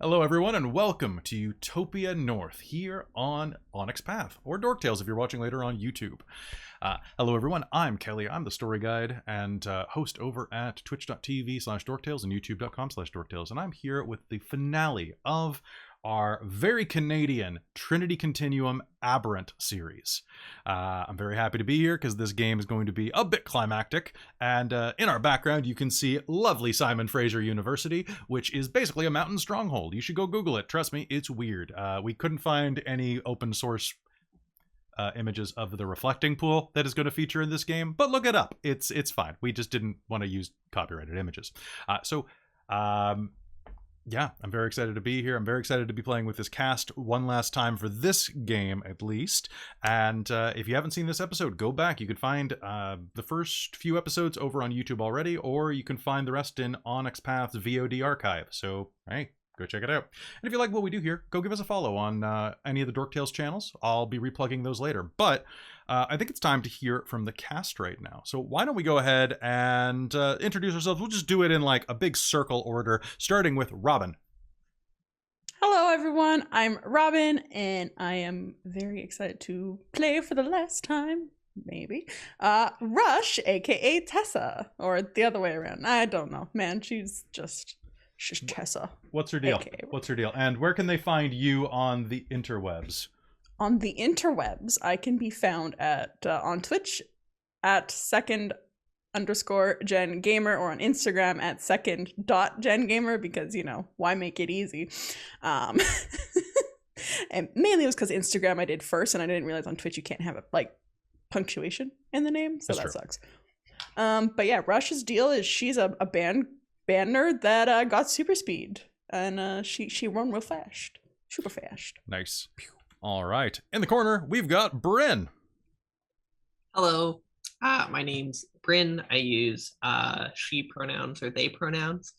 Hello, everyone, and welcome to Utopia North here on Onyx Path, or Dork Tales if you're watching later on YouTube. Hello, everyone. I'm Kelly. I'm the story guide and host over at twitch.tv/dorktales and youtube.com/dorktales, and I'm here with the finale of our very Canadian Trinity Continuum Aberrant series. I'm very happy to be here because this game is going to be a bit climactic, and in our background you can see lovely Simon Fraser University, which is basically a mountain stronghold. You should go Google it. Trust me, it's weird. We couldn't find any open source images of the reflecting pool that is going to feature in this game, but look it up. It's fine. We just didn't want to use copyrighted images. Yeah, I'm very excited to be here. I'm very excited to be playing with this cast one last time for this game, at least. And if you haven't seen this episode, go back. You can find the first few episodes over on YouTube already, or you can find the rest in Onyx Path's VOD archive. So, hey, go check it out. And if you like what we do here, go give us a follow on any of the Dork Tales channels. I'll be replugging those later. But I think it's time to hear from the cast right now. So why don't we go ahead and introduce ourselves. We'll just do it in like a big circle order, starting with Robin. Hello everyone, I'm Robin, and I am very excited to play for the last time, maybe, Rush, aka Tessa, or the other way around. I don't know, man, she's Tessa. What's her deal? AKA. What's her deal? And where can they find you on the interwebs? On the interwebs, I can be found at on Twitch at second_Gen Gamer, or on Instagram at second.Gen Gamer, because, you know, why make it easy? And mainly it was because Instagram I did first, and I didn't realize on Twitch you can't have a punctuation in the name, so that sucks. But yeah, Rush's deal is she's a band nerd that got super speed, and she run real fast, super fast. Nice. All right. In the corner, we've got Bryn. Hello. My name's Bryn. I use she pronouns or they pronouns.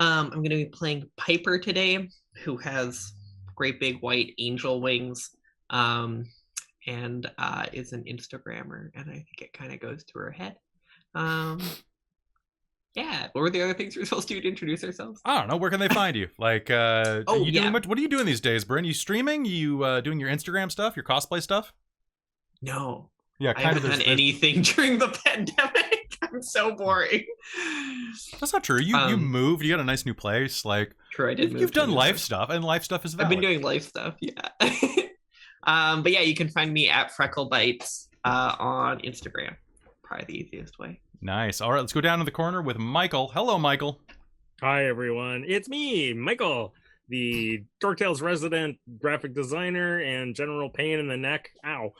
I'm going to be playing Piper today, who has great big white angel wings, and is an Instagrammer, and I think it kind of goes to her head. Yeah, what were the other things we're supposed to do to introduce ourselves? I don't know. Where can they find you? Like, doing much? What are you doing these days, Bryn? You streaming? You doing your Instagram stuff? Your cosplay stuff? No. Yeah, I haven't done anything during the pandemic. I'm so boring. That's not true. You moved. You got a nice new place. Like, true, I did. You've done life stuff, and life stuff is valid. I've been doing life stuff, yeah. But yeah, you can find me at FreckleBites on Instagram. Probably the easiest way. Nice. All right, let's go down to the corner with Michael. Hello, Michael. Hi, everyone. It's me, Michael, the Dork Tales resident graphic designer and general pain in the neck. Ow.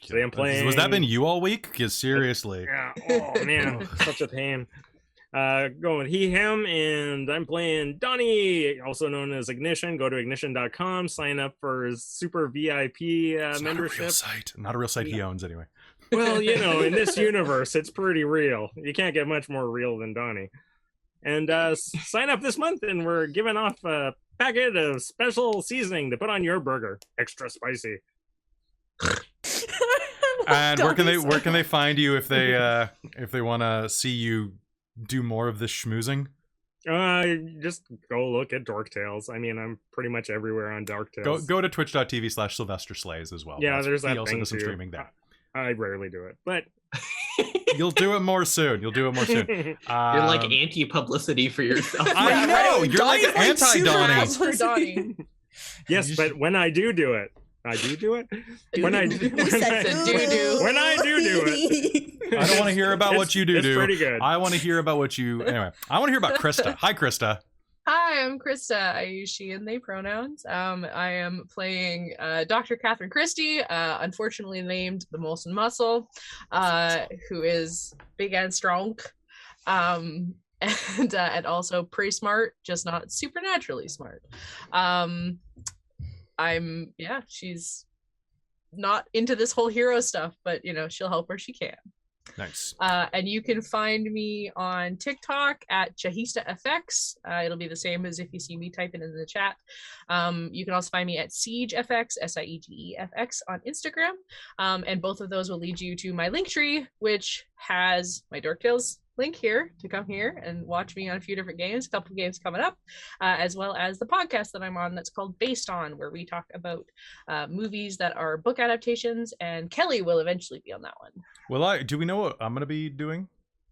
Today I'm playing. Was that been you all week? Because seriously. Yeah. Oh man, such a pain. Going with he, him, and I'm playing Donnie, also known as Ignition. Go to ignition.com, sign up for his super VIP membership. Not a real site. Not a real site he owns, anyway. Well, you know, in this universe, it's pretty real. You can't get much more real than Donnie. And sign up this month, and we're giving off a packet of special seasoning to put on your burger. Extra spicy. And where can they find you if they want to see you do more of this schmoozing? Just go look at Dork Tales. I mean, I'm pretty much everywhere on Dork Tales. Go to twitch.tv/SylvesterSlays as well. Yeah, there's that he also thing does some too. streaming there. I rarely do it, but you'll do it more soon. You're like anti-publicity for yourself. I know. You're like anti-Donnie. Yes, but when I do it, I do it. When I do it, I don't want to hear about what you do. It's pretty good. I want to hear about what you. Anyway, I want to hear about Krista. Hi, Krista. Hi, I'm Krista. I use she and they pronouns. I am playing Dr. Catherine Christie, unfortunately named the Molson Muscle, who is big and strong, and also pretty smart, just not supernaturally smart. She's not into this whole hero stuff, but you know, she'll help where she can. Nice. And you can find me on TikTok at ChahistafX. It'll be the same as if you see me type it in the chat. You can also find me at SiegeFX, SIEGEFX on Instagram. And both of those will lead you to my Linktree, which has my Dork Tales link here to come here and watch me on a few different games, a couple of games coming up, as well as the podcast that I'm on that's called Based On, where we talk about movies that are book adaptations, and Kelly will eventually be on that one. Do we know what I'm going to be doing?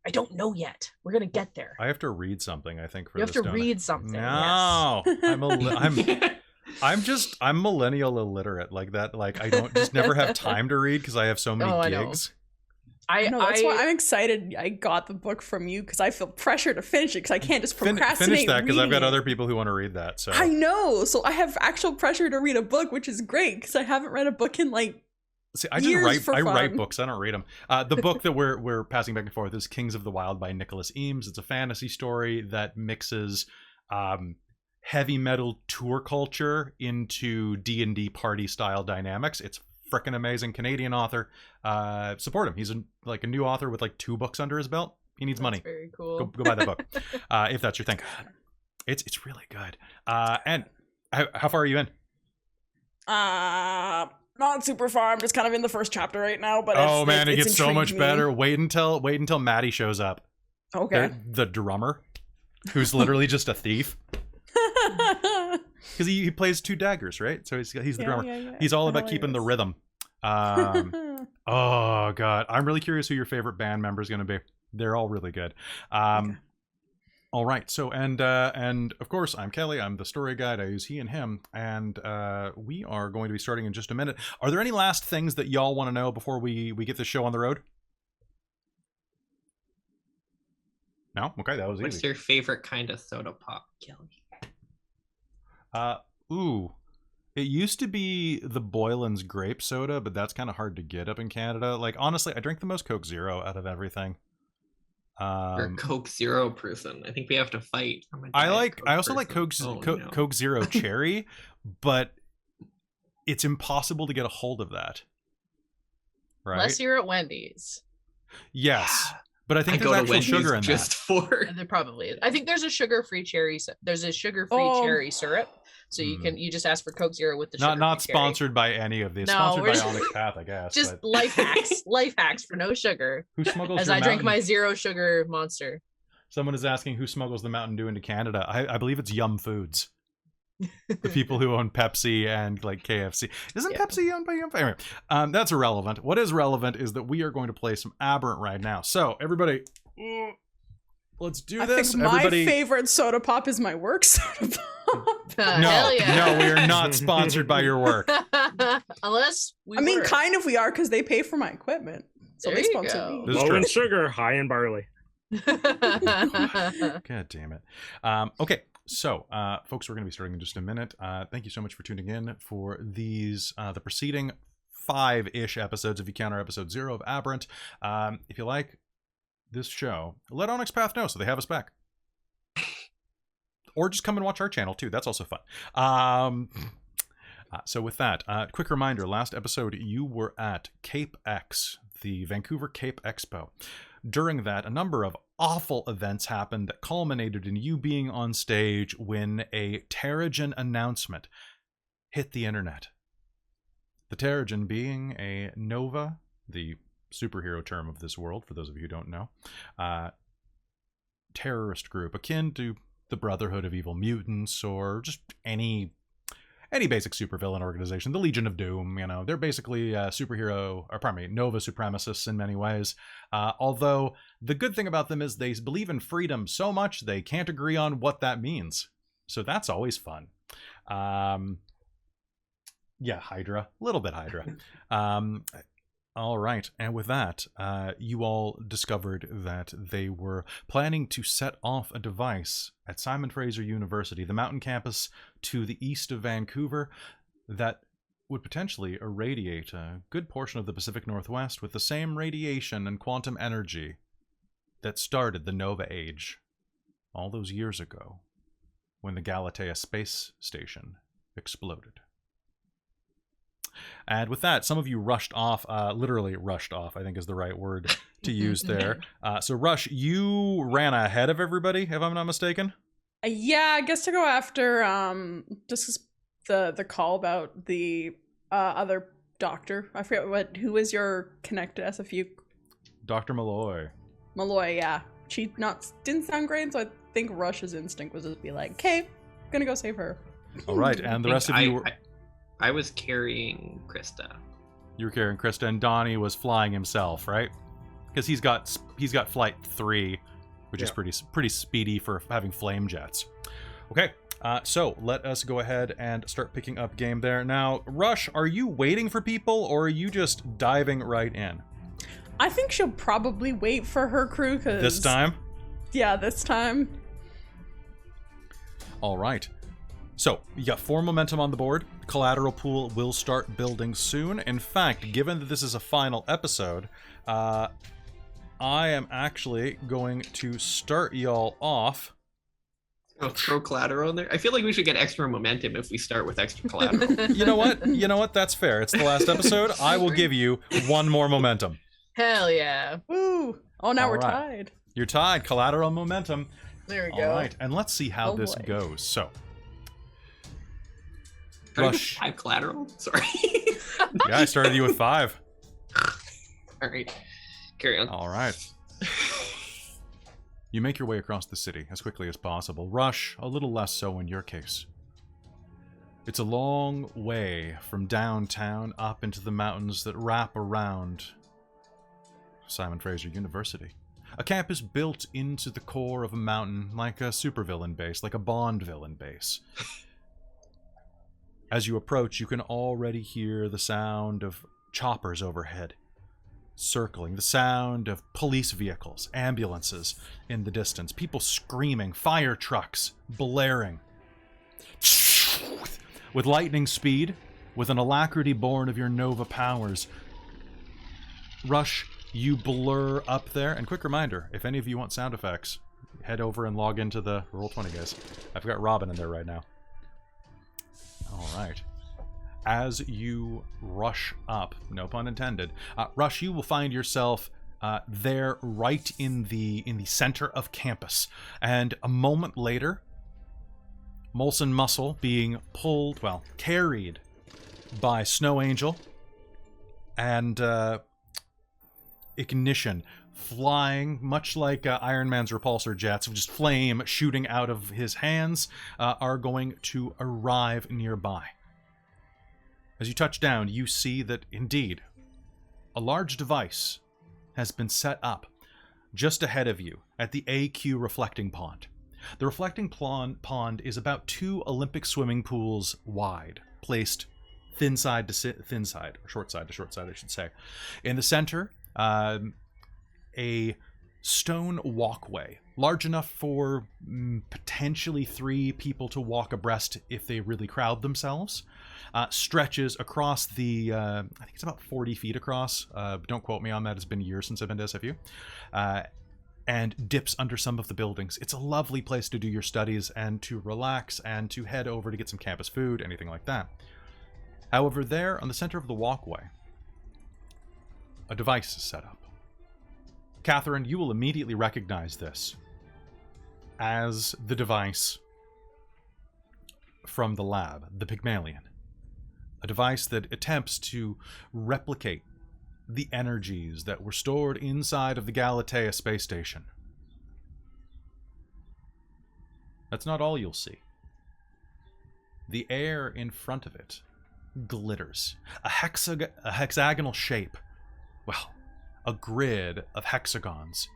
I don't know yet. We're going to get there. I have to read something, I think, for You this. have to read something. No. Yes. I'm millennial illiterate like that. Like I don't just never have time to read because I have so many gigs. I know, that's why I'm excited I got the book from you, because I feel pressure to finish it, because I can't just procrastinate. Finish that, because I've got reading other people who want to read that. So I know, so I have actual pressure to read a book, which is great, because I haven't read a book in like See, I just write books. I don't read them. The book that we're passing back and forth is Kings of the Wild by Nicholas Eames. It's a fantasy story that mixes heavy metal tour culture into D&D party style dynamics. It's freaking amazing. Canadian author. Support him. He's a new author with like 2 books under his belt. He needs money. Very cool. Go buy that book if that's your thing. It's really good. And how far are you in? Not super far. I'm just kind of in the first chapter right now, but it gets so much better. Wait until Maddie shows up. Okay. The drummer, who's literally just a thief. Because he plays 2 daggers, right? So he's the drummer. Yeah. He's all about keeping the rhythm. Oh god, I'm really curious who your favorite band member is going to be. They're all really good. Okay. All right, so and of course I'm Kelly. I'm the story guide. I use he and him, and we are going to be starting in just a minute. Are there any last things that y'all want to know before we get this show on the road? No? Okay, that was easy. What's your favorite kind of soda pop, Kelly? It used to be the Boylan's grape soda, but that's kind of hard to get up in Canada. Like, honestly, I drink the most Coke Zero out of everything. You're a Coke Zero person. I think we have to fight. I also like Coke Zero Cherry, but it's impossible to get a hold of that. Right? Unless you're at Wendy's. Yes. But I think there's actual sugar in just that. There probably is. I think there's a sugar-free cherry. There's a sugar-free cherry syrup, so you just ask for Coke Zero with the sugar. Not sponsored by any of these. No, sponsored by Onyx Path, I guess. Just life hacks for no sugar. Who smuggles? As I drink my 0 sugar Monster. Someone is asking who smuggles the Mountain Dew into Canada. I believe it's Yum Foods. The people who own Pepsi and like KFC. Isn't Pepsi owned by Yum? Anyway, that's irrelevant. What is relevant is that we are going to play some Aberrant right now. So everybody, let's do this. I think my favorite soda pop is my work soda pop. No, we are not sponsored by your work. Unless we kind of we are, because they pay for my equipment. So there they sponsor me. Low in sugar, high in barley. God damn it. Okay. So, folks, we're going to be starting in just a minute. Thank you so much for tuning in for these, the preceding 5-ish episodes, if you count our episode 0 of Aberrant. If you like this show, let Onyx Path know so they have us back. Or just come and watch our channel, too. That's also fun. So with that, quick reminder, last episode, you were at Cape X, the Vancouver Cape Expo. During that, a number of awful events happened that culminated in you being on stage when a Terrigen announcement hit the internet. The Terrigen being a Nova, the superhero term of this world, for those of you who don't know, terrorist group akin to the Brotherhood of Evil Mutants or just any basic supervillain organization, the Legion of Doom. They're basically Nova supremacists in many ways. Although the good thing about them is they believe in freedom so much they can't agree on what that means. So that's always fun. Hydra, a little bit Hydra. All right, and with that, you all discovered that they were planning to set off a device at Simon Fraser University, the mountain campus to the east of Vancouver, that would potentially irradiate a good portion of the Pacific Northwest with the same radiation and quantum energy that started the Nova Age all those years ago when the Galatea space station exploded. And with that, some of you rushed off, literally rushed off, I think is the right word to use there. So Rush, you ran ahead of everybody, if I'm not mistaken? Yeah, I guess to go after just the call about the other doctor. I forget who is your connected SFU? Dr. Malloy. Malloy, yeah. she didn't sound great, so I think Rush's instinct was just be like, "Okay, gonna go save her." All right, and the rest of you were... I was carrying Krista. You were carrying Krista, and Donnie was flying himself, right? Because he's got flight 3, which is pretty speedy for having flame jets. Okay, so let us go ahead and start picking up game there. Now, Rush, are you waiting for people, or are you just diving right in? I think she'll probably wait for her crew, because... This time? Yeah, this time. All right. So, you got 4 momentum on the board. Collateral pool will start building soon. In fact, given that this is a final episode, I am actually going to start y'all off. Oh, throw collateral in there? I feel like we should get extra momentum if we start with extra collateral. You know what? You know what? That's fair. It's the last episode. I will give you 1 more momentum. Hell yeah. Woo! Oh, now All we're right. tied. You're tied. Collateral momentum. There we go. All right, and let's see how Oh, this boy. goes. So, Rush. Rush. 5 collateral? Sorry. Yeah, I started you with 5. All right. Carry on. All right. You make your way across the city as quickly as possible. Rush, a little less so in your case. It's a long way from downtown up into the mountains that wrap around Simon Fraser University. A campus built into the core of a mountain like a supervillain base, like a Bond villain base. As you approach, you can already hear the sound of choppers overhead, circling, the sound of police vehicles, ambulances in the distance, people screaming, fire trucks blaring. With lightning speed, with an alacrity born of your Nova powers, Rush, you blur up there. And quick reminder, if any of you want sound effects, head over and log into the Roll20 guys. I've got Robin in there right now. All right. As you rush up, no pun intended, Rush, you will find yourself there right in the center of campus. And a moment later, Molson Muscle being carried by Snow Angel, and Ignition flying, much like Iron Man's repulsor jets, just flame shooting out of his hands, are going to arrive nearby. As you touch down, you see that, indeed, a large device has been set up just ahead of you at the AQ reflecting pond. The reflecting pond is about 2 Olympic swimming pools wide, placed thin side to thin side, or short side to short side, I should say. In the center, a stone walkway, large enough for potentially 3 people to walk abreast if they really crowd themselves, stretches across the, I think it's about 40 feet across, don't quote me on that, it's been years since I've been to SFU, and dips under some of the buildings. It's a lovely place to do your studies and to relax and to head over to get some campus food, anything like that. However, there on the center of the walkway, a device is set up. Catherine, you will immediately recognize this as the device from the lab, the Pygmalion. A device that attempts to replicate the energies that were stored inside of the Galatea space station. That's not all you'll see. The air in front of it glitters. A hexagonal shape. Well, a grid of hexagons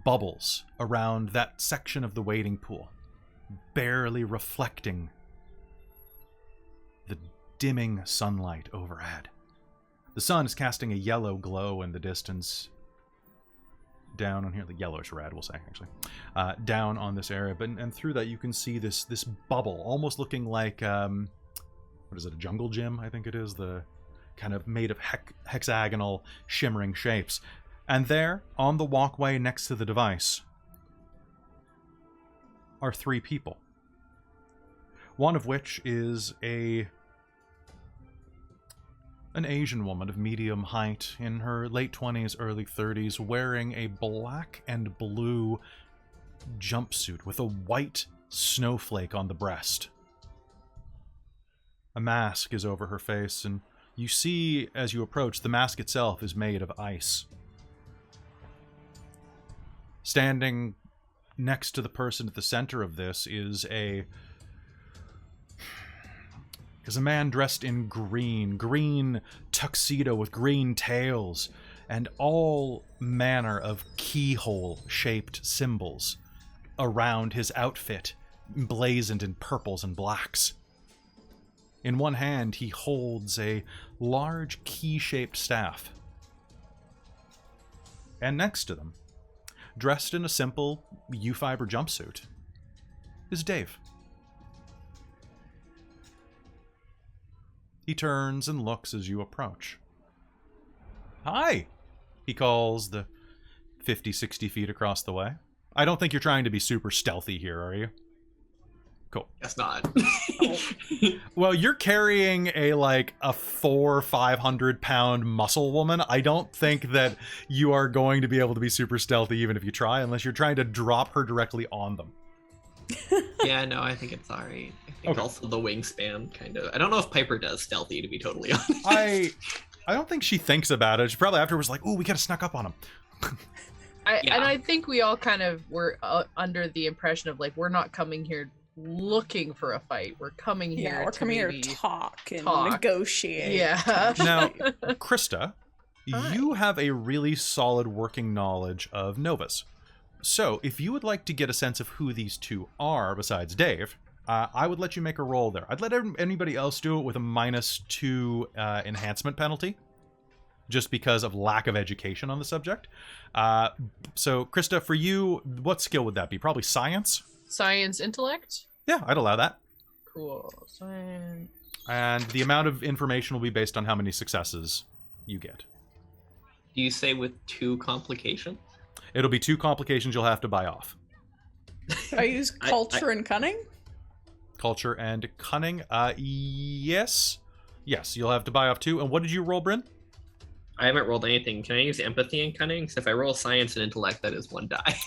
bubbles around that section of the waiting pool, barely reflecting the dimming sunlight overhead. The sun is casting a yellow glow in the distance down on here, the yellowish red, we'll say, actually, down on this area. And through that, you can see this bubble, almost looking like, what is it, a jungle gym, I think it is, the kind of made of hexagonal, shimmering shapes. And there, on the walkway next to the device, are 3 people. One of which is an Asian woman of medium height, in her late 20s, early 30s, wearing a black and blue jumpsuit with a white snowflake on the breast. A mask is over her face, and you see, as you approach, the mask itself is made of ice. Standing next to the person at the center of this is a man dressed in green tuxedo with green tails, and all manner of keyhole-shaped symbols around his outfit, emblazoned in purples and blacks. In one hand, he holds a large key-shaped staff. And next to them, dressed in a simple U-fiber jumpsuit, is Dave. He turns and looks as you approach. Hi, he calls the 50, 60 feet across the way. I don't think you're trying to be super stealthy here, are you? Cool. Guess not. Well, you're carrying a 500 pound muscle woman. I don't think that you are going to be able to be super stealthy even if you try, unless you're trying to drop her directly on them. Yeah, no, I think it's alright. I think Okay. also the wingspan kind of. I don't know if Piper does stealthy, to be totally honest. I don't think she thinks about it. She probably afterwards like, "Ooh, we gotta snuck up on him." Yeah. And I think we all kind of were under the impression of we're not coming here looking for a fight. We're coming here. Yeah, we're to coming here maybe to talk and talk. negotiate. Yeah. Now, Krista, Hi. you have a really solid working knowledge of Novas. So, if you would like to get a sense of who these two are besides Dave, I would let you make a roll there. I'd let anybody else do it with a -2 enhancement penalty, just because of lack of education on the subject. So, Krista, for you, what skill would that be? Probably science? Science, intellect. Yeah, I'd allow that. Cool. Science. And the amount of information will be based on how many successes you get. Do you say with 2 complications? It'll be 2 complications you'll have to buy off. I use culture and cunning. Culture and cunning. Yes. Yes, you'll have to buy off 2. And what did you roll, Bryn? I haven't rolled anything. Can I use empathy and cunning? Because if I roll science and intellect, that is 1 die.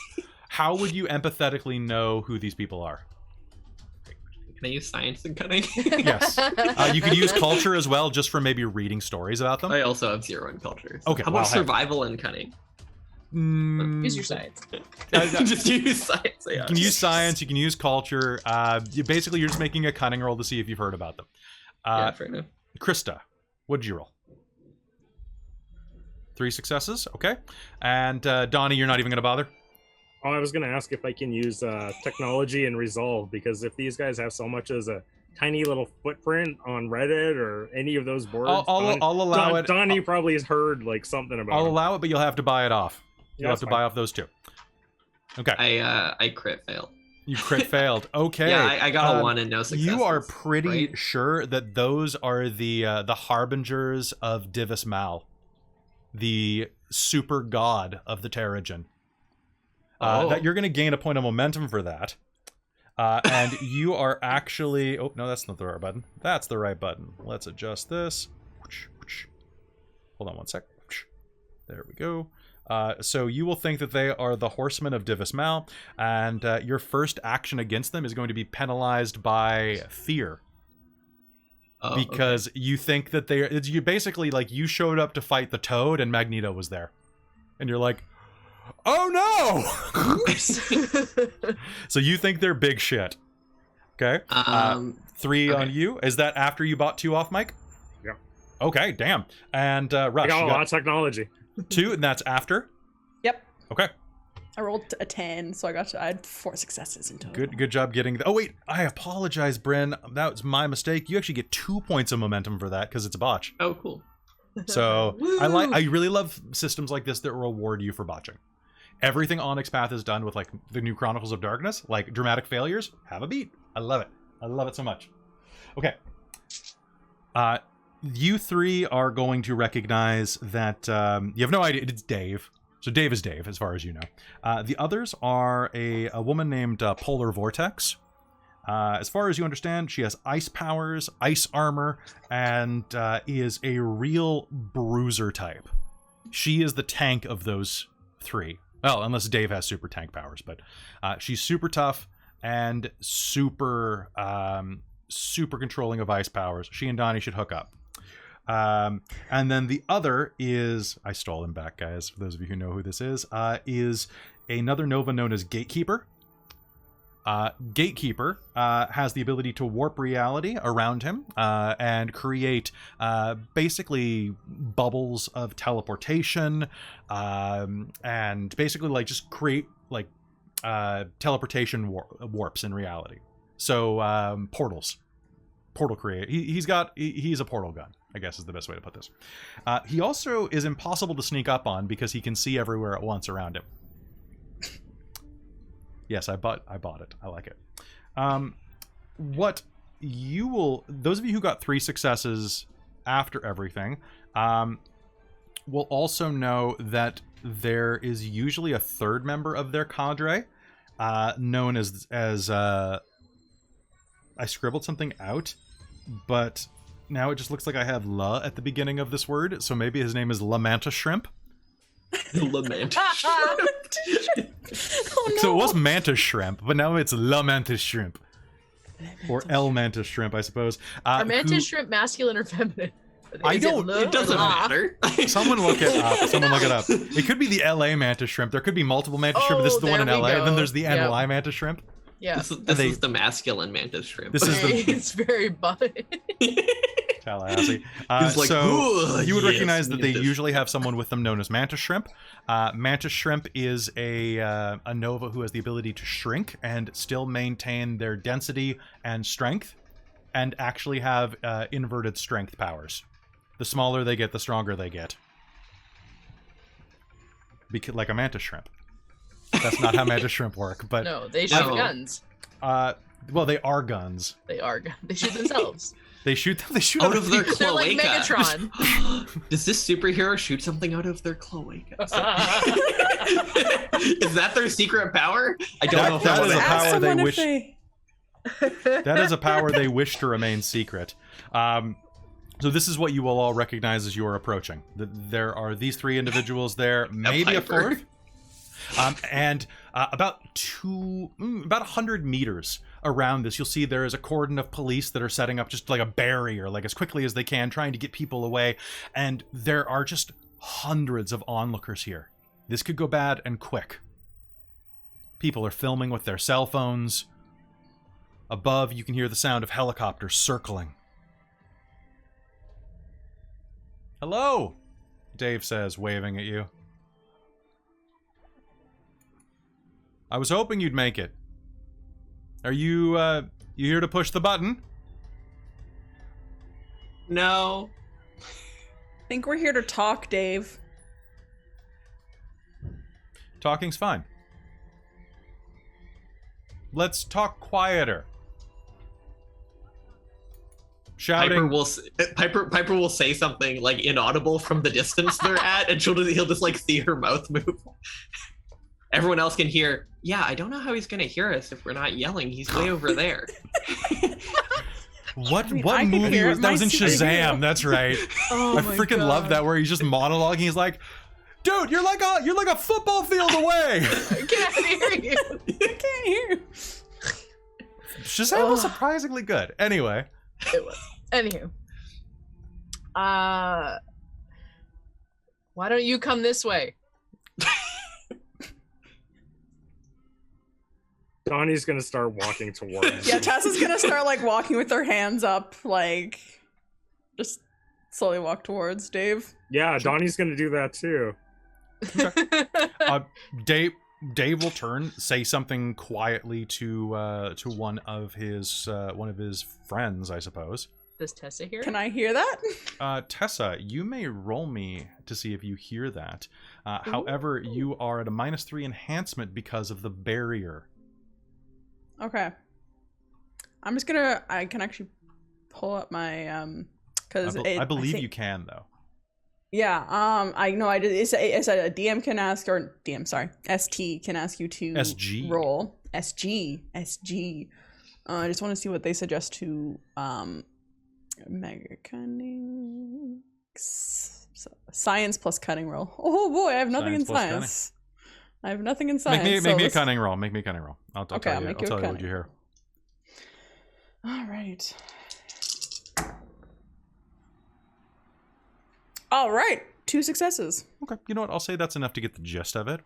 How would you empathetically know who these people are? Can I use science and cunning? Yes. You could use culture as well, just for maybe reading stories about them. I also have 0 in culture. Okay, How well, about hey. survival and cunning? Use your science. Just use science. Yeah. You can use science, you can use culture. Basically, you're just making a cunning roll to see if you've heard about them. Yeah, fair enough. Krista, what did you roll? 3 successes, okay. And Donnie, you're not even going to bother? Oh, I was going to ask if I can use technology and resolve, because if these guys have so much as a tiny little footprint on Reddit or any of those boards, I'll allow it. Donnie probably has heard something about I'll it. allow it, but you'll have to buy it off. You'll Yeah, have to that's buy fine. off those 2. Okay. I crit failed. You crit failed. Okay. Yeah, I got a 1 and no success. You are pretty right? sure that those are the harbingers of Divis Mal, the super god of the Terrigen. That you're going to gain a point of momentum for that. And you are actually... Oh, no, that's not the right button. That's the right button. Let's adjust this. Hold on one sec. There we go. So you will think that they are the horsemen of Divis Mal, and your first action against them is going to be penalized by fear. Oh, Because you think that you basically, you showed up to fight the Toad and Magneto was there. And you're like, oh no! So you think they're big shit. Okay. 3 okay. on you. Is that after you bought 2 off, Mike? Yeah. Okay, damn. And Rush, I got a you lot of technology. 2, and that's after? Yep. Okay. I rolled a 10, so I had 4 successes in total. Good job getting... Oh, wait. I apologize, Bryn. That was my mistake. You actually get 2 points of momentum for that, because it's a botch. Oh, cool. So, I really love systems like this that reward you for botching. Everything Onyx Path has done with, the new Chronicles of Darkness, dramatic failures, have a beat. I love it. I love it so much. Okay. You 3 are going to recognize that... you have no idea. It's Dave. So Dave is Dave, as far as you know. The others are a woman named Polar Vortex. As far as you understand, she has ice powers, ice armor, and is a real bruiser type. She is the tank of those 3. Well, unless Dave has super tank powers, but she's super tough and super controlling of ice powers. She and Donnie should hook up. And then the other is, I stole him back, guys, for those of you who know who this is another Nova known as Gatekeeper. Gatekeeper has the ability to warp reality around him and create basically bubbles of teleportation and basically like just create like teleportation warps in reality. So portals. Portal create. He's a portal gun, I guess is the best way to put this. He also is impossible to sneak up on because he can see everywhere at once around him. Yes, I bought it. I like it. What you will, those of you who got 3 successes after everything, will also know that there is usually a third member of their cadre, known as I scribbled something out, but now it just looks like I have la at the beginning of this word, so maybe his name is Lamanta Shrimp. Lament. Oh, no. So it was Mantis Shrimp, but now it's La Mantis Shrimp. Or El Mantis Shrimp, I suppose. Are mantis shrimp masculine or feminine? I don't- It doesn't matter. Someone look it up. Someone look it up. It could be the LA Mantis Shrimp. There could be multiple Mantis Shrimp, but this is the one in there we LA. And then go. there's the Yep. NY Mantis Shrimp. Yeah. This is the masculine mantis shrimp. This is the It's very butt. Tallahassee. He's like, So "Ooh, you would yes, recognize that they Mantis." usually have someone with them known as Mantis Shrimp. Mantis Shrimp is a Nova who has the ability to shrink and still maintain their density and strength, and actually have inverted strength powers. The smaller they get, the stronger they get. Like a Mantis Shrimp. That's not how Mantis Shrimp work, but No, they shoot Oh. guns. well, they are guns. They are guns. They shoot themselves. They shoot them. They shoot Out other of their people. They're like cloaca. Megatron. Does this superhero shoot something out of their cloaca? Is that their secret power? I don't know if that that's is a what power Ask they someone if wish- they- That is a power they wish to remain secret. So this is what you will all recognize as you are approaching. There are these 3 individuals there, maybe a Piper. 4th. And about 100 meters around this, you'll see there is a cordon of police that are setting up just like a barrier, like as quickly as they can, trying to get people away. And there are just hundreds of onlookers here. This could go bad and quick. People are filming with their cell phones. Above, you can hear the sound of helicopters circling. Hello, Dave says, waving at you. I was hoping you'd make it. Are you here to push the button? No. I think we're here to talk, Dave. Talking's fine. Let's talk quieter. Shouting. Piper will say something like inaudible from the distance they're at, and he'll just like see her mouth move. Everyone else can hear. Yeah, I don't know how he's gonna hear us if we're not yelling. He's way over there. What I mean, what I could movie hear was it that? Was in myself. Shazam. That's right. Oh I my freaking God. love that where he's just monologuing. He's like, "Dude, you're like a football field away." I can't hear you. I can't hear. Shazam was surprisingly good. Anyway, It was. Anywho. Why don't you come this way? Donnie's gonna start walking towards. Yeah, Tessa's gonna start like walking with her hands up, like just slowly walk towards Dave. Yeah, Donnie's gonna do that too. Dave will turn, say something quietly to one of his friends, I suppose. Does Tessa hear? Can I hear that? Tessa, you may roll me to see if you hear that. However, you are at a -3 enhancement because of the barrier. Okay. I'm just gonna. I can actually pull up my because I believe you can though. Yeah. I know. I did. It's a DM can ask or DM. Sorry, ST can ask you to SG. roll SG. I just want to see what they suggest to mega cunning science plus cunning roll. Oh boy, I have nothing Science in plus cunning. science. I have nothing in science. Make so me a let's- cunning roll. Make me a cunning roll. I'll Okay, tell I'll you. make I'll you a tell you what cunning. you hear. All right. All right. 2 successes. Okay. You know what? I'll say that's enough to get the gist of it.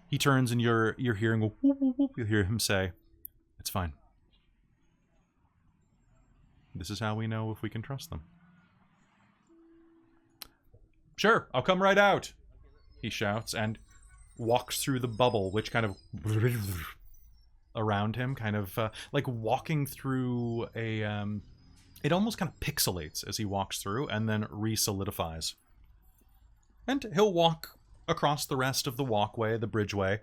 He turns and you're hearing a whoop, whoop, whoop. You'll hear him say, "It's fine. This is how we know if we can trust them." "Sure, I'll come right out," he shouts and walks through the bubble, which kind of around him, kind of like walking through a... it almost kind of pixelates as he walks through and then re-solidifies. And he'll walk across the rest of the walkway, the bridgeway,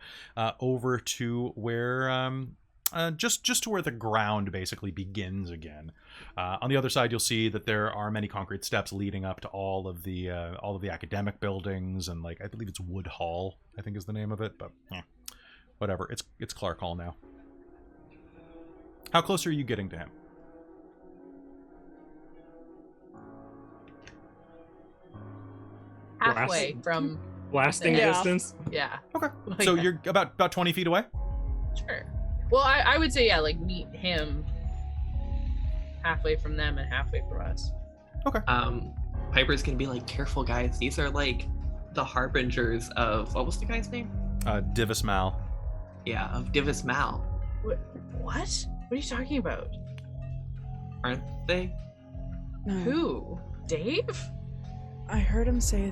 over to where... just to where the ground basically begins again. On the other side, you'll see that there are many concrete steps leading up to all of the academic buildings, and like I believe it's Wood Hall, I think is the name of it. But whatever, it's Clark Hall now. How close are you getting to him? Halfway from Blasting Yeah. distance. yeah. Okay, Like so that. you're about 20 feet away. Sure. Well, I would say, yeah, like meet him halfway from them and halfway from us. Piper's gonna be like, careful guys, these are like the harbingers of, what was the guy's name? Divis Mal. Yeah, of Divis Mal, What? What are you talking about? aren't they? No. Who? Dave? I heard him say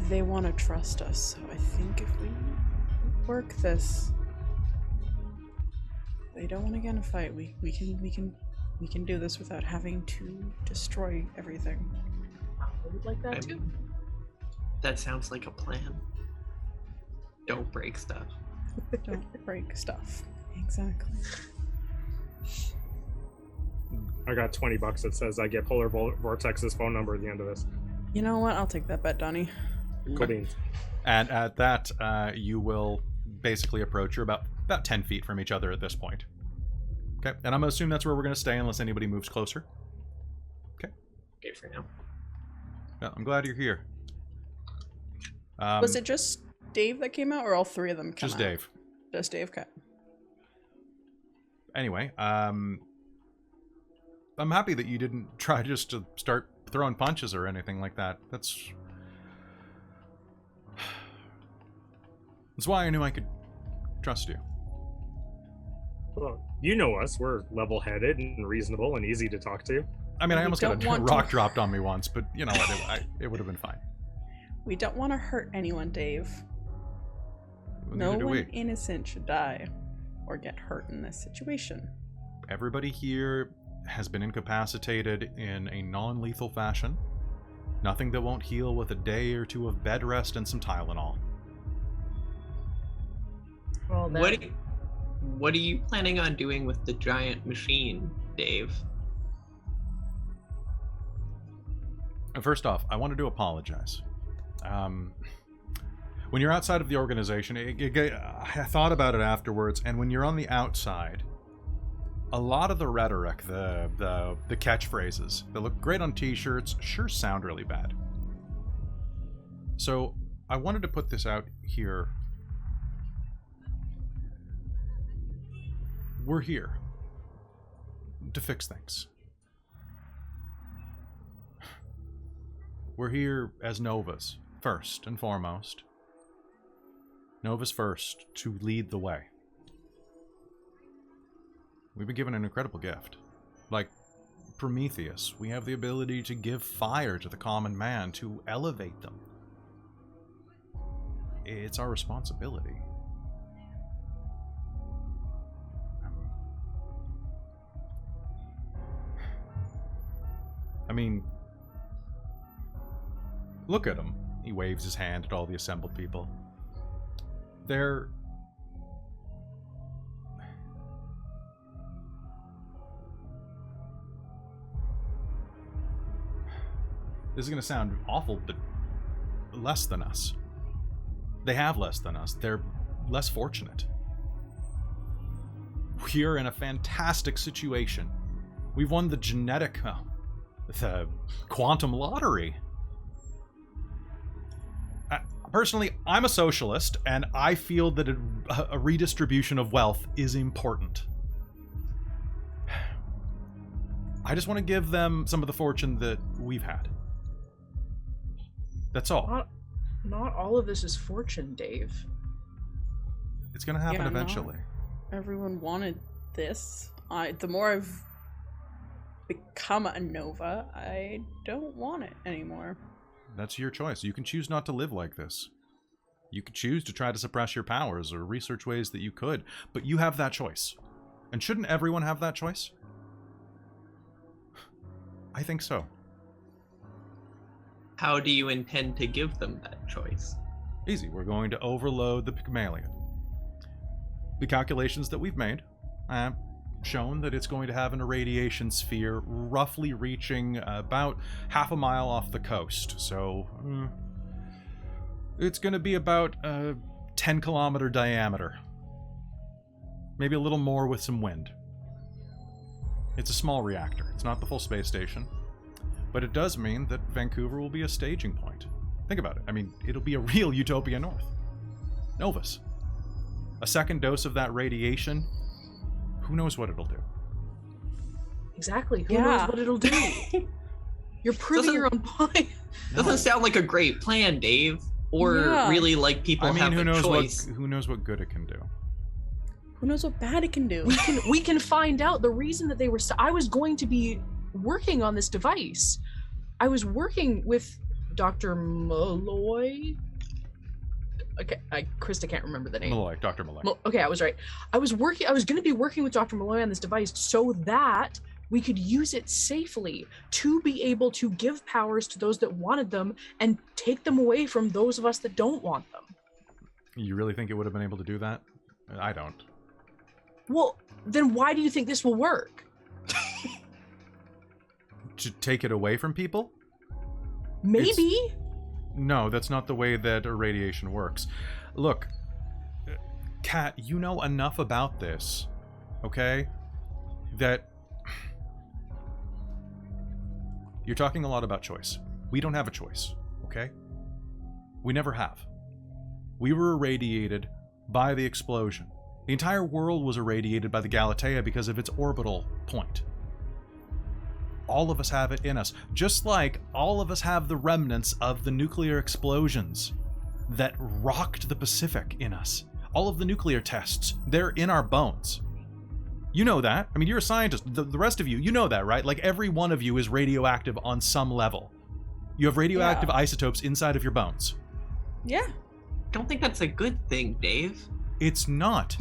they want to trust us, so I think if we work this, they don't want to get in a fight. We can do this without having to destroy everything. I would like that too. That sounds like a plan. Don't break stuff. Don't break stuff. Exactly. I got $20 that says I get Polar Vortex's phone number at the end of this. You know what? I'll take that bet, Donnie. Cool beans. And at that, you will basically approach. You're about 10 feet from each other at this point. Okay, and I'm going to assume that's where we're going to stay unless anybody moves closer. Okay, for now. Well, I'm glad you're here. Was it just Dave that came out, or all three of them came Just out? Dave. Just Dave. Okay. Anyway, I'm happy that you didn't try just to start throwing punches or anything like that. That's why I knew I could trust you. Well, you know us. We're level-headed and reasonable and easy to talk to. I mean, I We almost got don't a want rock to- dropped on me once, but you know what? It would have been fine. We don't want to hurt anyone, Dave. No Neither do one we. innocent should die or get hurt in this situation. Everybody here has been incapacitated in a non-lethal fashion. Nothing that won't heal with a day or two of bed rest and some Tylenol. Well, then, What are you planning on doing with the giant machine, Dave? First off, I wanted to apologize. When you're outside of the organization, I thought about it afterwards, and when you're on the outside, a lot of the rhetoric, the catchphrases that look great on t-shirts sure sound really bad. So I wanted to put this out here. We're here to fix things. We're here as Novas, first and foremost. Novas first, to lead the way. We've been given an incredible gift. Like Prometheus, we have the ability to give fire to the common man, to elevate them. It's our responsibility. I mean, look at him. He waves his hand at all the assembled people. They're... This is going to sound awful, but less than us. They have less than us. They're less fortunate. We're in a fantastic situation. We've won the the quantum lottery. Personally, I'm a socialist, and I feel that a redistribution of wealth is important. I just want to give them some of the fortune that we've had. That's all. not all of this is fortune, Dave. It's gonna happen Yeah, eventually. Everyone wanted this. The more I've become a Nova, I don't want it anymore. That's your choice. You can choose not to live like this. You could choose to try to suppress your powers or research ways that you could, but you have that choice. And shouldn't everyone have that choice? I think so. How do you intend to give them that choice? Easy. We're going to overload the Pygmalion. The calculations that we've made have shown that it's going to have an irradiation sphere roughly reaching about half a mile off the coast. So it's going to be about a 10-kilometer diameter. Maybe a little more with some wind. It's a small reactor. It's not the full space station. But it does mean that Vancouver will be a staging point. Think about it. I mean, it'll be a real Utopia North. Novus. A second dose of that radiation, who knows what it'll do? Exactly. Who knows what it'll do? You're proving your own point. Doesn't sound like a great plan, Dave. Or really like people have a choice. Who knows what good it can do? Who knows what bad it can do? We can find out. The reason that they were I was going to be working on this device. I was working with Dr. Malloy. Okay, Krista can't remember the name. Malloy, Dr. Malloy. Okay, I was right. I was going to be working with Dr. Malloy on this device so that we could use it safely to be able to give powers to those that wanted them and take them away from those of us that don't want them. You really think it would have been able to do that? I don't. Well, then why do you think this will work? To take it away from people? Maybe. No, that's not the way that irradiation works. Look, Kat, you know enough about this, okay? That you're talking a lot about choice. We don't have a choice, okay? We never have. We were irradiated by the explosion. The entire world was irradiated by the Galatea because of its orbital point. All of us have it in us, just like all of us have the remnants of the nuclear explosions that rocked the Pacific in us. All of the nuclear tests, they're in our bones. You know that. I mean, you're a scientist. The rest of you, you know that, right? Like, every one of you is radioactive on some level. You have radioactive isotopes inside of your bones. Yeah. Don't think that's a good thing, Dave. It's not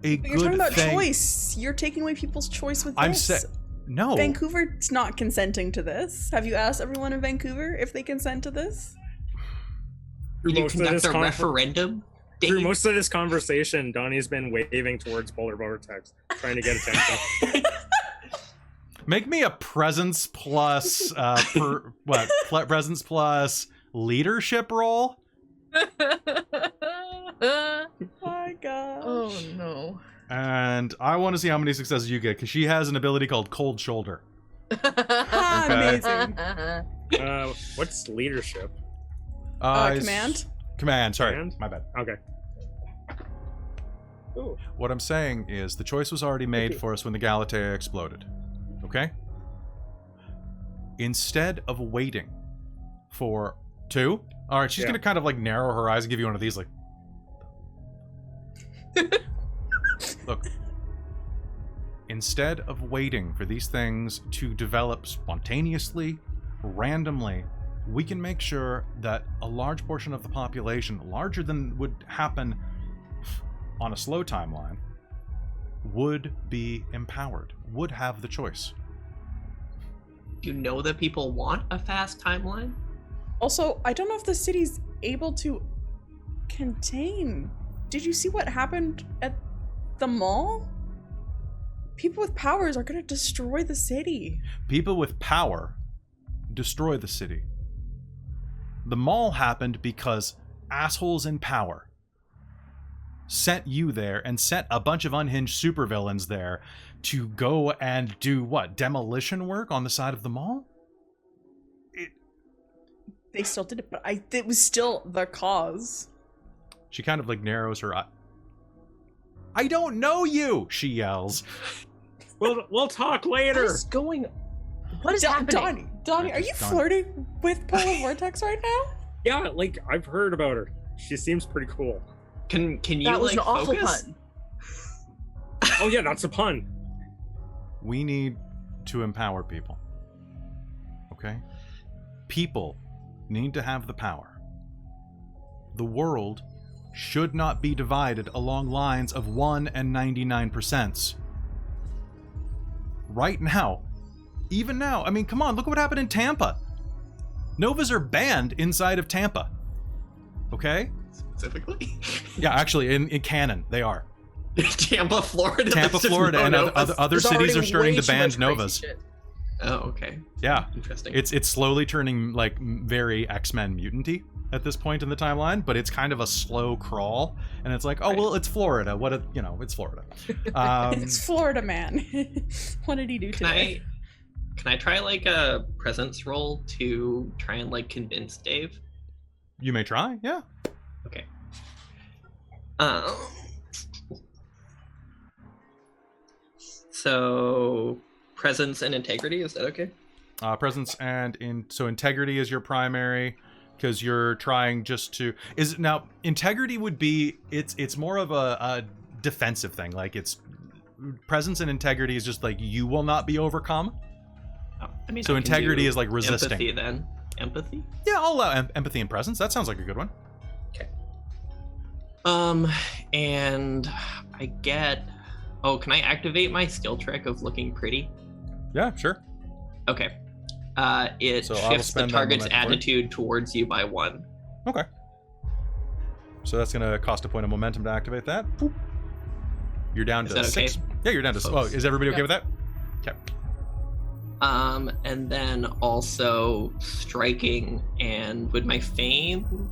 a good thing. You're talking about choice. You're taking away people's choice with this. No. Vancouver's not consenting to this. Have you asked everyone in Vancouver if they consent to this? Did you conduct a referendum? Through most of this conversation, Donnie's been waving towards Polar Vortex, trying to get attention. Make me a presence plus presence plus leadership roll. My God. Oh no. And I want to see how many successes you get, because she has an ability called Cold Shoulder. Amazing. What's leadership? Command? Command, sorry. Command? My bad. Okay. Ooh. What I'm saying is the choice was already made for us when the Galatea exploded. Okay? Instead of waiting for 2... Alright, she's going to kind of like narrow her eyes and give you one of these, like... Look. Instead of waiting for these things to develop spontaneously, randomly, we can make sure that a large portion of the population, larger than would happen on a slow timeline, would be empowered, would have the choice. You know that people want a fast timeline? Also, I don't know if the city's able to contain. Did you see what happened at the mall? People with powers are going to destroy the city. People with power destroy the city. The mall happened because assholes in power sent you there and sent a bunch of unhinged supervillains there to go and do what? Demolition work on the side of the mall? They still did it, but it was still the cause. She kind of like narrows her eye. I don't know you, she yells. We'll talk later. What is going? What is happening? Donnie, are you flirting with Polar Vortex right now? Yeah, like I've heard about her. She seems pretty cool. Can you That was like an awful focus? pun. Oh yeah, that's a pun. We need to empower people. Okay? People need to have the power. The world should not be divided along lines of 1 and 99%. Right now, even now, I mean, come on, look what happened in Tampa. Novas are banned inside of Tampa. Okay? Specifically? Yeah, actually, in canon, they are. Tampa, Florida. Tampa, there's just Florida, no and Novas? other There's cities already are starting way to too ban much crazy Novas. shit. Oh, okay. Yeah. Interesting. It's slowly turning like very X-Men mutant-y at this point in the timeline, but it's kind of a slow crawl, and it's like, oh Right. well, it's Florida. What it's Florida. It's Florida man. What did he do today? Can I try like a presence roll to try and like convince Dave? You may try. Yeah. Okay. So presence and integrity, is that okay? Presence and so integrity is your primary, because you're trying just to now integrity would be it's more of a defensive thing. Like it's presence and integrity is just like you will not be overcome. Oh, I mean, So I can integrity do is like resisting. Empathy then. Empathy? Yeah, I'll allow empathy and presence. That sounds like a good one. And I get. Oh, can I activate my skill trick of looking pretty? Yeah, sure. Okay. It So I will shifts the spend that target's momentum for it. attitude towards you by 1. Okay. So that's going to cost a point of momentum to activate that. Boop. You're down Is to that okay? 6. Yeah, you're down to. Close. Oh, is everybody okay Yeah. with that? Okay. And then also striking, and with my fame.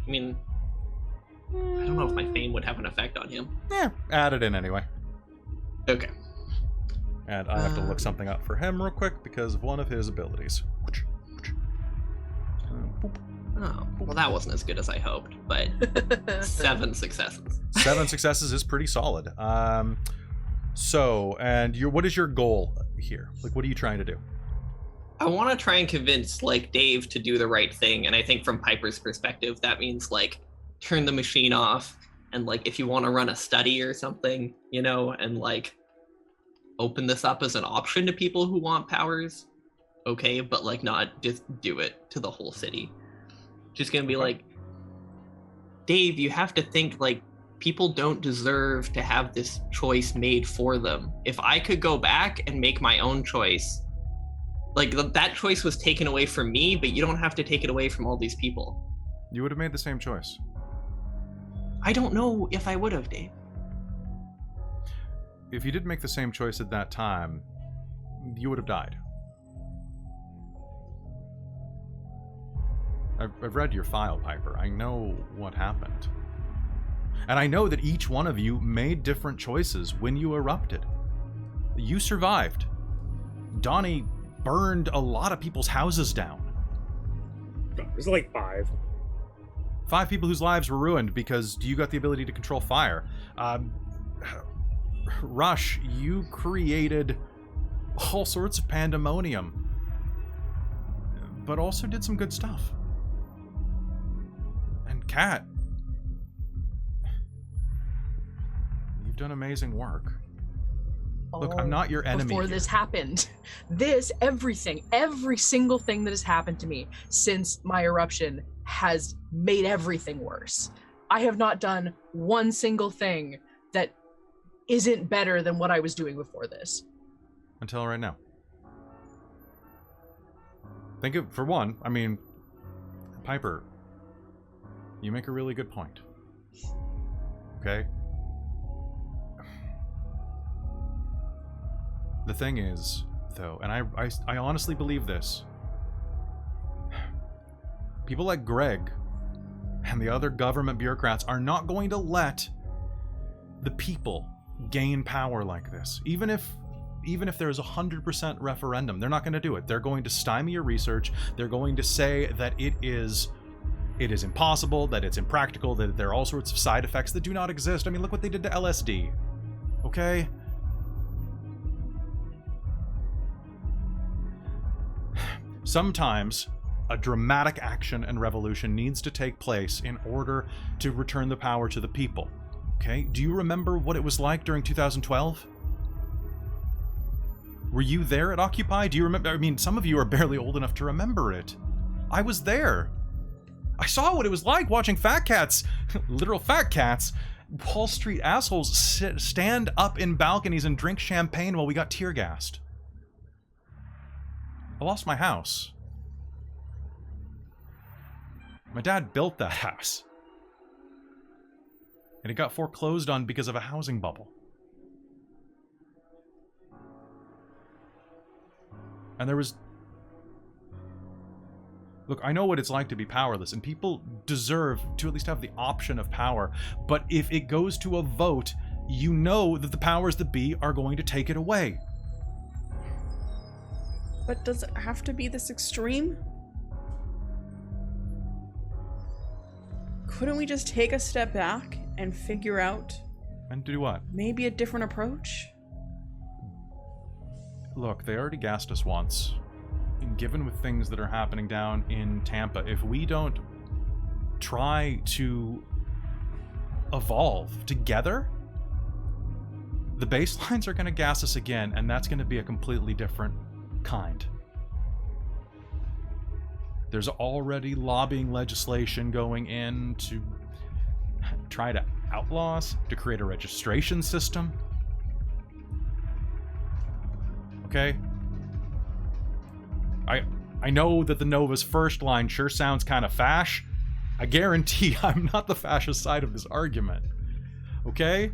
I mean, I don't know if my fame would have an effect on him. Yeah, add it in anyway. Okay. And I have to look something up for him real quick because of one of his abilities. Boop. Oh, well, that wasn't as good as I hoped, but 7 successes. 7 successes is pretty solid. So, and what is your goal here? Like, what are you trying to do? I want to try and convince like Dave to do the right thing, and I think from Piper's perspective, that means like turn the machine off, and like if you want to run a study or something, you know, and like open this up as an option to people who want powers, okay, but like not just do it to the whole city. Just gonna be like, Dave, you have to think like people don't deserve to have this choice made for them. If I could go back and make my own choice, like that choice was taken away from me, but you don't have to take it away from all these people. You would have made the same choice. I don't know if I would have, Dave. If you did make the same choice at that time, you would have died. I've read your file, Piper. I know what happened. And I know that each one of you made different choices when you erupted. You survived. Donnie burned a lot of people's houses down. There's like 5. 5 people whose lives were ruined because you got the ability to control fire. Rush, you created all sorts of pandemonium, but also did some good stuff. And Kat, you've done amazing work. Look, I'm not your enemy. Before here. this happened, everything, every single thing that has happened to me since my eruption has made everything worse. I have not done one single thing that isn't better than what I was doing before this. Until right now. Think of, for one, I mean, Piper, you make a really good point. Okay? The thing is, though, and I honestly believe this, people like Greg and the other government bureaucrats are not going to let the people gain power like this. Even if there's 100% referendum, they're not going to do it. They're going to stymie your research. They're going to say that it is impossible, that it's impractical, that there are all sorts of side effects that do not exist. I mean, look what they did to LSD. Okay? Sometimes a dramatic action and revolution needs to take place in order to return the power to the people. Okay? Do you remember what it was like during 2012? Were you there at Occupy? Do you remember? I mean, some of you are barely old enough to remember it. I was there. I saw what it was like watching fat cats, literal fat cats, Wall Street assholes stand up in balconies and drink champagne while we got tear gassed. I lost my house. My dad built that house. And it got foreclosed on because of a housing bubble. And there was... Look, I know what it's like to be powerless, and people deserve to at least have the option of power. But if it goes to a vote, you know that the powers that be are going to take it away. But does it have to be this extreme? Couldn't we just take a step back and figure out... And do what? Maybe a different approach? Look, they already gassed us once. And given with things that are happening down in Tampa, if we don't try to evolve together, the baselines are going to gas us again, and that's going to be a completely different kind. There's already lobbying legislation going in to try to outlaw us, to create a registration system. Okay? I know that the Nova's first line sure sounds kind of fash. I guarantee I'm not the fascist side of this argument. Okay?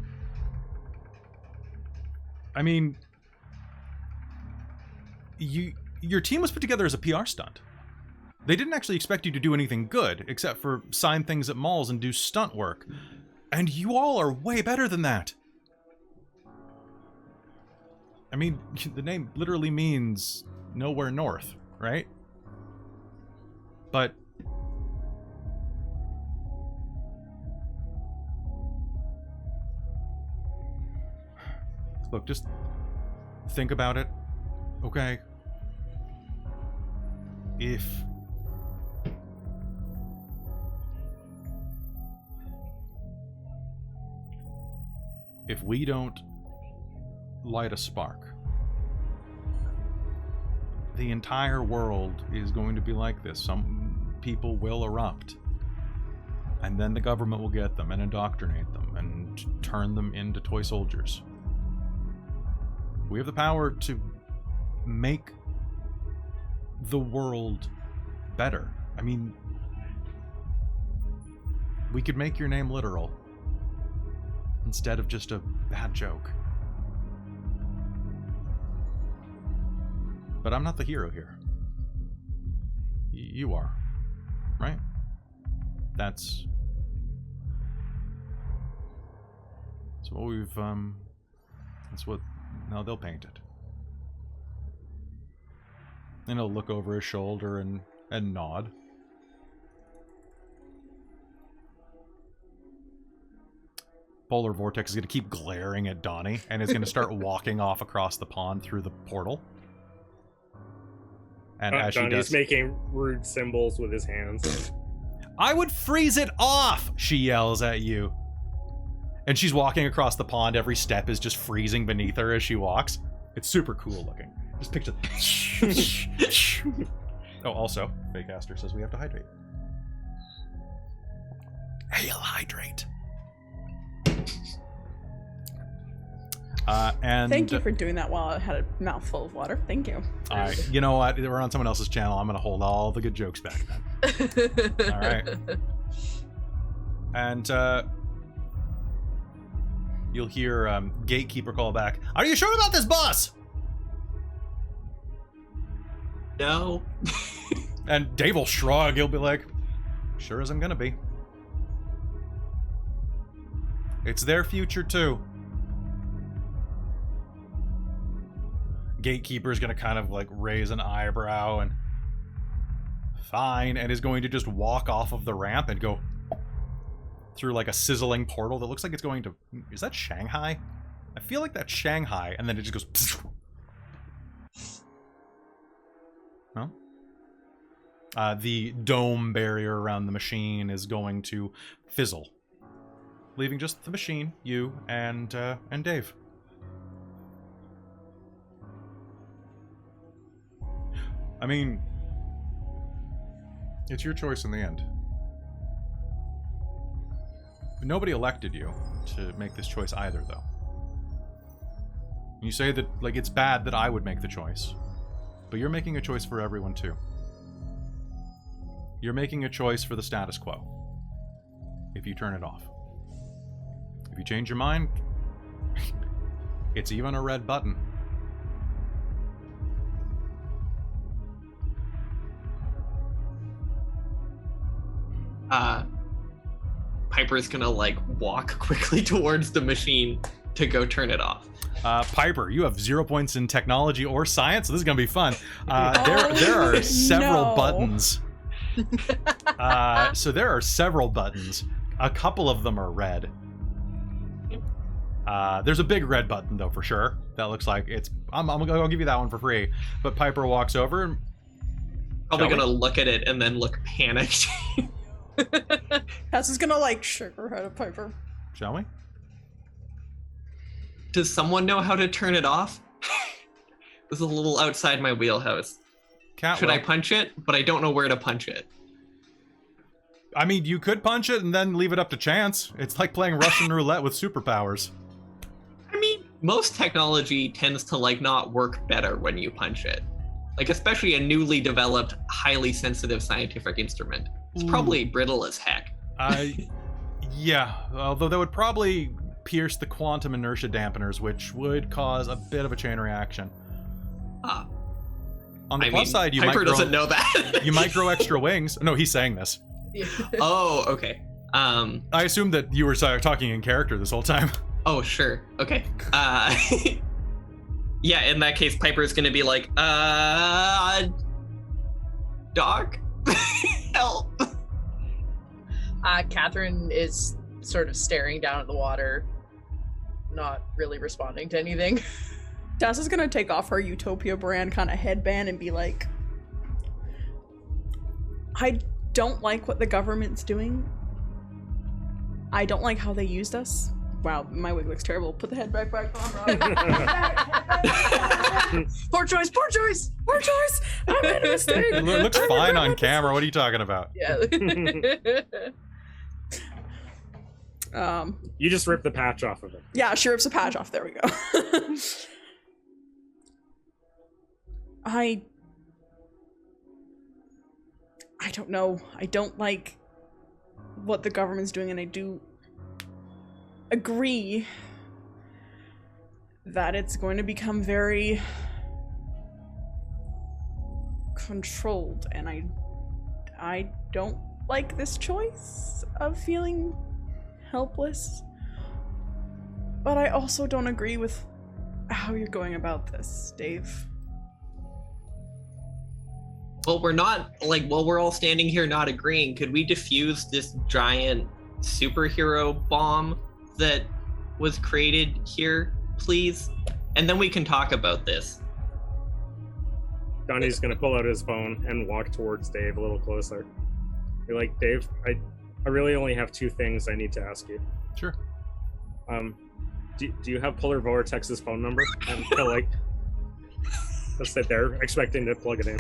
I mean, your team was put together as a PR stunt. They didn't actually expect you to do anything good, except for sign things at malls and do stunt work. And you all are way better than that. I mean, the name literally means nowhere north, right? But look, just think about it, okay? If we don't light a spark, the entire world is going to be like this. Some people will erupt. And then the government will get them and indoctrinate them and turn them into toy soldiers. We have the power to make the world better. I mean, we could make your name literal instead of just a bad joke. But I'm not the hero here. You are, right? That's what we've, that's what, now they'll paint it. And he'll look over his shoulder and nod. Polar Vortex is going to keep glaring at Donnie, and is going to start walking off across the pond through the portal. And as she does, making rude symbols with his hands. I would freeze it off, she yells at you. And she's walking across the pond. Every step is just freezing beneath her as she walks. It's super cool looking. Just picture. Oh, also, Fakecaster says we have to hydrate. Hail hydrate. And thank you for doing that while I had a mouthful of water. Thank you. You know what? We're on someone else's channel. I'm going to hold all the good jokes back then. All right. And you'll hear Gatekeeper call back. Are you sure about this, boss? No. And Dave will shrug. He'll be like, sure as I'm going to be. It's their future, too. Gatekeeper's gonna kind of like raise an eyebrow and fine, and is going to just walk off of the ramp and go through like a sizzling portal that looks like it's going to... Is that Shanghai? I feel like that's Shanghai, and then it just goes... No? The dome barrier around the machine is going to fizzle, leaving just the machine, you, and Dave. I mean, it's your choice in the end. Nobody elected you to make this choice either, though. You say that, like, it's bad that I would make the choice, but you're making a choice for everyone, too. You're making a choice for the status quo if you turn it off. If you change your mind, it's even a red button. Piper's gonna like walk quickly towards the machine to go turn it off. Piper, you have 0 points in technology or science, so this is gonna be fun. There are several buttons. So there are several buttons. A couple of them are red. There's a big red button though, for sure. That looks like it's. I'll give you that one for free. But Piper walks over. And, probably gonna look at it and then look panicked. Tess is gonna like shake her head at Piper. Shall we? Does someone know how to turn it off? This is a little outside my wheelhouse. Should I punch it? But I don't know where to punch it. I mean, you could punch it and then leave it up to chance. It's like playing Russian roulette with superpowers. I mean, most technology tends to like not work better when you punch it. Like, especially a newly developed, highly sensitive scientific instrument. It's probably brittle as heck. Yeah, although that would probably pierce the quantum inertia dampeners, which would cause a bit of a chain reaction. On the plus side, Piper doesn't know that. You might grow extra wings. No, he's saying this. Oh, okay. I assumed that you were talking in character this whole time. Oh, sure. Okay. Yeah, in that case, Piper is going to be like, Doc? Help. Catherine is sort of staring down at the water, not really responding to anything. Tess is gonna take off her Utopia brand kind of headband and be like, I don't like what the government's doing. I don't like how they used us. Wow, my wig looks terrible. Put the head back on, Rob. Poor choice, poor choice! Poor choice! I made a mistake! It looks fine on camera. What are you talking about? Yeah. You just ripped the patch off of it. Yeah, she rips a patch off. There we go. I don't know. I don't like what the government's doing, and I do agree that it's going to become very controlled, and I don't like this choice of feeling helpless, but I also don't agree with how you're going about this, Dave. Well, we're not, like, while we're all standing here not agreeing, could we defuse this giant superhero bomb that was created here, please? And then we can talk about this. Donnie's gonna pull out his phone and walk towards Dave a little closer. You're like, Dave, I really only have two things I need to ask you. Sure. Do you have Polar Vortex's phone number? And he'll like, he'll sit there expecting to plug it in.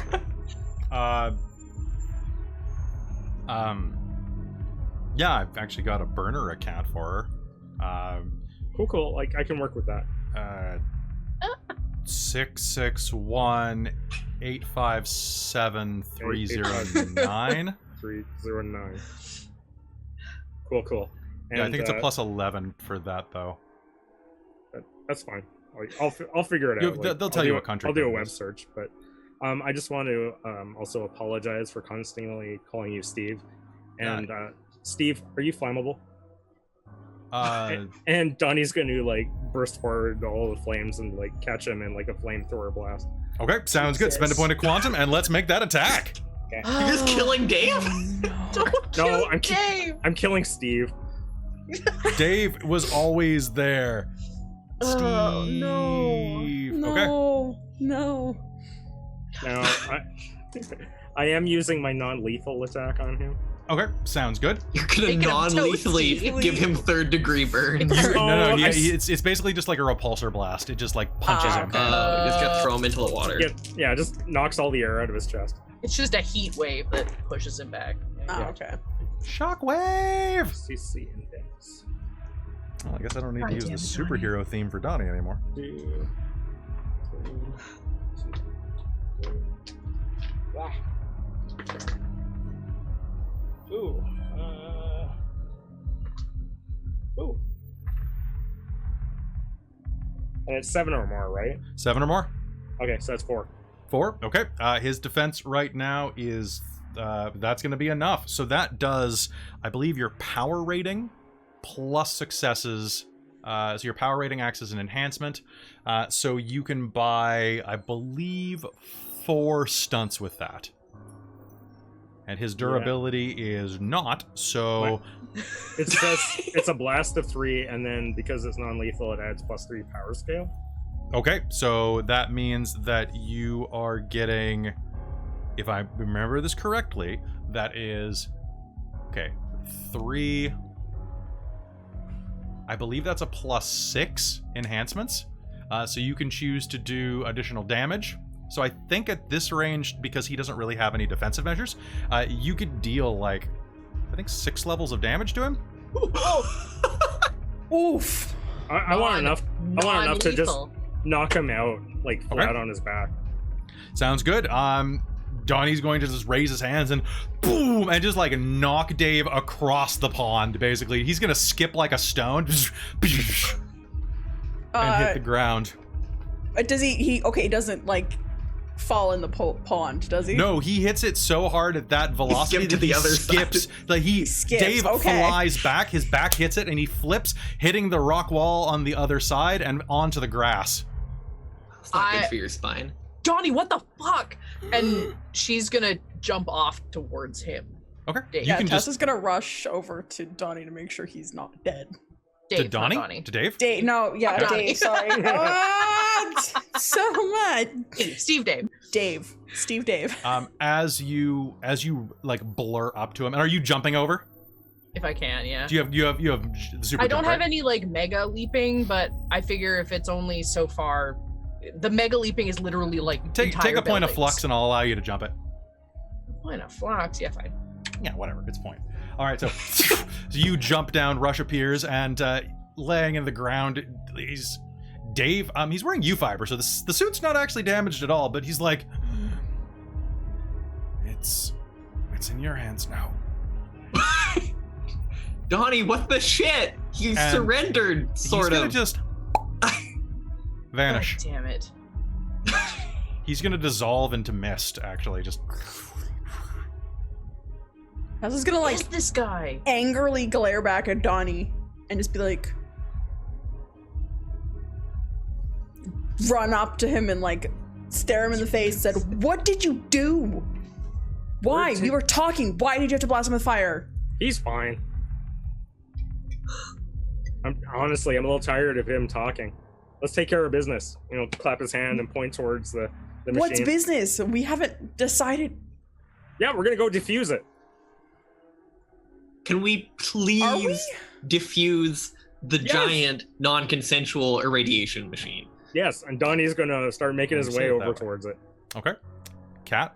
Yeah, I've actually got a burner account for her. Cool. Like, I can work with that. 661-857-309. 309. Cool. And, Yeah, I think it's a plus 11 for that, though. That's fine. Like, I'll figure it out. They'll tell you what country. I'll do a web search, but I just want to also apologize for constantly calling you Steve. And Steve, are you flammable? And Donnie's going to like burst forward all the flames and like catch him in like a flamethrower blast. Okay, sounds good. Spend a point of quantum and let's make that attack. Okay. You're just killing Dave? No, I'm killing Steve. Dave was always there. Oh, Steve. no. Okay. No. Now, I am using my non-lethal attack on him. Okay, sounds good. You're gonna Making him non-lethally toasty. give him third-degree burns. No, yeah, I it's basically just like a repulsor blast. It just like punches him. You just gotta throw him into the water. Yeah, just knocks all the air out of his chest. It's just a heat wave that pushes him back. Oh, Yeah. okay. Shockwave! CC index. Well, I guess I don't need to God use the damn it, Donnie. superhero theme for Donnie anymore. 2, 3, 4. Ah. Ooh. Ooh. And it's 7 or more, right? 7 or more? Okay, so that's 4. 4? Okay. His defense right now is... that's going to be enough. So that does, I believe, your power rating plus successes. So your power rating acts as an enhancement. So you can buy, I believe, 4 stunts with that. And his durability is not, so... It says it's a blast of 3, and then because it's non-lethal, it adds +3 power scale. Okay, so that means that you are getting, if I remember this correctly, that is, okay, 3, I believe that's a +6 enhancements. So you can choose to do additional damage. So I think at this range, because he doesn't really have any defensive measures, you could deal like, I think 6 levels of damage to him. Oof. I want enough. I want enough to just Non-lethal. knock him out, like flat on his back. Sounds good. Donnie's going to just raise his hands and boom, and just like knock Dave across the pond, basically. He's going to skip like a stone and hit the ground. Does he doesn't like fall in the pond, does he? No, he hits it so hard at that velocity skipped to that the he other skips. side. Like skips, Dave okay. flies back, his back hits it, and he flips, hitting the rock wall on the other side and onto the grass. It's not good for your spine. Donnie, what the fuck? And she's gonna jump off towards him. Okay. Dave. You can Tessa's just... gonna rush over to Donnie to make sure he's not dead. Dave, To Donnie? not Donnie. To Dave? Dave, no, yeah, Donnie. Dave, sorry. So much. Steve Dave. Dave. Steve Dave. As you like blur up to him, and are you jumping over? If I can, yeah. Do you have the super I don't jump, have right? any like mega leaping, but I figure if it's only so far, the mega leaping is literally like Take entire a point of buildings. flux and I'll allow you to jump it. Point of flux, yeah, fine. Yeah, whatever, it's point. All right, so, so you jump down, Rush appears, and laying in the ground, he's Dave. He's wearing U-fiber, so the suit's not actually damaged at all. But he's like, it's in your hands now. Donnie, what the shit? You And surrendered, sort he's gonna of. just vanish. God damn it. He's gonna dissolve into mist. Actually, just Tessa's gonna What like is this guy? angrily glare back at Donnie and just be like, run up to him and like stare him in the face and said, "What did you do? Why? We were talking. Why did you have to blast him with fire?" He's fine. Honestly, I'm a little tired of him talking. Let's take care of business. You know, clap his hand and point towards the machine. What's business? We haven't decided. Yeah, we're gonna go defuse it. Can we please defuse the giant non-consensual irradiation machine? Yes, and Donnie's gonna start making his Say way it that over way. towards it. okay. Cat.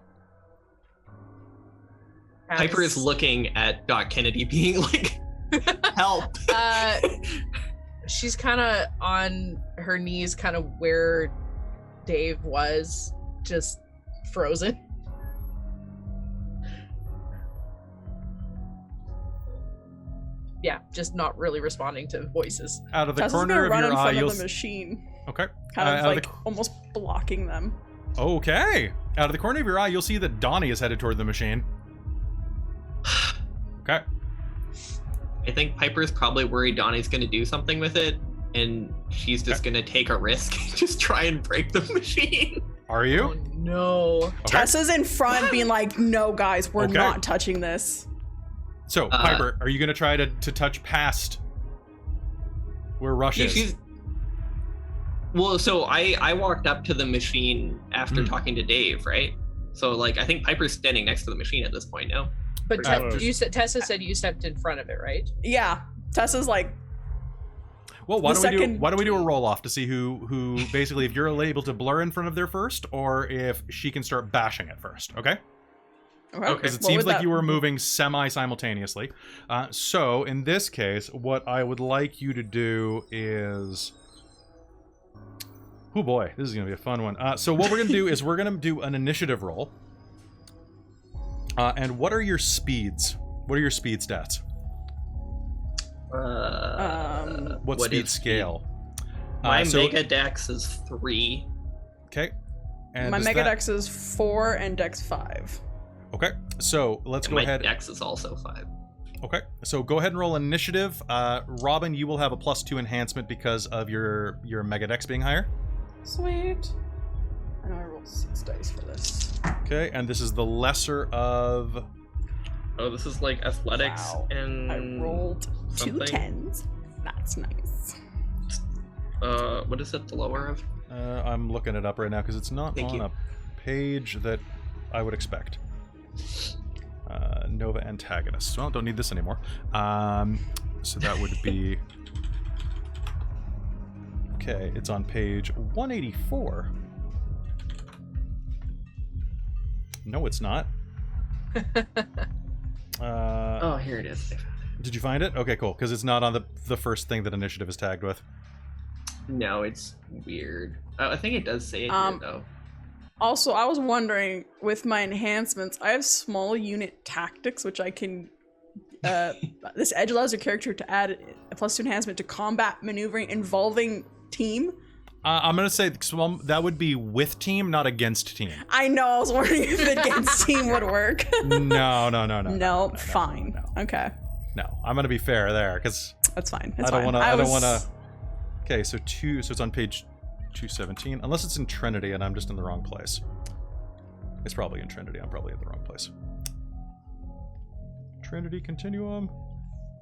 Piper is looking at Doc Kennedy being like, help. She's kind of on her knees, kind of where Dave was, just frozen. Yeah, just not really responding to voices. Out of the Tessa's corner gonna of run your in eye, front you'll of the machine, okay. kind of out of like the- almost blocking them. Okay. Out of the corner of your eye, you'll see that Donnie is headed toward the machine. Okay. I think Piper's probably worried Donnie's going to do something with it, and she's just going to take a risk, just try and break the machine. Are Oh you? no. Okay. Tessa's in front being like, "No, guys, we're Okay. not touching this." So, Piper, are you going to try to touch past where Rush Yeah, is? she's. Well, so I walked up to the machine after talking to Dave, right? So like I think Piper's standing next to the machine at this point now. But Close. you said Tessa said you stepped in front of it, right? Yeah, Tessa's like, Well, why The don't second- we do a roll off to see who basically if you're able to blur in front of there first, or if she can start bashing it first. Okay. okay. Because it what seems would like that- you were moving semi-simultaneously. So in this case, what I would like you to do is... Oh boy, this is going to be a fun one. So what we're going to do is we're going to do an initiative roll. And what are your speeds? What are your speed stats? What speed is scale? My so- Mega Dex is 3. Okay. And My does Mega that- Dex is 4 and Dex 5. Okay, so let's And go my ahead. Dex is also 5. Okay, so go ahead and roll initiative. Robin, you will have a +2 enhancement because of your Mega Dex being higher. Sweet. I know I rolled 6 dice for this. Okay, and this is the lesser of... Oh, this is like athletics Wow. and I rolled 2 something. 10s. That's nice. What is it? The lower of? I'm looking it up right now because it's not Thank on you. a page that I would expect. Nova antagonists. Well, don't need this anymore. So that would be... Okay, it's on page 184. No, it's not. Oh, here it is. Did you find it? Okay, cool. Because it's not on the first thing that initiative is tagged with. No, it's weird. I think it does say it here though. Also, I was wondering, with my enhancements, I have small unit tactics, which I can... this edge allows your character to add a +2 enhancement to combat maneuvering involving team. I'm going to say that would be with team, not against team. I know, I was wondering if against team would work. No. Fine. No. Okay, No, I'm going to be fair there because that's fine. I don't want to. I don't want to. Okay, so it's on page 217. Unless it's in Trinity and I'm just in the wrong place. It's probably in Trinity. I'm probably in the wrong place. Trinity Continuum.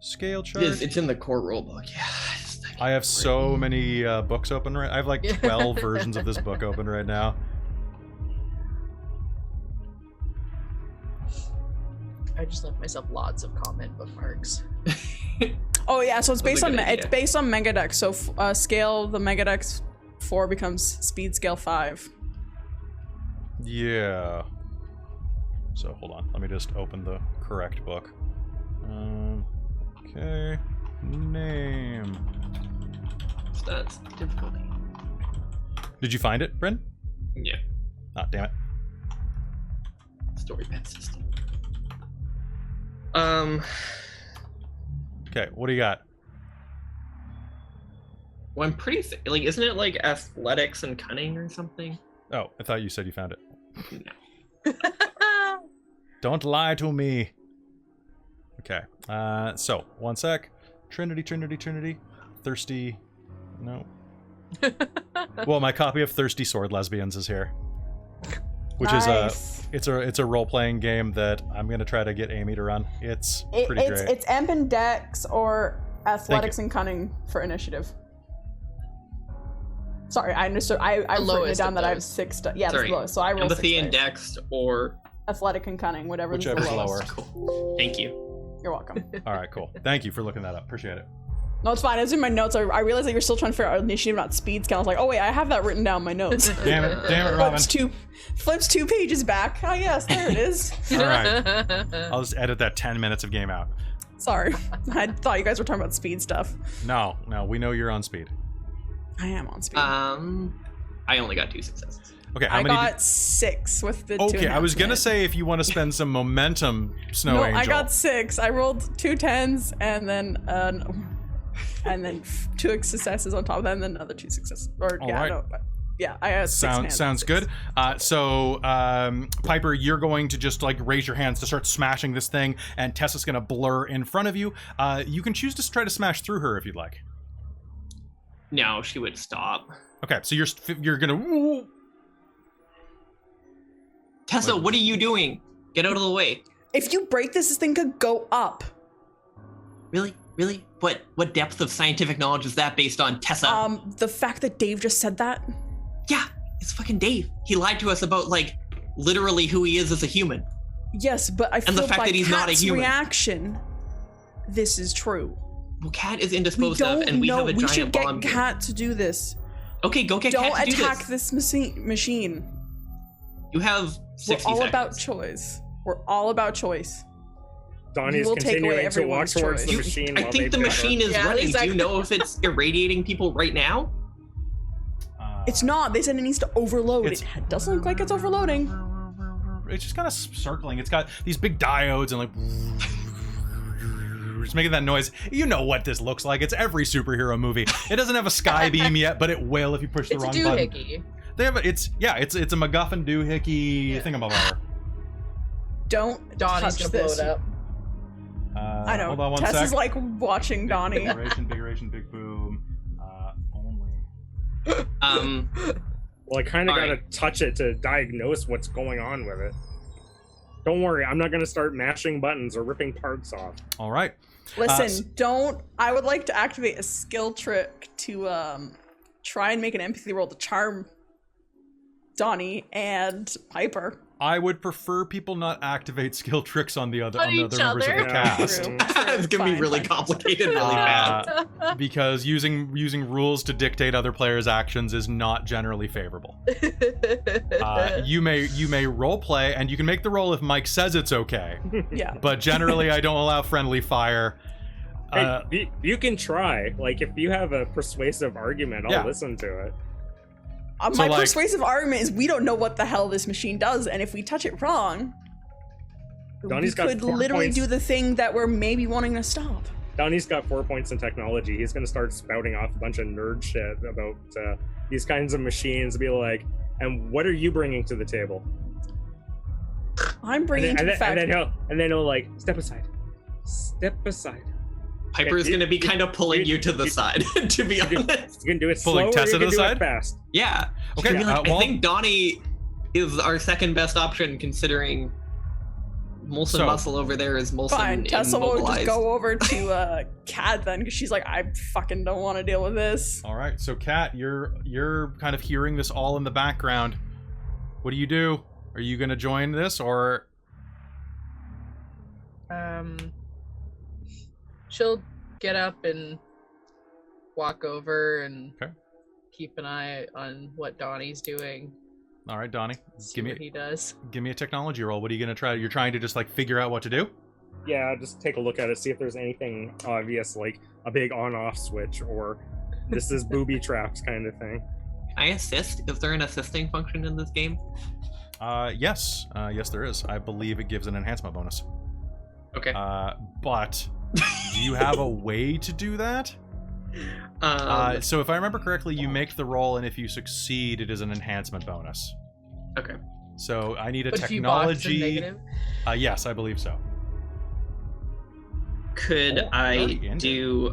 Scale chart. It's in the core rulebook. Yeah. I have so many books open right. I have like 12 versions of this book open right now. I just left myself lots of comment bookmarks. Oh yeah, so it's That's based a on good idea. it's based on Mega Dex. So scale the Mega Dex 4 becomes speed scale 5. Yeah. So hold on. Let me just open the correct book. Okay. Name. Stats difficulty. Did you find it, Bryn? Yeah. Ah, damn it. Storypath system. Okay, what do you got? Well, I'm pretty like, isn't it like athletics and cunning or something? Oh, I thought you said you found it. No. Don't lie to me. Okay. So one sec. Trinity. Thirsty. No. Well, my copy of Thirsty Sword Lesbians is here, which Nice. is it's a role playing game that I'm gonna try to get Amy to run. It's pretty great. It's Emp and Dex or Athletics and Cunning for initiative. Sorry, I understood. I've written it lowest down of that I have those. 6. Yeah, that's Sorry. the lowest. So I roll 6 Empathy and dice. Dex or Athletic and Cunning, whatever's the Whichever's lowest. lower. cool. Thank you. You're welcome. All right, cool. Thank you for looking that up. Appreciate it. No, it's fine. It's in my notes. I realized that you're still trying to figure out initiative, not speed scale. I was like, oh wait, I have that written down in my notes. Damn it, Robin. Flips two pages back. Oh yes, there it is. All right. I'll just edit that 10 minutes of game out. Sorry, I thought you guys were talking about speed stuff. No, we know you're on speed. I am on speed. I only got 2 successes. Okay, how I many? got 6 with the 2 Okay, I was gonna enhancement. say if you want to spend some momentum, Snow No, Angel. I got 6. I rolled 2 10s and then 2 successes on top of that, and then another 2 successes. Or All yeah, right. no, yeah, I had 6 hands. Sounds good. So Piper, you're going to just like raise your hands to start smashing this thing, and Tessa's gonna blur in front of you. You can choose to try to smash through her if you'd like. No, she would stop. Okay, so you're gonna. Tessa, what are you doing? Get out of the way. If you break this thing could go up. Really? What depth of scientific knowledge is that based on, Tessa? The fact that Dave just said that. Yeah, it's fucking Dave. He lied to us about like literally who he is as a human. Yes, but I feel the fact by that he's not a Kat's human. reaction, this is true. Well, Cat is We indisposed of, don't and we know. have a We giant should bomb. get Kat to do this. Okay, go get Don't Cat to do attack this. this machine. You have 60 We're all seconds. about choice. We're all about choice. Donnie's will take away continuing to walk everyone's towards choice. the You- machine. I while think they the battle. machine is Yeah, at running. least Do you I- know if it's irradiating people right now? It's not. They said it needs to overload. It's- It doesn't look like it's overloading. It's just kind of circling. It's got these big diodes and like it's making that noise. You know what this looks like. It's every superhero movie. It doesn't have a sky beam yet, but it will if you push the It's a wrong button. doohickey. They have a, it's a MacGuffin doohickey Yeah. thingamabobber. Don't Donnie's touch gonna blow this. it up. I know. Hold on one Tess sec. is like watching Donnie. Big ration, big boom. Only. Well, I kind of All gotta right. touch it to diagnose what's going on with it. Don't worry, I'm not gonna start mashing buttons or ripping parts off. All right. Listen, don't. I would like to activate a skill trick to try and make an empathy roll to charm Donnie and Piper. I would prefer people not activate skill tricks on the other On on the other each members of the other? cast. True. It's gonna be Fine, really fine. complicated, really bad. Because using rules to dictate other players' actions is not generally favorable. You may role play, and you can make the roll if Mike says it's okay. Yeah. But generally, I don't allow friendly fire. Hey, you can try. Like, if you have a persuasive argument, I'll Yeah. listen to it. So, My like- persuasive argument is we don't know what the hell this machine does, and if we touch it wrong, Donnie's we got could 4 literally points. do the thing that we're maybe wanting to stop. Donnie's got 4 points in technology. He's gonna start spouting off a bunch of nerd shit about these kinds of machines. Be like, and what are you bringing to the table? I'm bringing to the fact. and then he'll like step aside. Piper's gonna be kind of pulling you to the side, to be honest. You can do it slow Pulling or Tessa you to can the do side? it fast. Yeah. Okay, She'll be like, well- I think Donnie is our second best option, considering Molson So- Muscle over there is Molson Fine, Tessa will just immobilized. go over to Kat then, because she's like, I fucking don't want to deal with this. All right, so Kat, you're kind of hearing this all in the background. What do you do? Are you gonna join this, or She'll get up and walk over and Okay. keep an eye on what Donnie's doing. all right, Donnie, See what he does. give me a technology roll. What are you gonna try? You're trying to just like figure out what to do. Yeah, just take a look at it, see if there's anything obvious, like a big on-off switch or this is booby traps kind of thing. Can I assist? Is there an assisting function in this game? Yes, there is. I believe it gives an enhancement bonus. Okay. But do you have a way to do that? So if I remember correctly, you make the roll, and if you succeed, it is an enhancement bonus. Okay. So I need a But if you box a technology. negative, Yes, I believe so. Could Oh, I already ended. do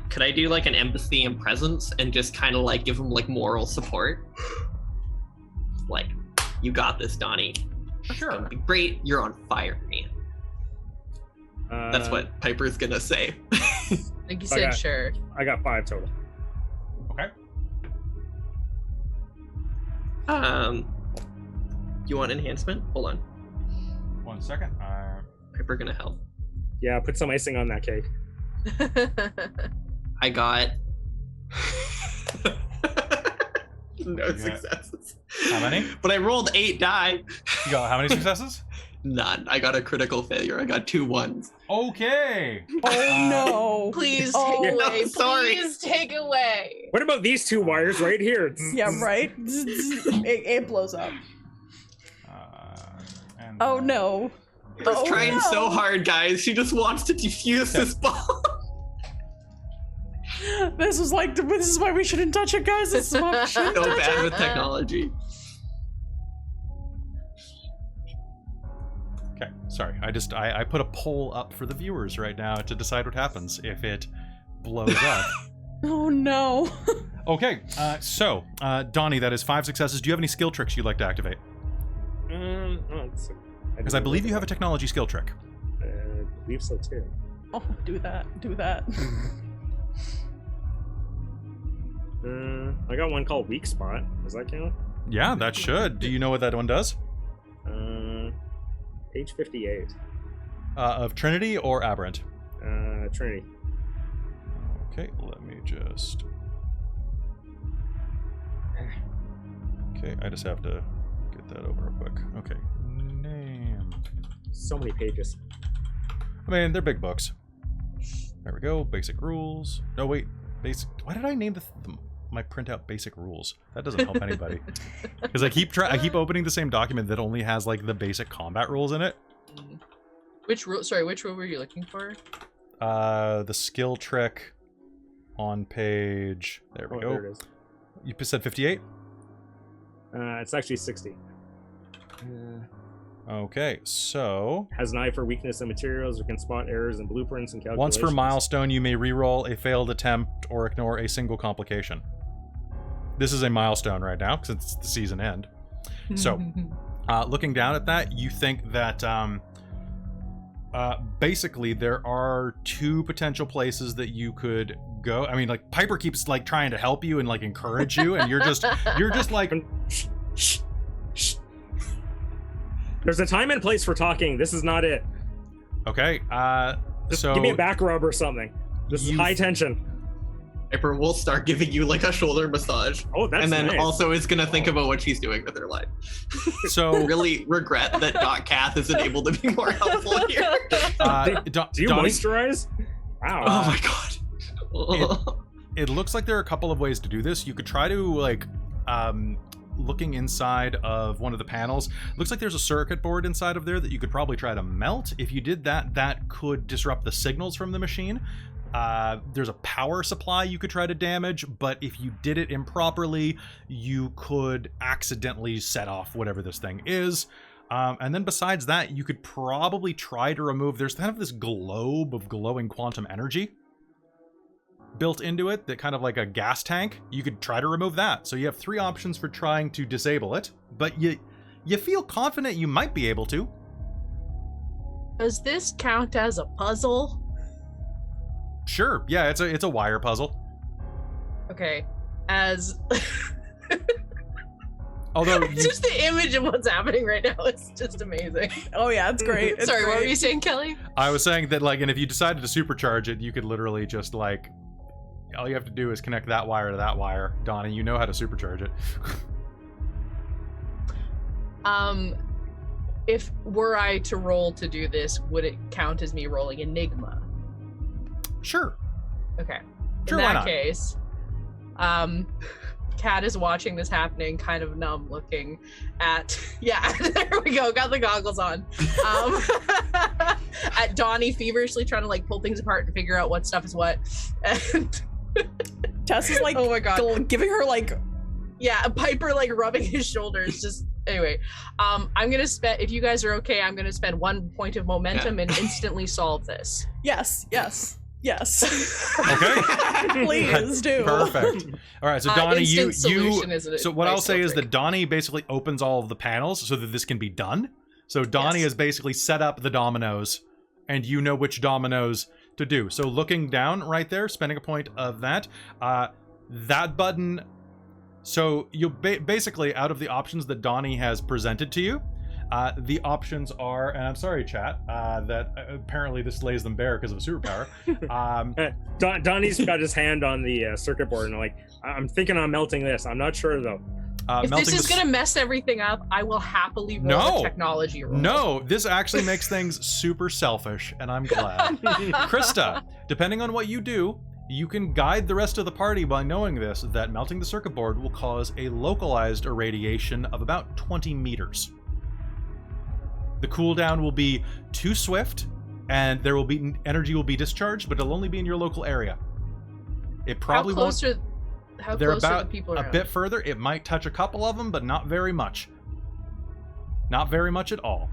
could I do like an empathy and presence and just kind of like give him like moral support? Like, you got this, Donnie. It's Sure. gonna be great. You're on fire, man. That's what Piper's gonna say. like you said, Okay. sure. I got 5 total. Okay. You want enhancement? Hold on. 1 second. Piper gonna help. Yeah, put some icing on that cake. I got no You got- successes. How many? But I rolled 8 die. You got how many successes? None. I got a critical failure. I got 2 1s. Okay. Oh no. Please Oh, take away. sorry. Please take away. What about these 2 wires right here? Yeah, right? it blows up. And Oh no. Piper's Oh, trying no. so hard, guys. She just wants to defuse this bomb. This is why we shouldn't touch it, guys. This is why we shouldn't So touch bad it. with technology. Okay, sorry. I put a poll up for the viewers right now to decide what happens if it blows up. Oh no. Okay, so Donnie, that is 5 successes. Do you have any skill tricks you'd like to activate? Because I believe you have a technology skill trick. I believe so too. Oh, do that. Do that. I got one called Weak Spot. Does that count? Yeah, that should. Do you know what that one does? Page 58. Of Trinity or Aberrant? Trinity. Okay, let me just... Okay, I just have to get that over real quick. Okay, name. So many pages. I mean, they're big books. There we go, basic rules. No, wait, basic... Why did I name my printout basic rules? That doesn't help anybody. Because I keep opening the same document that only has, like, the basic combat rules in it. Which rule? Sorry, which rule were you looking for? The skill trick on page... There we go. There it is. You said 58? It's actually 60. Okay, so... Has an eye for weakness in materials or can spot errors in blueprints and Once calculations. per milestone, you may reroll a failed attempt or ignore a single complication. This is a milestone right now, because it's the season end. So, looking down at that, you think that... basically, there are two potential places that you could go. I mean, like, Piper keeps, like, trying to help you and, like, encourage you, and you're just like... Shh. There's a time and place for talking. This is not it. Okay, Just so... give me a back rub or something. This is high tension. Piper will start giving you like a shoulder massage. Oh, that's and then nice. also is gonna think about what she's doing with her life. So... really regret that Kath isn't able to be more helpful here. Do you Donnie, moisturize? Wow. Oh my god. it looks like there are a couple of ways to do this. You could try to, like, looking inside of one of the panels, looks like there's a circuit board inside of there that you could probably try to melt. If you did that, that could disrupt the signals from the machine. There's a power supply you could try to damage, but if you did it improperly, you could accidentally set off whatever this thing is. And then besides that, you could probably try to remove... There's kind of this globe of glowing quantum energy built into it, that kind of like a gas tank. You could try to remove that. So you have three options for trying to disable it, but you feel confident you might be able to. Does this count as a puzzle? Sure, yeah, it's a wire puzzle. Okay, as... Although just the image of what's happening right now is just amazing. Oh yeah, it's great. It's Sorry, great. what were you saying, Kelly? I was saying that, like, and if you decided to supercharge it, you could literally just, like, all you have to do is connect that wire to that wire. Donnie, you know how to supercharge it. If were I to roll to do this, would it count as me rolling Enigma? Sure. Okay. Sure, In why that not? case, Kat is watching this happening, kind of numb, looking at... Yeah, there we go, got the goggles on. At Donnie feverishly trying to, like, pull things apart and figure out what stuff is what. And Tess is like, oh my god, giving her like... yeah, Piper, like, rubbing his shoulders, just... Anyway, I'm gonna spend... If you guys are okay, I'm gonna spend 1 point of momentum and instantly solve this. Yes. Okay. Please do. Perfect. All right, so Donnie, instant solution is so what my I'll say skill is trick. that Donnie basically opens all of the panels so that this can be done. So Donnie Yes. has basically set up the dominoes, and you know which dominoes to do. So looking down right there, spending a point of that, that button. So you basically, out of the options that Donnie has presented to you, the options are, and I'm sorry, chat, that apparently this lays them bare because of a superpower. Donnie's got his hand on the circuit board and like, I'm thinking on melting this. I'm not sure though. If this is gonna mess everything up, I will happily roll a technology roll. No, this actually makes things super selfish, and I'm glad. Krista, depending on what you do, you can guide the rest of the party by knowing this, that melting the circuit board will cause a localized irradiation of about 20 meters. The cooldown will be too swift, and there will be energy will be discharged, but it'll only be in your local area. It probably won't. How They're close are about the people a around? bit further. It might touch a couple of them, but not very much. Not very much at all.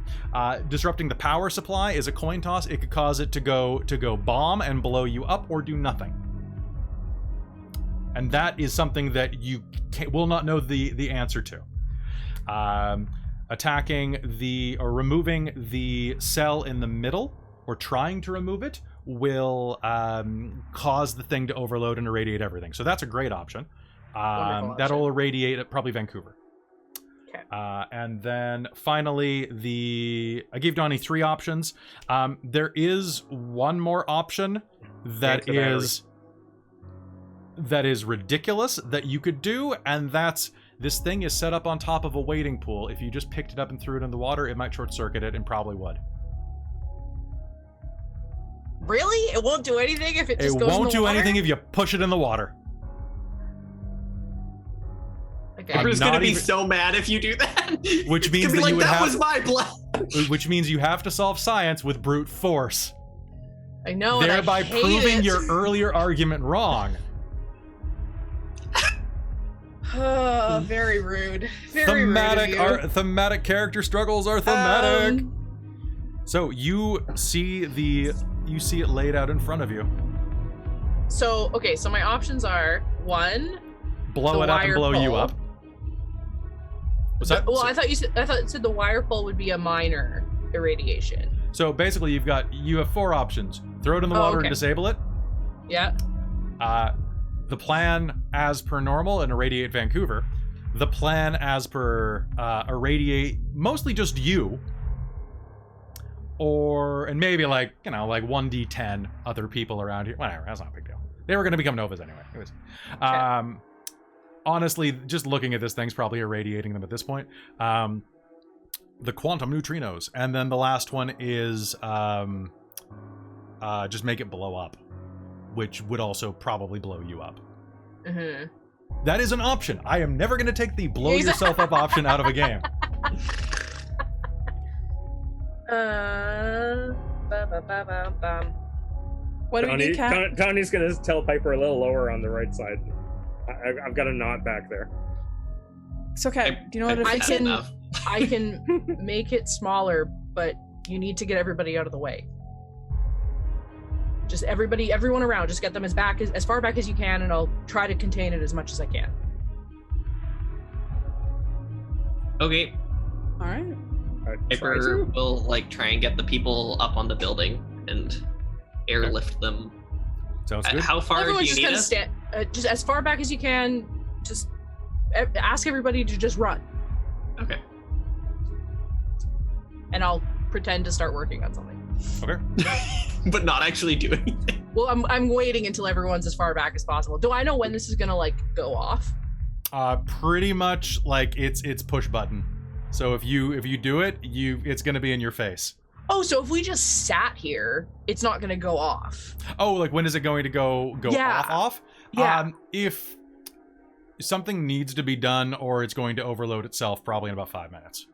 Disrupting the power supply is a coin toss. It could cause it to go bomb and blow you up, or do nothing. And that is something that you will not know the answer to. Attacking or removing the cell in the middle, or trying to remove it, will cause the thing to overload and irradiate everything. So that's a great option. Wonderful option. That'll irradiate probably Vancouver. Okay. And then finally, I gave Donnie 3 options. There is one more option that is ridiculous that you could do, and that's this thing is set up on top of a wading pool. If you just picked it up and threw it in the water, it might short circuit it and probably would. Really? It won't do anything if it just goes in the water? It won't do anything if you push it in the water. Okay. Amber's gonna be so mad if you do that. Which means that like, you would that have. was my plan. Which means you have to solve science with brute force, I know, thereby and I hate proving it. your earlier argument wrong. Oh, very rude. Very rude of you. Thematic character struggles are thematic. So you see it laid out in front of you. So okay, so my options are 1, Blow it up and blow you up. What's that? Well, I thought it said the wire pull would be a minor irradiation. So basically, you have 4 options: throw it in the water and disable it. Yeah. The plan as per normal and irradiate Vancouver. The plan as per irradiate mostly just you. And maybe like 1d10 other people around here. Whatever, that's not a big deal. They were going to become novas anyway. It was, honestly, just looking at this thing's probably irradiating them at this point. The quantum neutrinos, and then the last one is just make it blow up, which would also probably blow you up. Mm-hmm. That is an option. I am never going to take the blow yourself up option out of a game. What do we do, Kat? Tony's gonna tell Piper a little lower on the right side. I've got a knot back there. It's okay. Do you know what I can make it smaller, but you need to get everybody out of the way. Just everyone around, just get them as far back as you can, and I'll try to contain it as much as I can. Okay. All right. Piper will try and get the people up on the building and airlift them. Sounds good. How far do you need us? Just as far back as you can. Just ask everybody to just run. Okay. And I'll pretend to start working on something. Okay. But not actually do anything. Well, I'm waiting until everyone's as far back as possible. Do I know when this is gonna go off? Pretty much it's push button. So if you do it, it's gonna be in your face. Oh, so if we just sat here, it's not gonna go off. Oh, when is it going to go off? Yeah. If something needs to be done or it's going to overload itself, probably in about 5 minutes.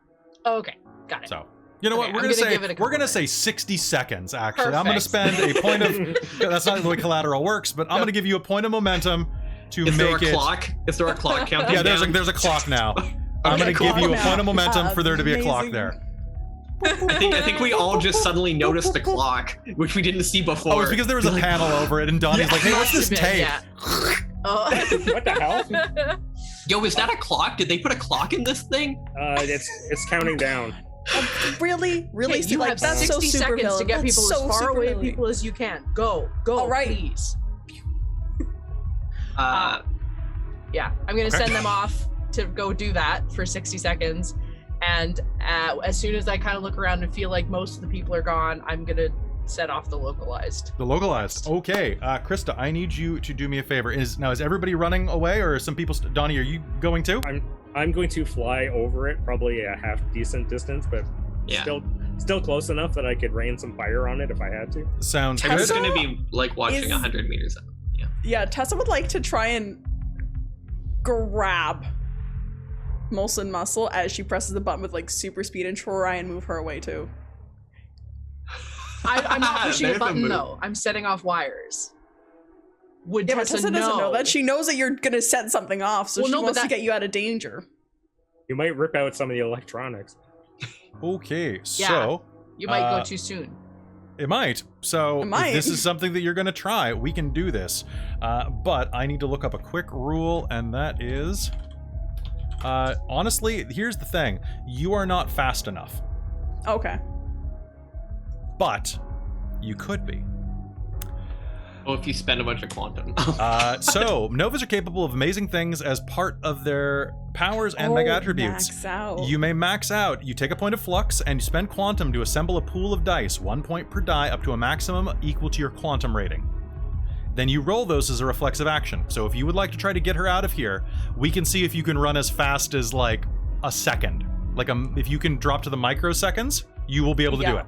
Okay, got it. So you know what? We're gonna say 60 seconds. Actually, Perfect. I'm gonna spend a point of. That's not the way collateral works, but I'm gonna give you a point of momentum to Is make there a it. clock? Is there a clock counting? Yeah, there's a clock now. I'm gonna give you a point of momentum for there to be a clock Amazing. there. I think we all just suddenly noticed the clock, which we didn't see before. Oh, it's because there was a panel over it, and Donnie's like, "Hey, what's this tape?" Yeah. Oh. What the hell? Yo, is that a clock? Did they put a clock in this thing? It's counting down. Really? Okay, you have that's 60 so super seconds to villain. get That's people so as far super away villain. people as you can. Go, All right. please. Yeah, I'm gonna Okay. send them off to go do that for 60 seconds, and as soon as I kind of look around and feel like most of the people are gone, I'm gonna set off the localized. The localized. Okay, Krista, I need you to do me a favor. Is everybody running away, or some people? Donnie, are you going too? I'm going to fly over it, probably a half decent distance, but Yeah. still close enough that I could rain some fire on it if I had to. Sounds I'm good. just gonna be watching is- 100 meters up. Yeah. Yeah, Tessa would like to try and grab Molson Muscle as she presses the button with super speed and try and move her away too. I'm not pushing a There's the button move. though. I'm setting off wires. Would Yeah, but Tessa Tessa doesn't know that. know? She knows that you're gonna set something off, so Well, she no, but wants to that- get you out of danger. You might rip out some of the electronics. Okay, Yeah. so You might go too soon. it might. So It might. if this is something that you're going to try, we can do this. But I need to look up a quick rule, and that is... honestly, here's the thing. You are not fast enough. Okay. But you could be. Oh, if you spend a bunch of quantum. So, Novas are capable of amazing things as part of their powers and mega attributes. Max out. You may max out. You take a point of flux and you spend quantum to assemble a pool of dice, 1 point per die, up to a maximum equal to your quantum rating. Then you roll those as a reflexive action. So if you would like to try to get her out of here, we can see if you can run as fast as like a second. Like if you can drop to the microseconds, you will be able to do it.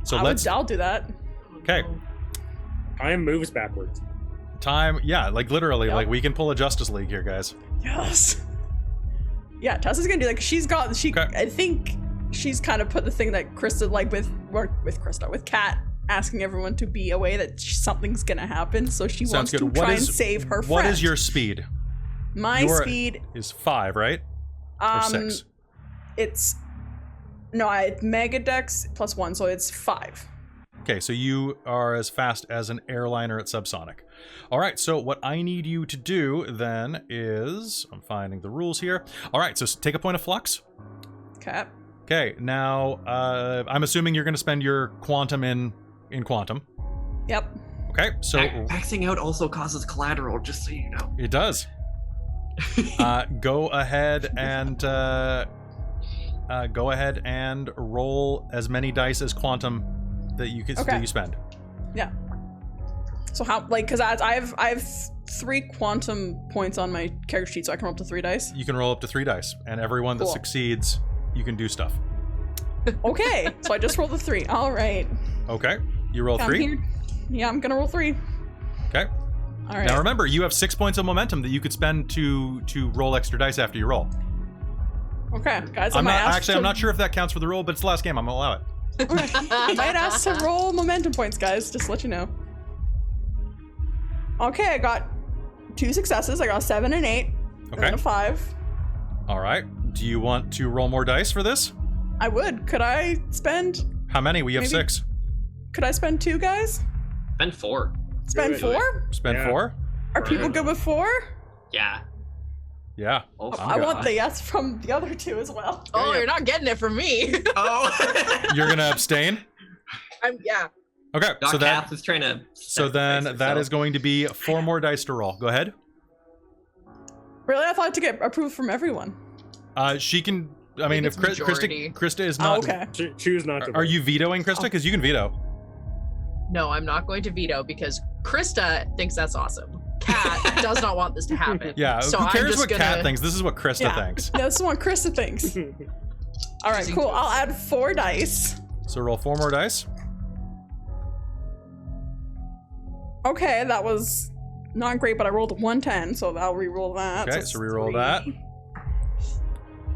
So I'll do that. Okay. Time moves backwards. Time, yeah, like literally, like we can pull a Justice League here, guys. Yes. Yeah, Tessa's gonna do that. I think she's kind of put the thing that Krista, like with Kat asking everyone to be away, that something's gonna happen. So she wants to try and save her friend. What is your speed? My speed is 5, right? Or 6? It's I Mega Dex plus 1, so it's 5. Okay, so you are as fast as an airliner at subsonic. All right, so what I need you to do then is, I'm finding the rules here. All right, so take a point of flux. Okay. Okay, now I'm assuming you're going to spend your quantum in quantum. Yep. Okay, so maxing out also causes collateral, just so you know. It does. Go ahead and roll as many dice as quantum that you can that you spend. Yeah. So how, like, because I have 3 quantum points on my character sheet, so I can roll up to 3 dice. You can roll up to 3 dice, and everyone that succeeds, you can do stuff. Okay, so I just rolled a 3. All right. Okay, you roll 3. Yeah, I'm gonna roll 3. Okay. All right. Now remember, you have 6 points of momentum that you could spend to roll extra dice after you roll. Okay, guys. I'm not sure if that counts for the roll, but it's the last game. I'm gonna allow it. Okay. I might ask to roll momentum points, guys. Just to let you know. Okay, I got 2 successes. I got a 7 and 8. And then a 5. All right. Do you want to roll more dice for this? I would. Could I spend? How many? We have 6. Could I spend 2, guys? Spend 4. Spend 4? Spend 4? Are people good with 4? Yeah. Yeah. I want the yes from the other 2 as well. Oh, you're not getting it from me. Oh. You're gonna abstain? Yeah. Okay. So that is trying to. So then that is going to be 4 more dice to roll. Go ahead. Really, I thought to get approved from everyone. She can. I mean, if Krista is not. Oh, okay. Choose not to. Are you vetoing Krista? Because you can veto. No, I'm not going to veto because Krista thinks that's awesome. Kat does not want this to happen. Yeah, so who cares what Kat Kat thinks? This is what Krista thinks. This is what Krista thinks. All right, cool. I'll add 4 dice. So roll 4 more dice. Okay, that was not great, but I rolled a 110, so I'll re-roll that. Okay, so re-roll that.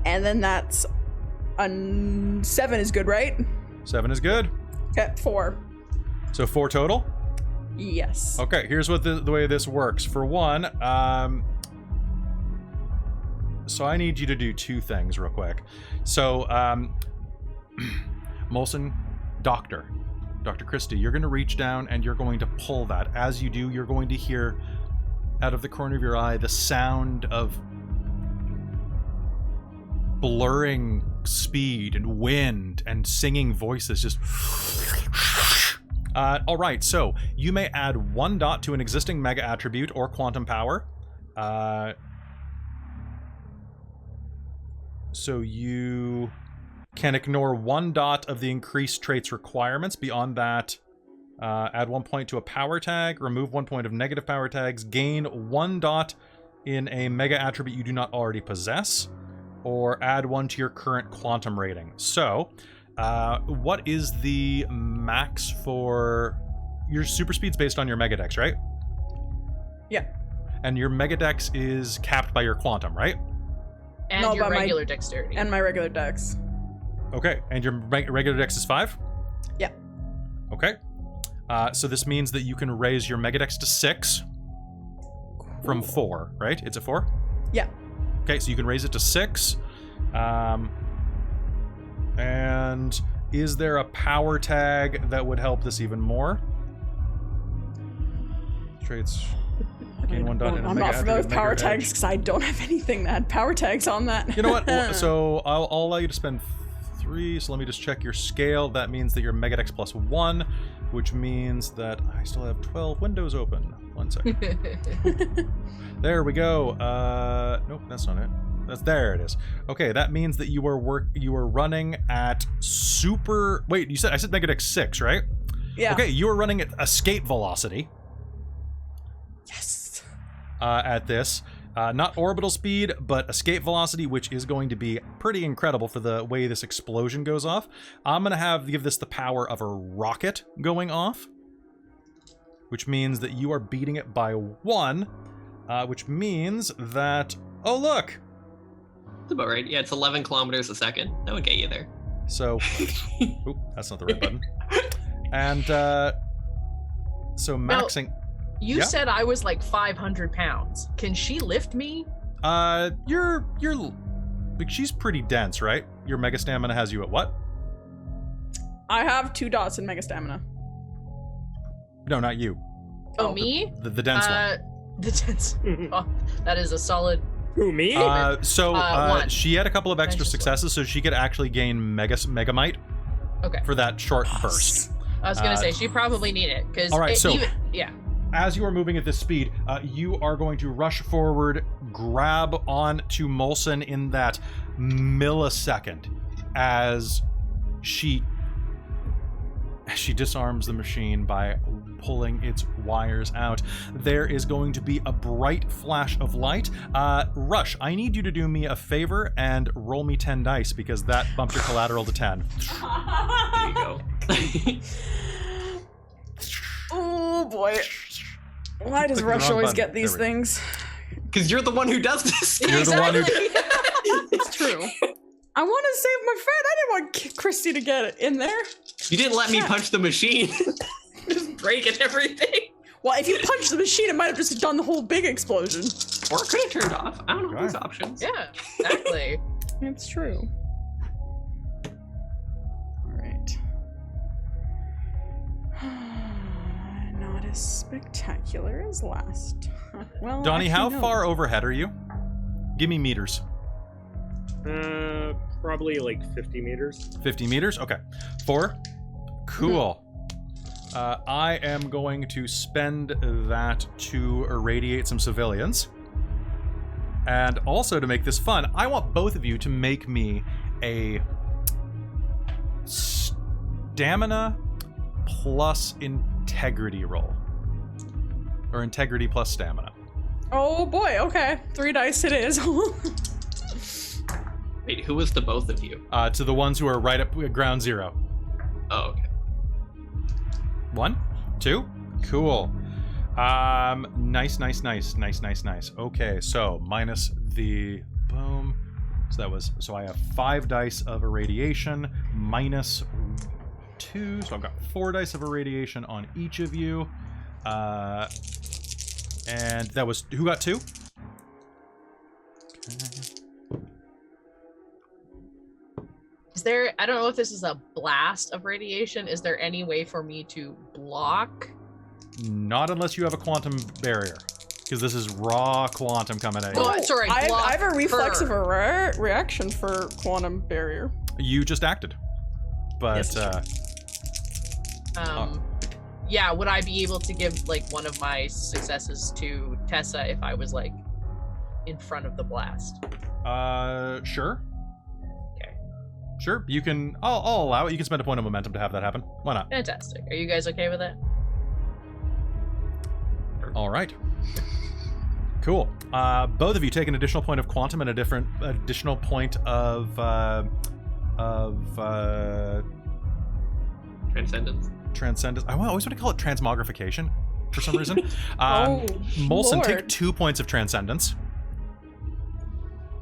And then that's a 7 is good, right? 7 is good. Okay, 4. So 4 total? Yes. Okay, here's what the way this works. For one, so I need you to do 2 things real quick. So, Molson, Dr. Christie, you're going to reach down and you're going to pull that. As you do, you're going to hear out of the corner of your eye the sound of blurring speed and wind and singing voices just... all right, so you may add 1 dot to an existing mega attribute or quantum power. So you can ignore 1 dot of the increased traits requirements. Beyond that, add 1 point to a power tag, remove 1 point of negative power tags, gain 1 dot in a mega attribute you do not already possess, or add 1 to your current quantum rating. So... what is the max for your super speed's based on your mega dex, right? Yeah. And your mega dex is capped by your quantum, right? And your regular dexterity. And my regular dex. Okay, and your regular dex is 5? Yeah. Okay. So this means that you can raise your mega dex to 6 from 4, right? It's a 4? Yeah. Okay, so you can raise it to 6. And is there a power tag that would help this even more? Traits. Gain 1 dot in a I'm mega not familiar with attribute, power mega tags edge. because I don't have anything that had power tags on that. You know what? So I'll allow you to spend 3. So let me just check your scale. That means that your mega dex plus 1 which means that I still have 12 windows open. 1 second. There we go. Nope, that's not it. There it is. Okay, that means that you are running at super. Wait, I said -6, right? Yeah. Okay, you are running at escape velocity. Yes. At this. Not orbital speed, but escape velocity, which is going to be pretty incredible for the way this explosion goes off. I'm going to give this the power of a rocket going off, which means that you are beating it by 1, which means that... Oh, look! That's about right. Yeah, it's 11 kilometers a second. That would get you there. So... Oop, that's not the right button. And, so maxing... You Yeah. said I was like 500 pounds. Can she lift me? You're like, she's pretty dense, right? Your mega stamina has you at what? I have 2 dots in mega stamina. No, not you. Oh, me? The dense one. The dense. Oh, that is a solid. Who, me? One. She had a couple of extra Nice. successes, so she could actually gain Megamite Okay. for that short burst. I was gonna say she probably need it because. all right, so- yeah. As you are moving at this speed, you are going to rush forward, grab on to Molson in that millisecond as she disarms the machine by pulling its wires out. There is going to be a bright flash of light. Rush, I need you to do me a favor and roll me 10 dice because that bumped your collateral to 10. There you go. Oh boy. Why does Click the Rush wrong always button. get these There we go. things? Because you're the one who does this. You're the one who- It's true. I want to save my friend. I didn't want Christy to get it in there. You didn't let me punch the machine. Just breaking everything. Well, if you punched the machine, it might have just done the whole big explosion. Or it could have turned off. I don't know. There's Okay. options. Yeah. Exactly. It's true. All right. Not as spectacular as last. Well, Donnie, how actually, no. far overhead are you? Give me meters. Probably like 50 meters. 50 meters? Okay. 4. Cool. I am going to spend that to irradiate some civilians. And also to make this fun, I want both of you to make me a stamina plus integrity roll. Or integrity plus stamina. Oh boy, okay. 3 dice it is. Wait, who was the both of you? To the ones who are right at ground zero. Oh, okay. 1, 2, cool. Nice. Okay, so minus the boom. So I have 5 dice of irradiation minus 2. So I've got 4 dice of irradiation on each of you. And that was who got 2? Okay. Is there? I don't know if this is a blast of radiation. Is there any way for me to block? Not unless you have a quantum barrier, because this is raw quantum coming at you. Oh, sorry, I block have a reflexive her. reaction for quantum barrier. You just acted, but Yes, Yeah, would I be able to give like one of my successes to Tessa if I was like in front of the blast? Sure. Okay. Sure, you can. I'll allow it. You can spend a point of momentum to have that happen. Why not? Fantastic. Are you guys okay with that? All right. Cool. Both of you take an additional point of quantum and a additional point of Transcendence. transcendence. I always want to call it transmogrification for some reason. Oh, Molson, take Lord. 2 points of transcendence.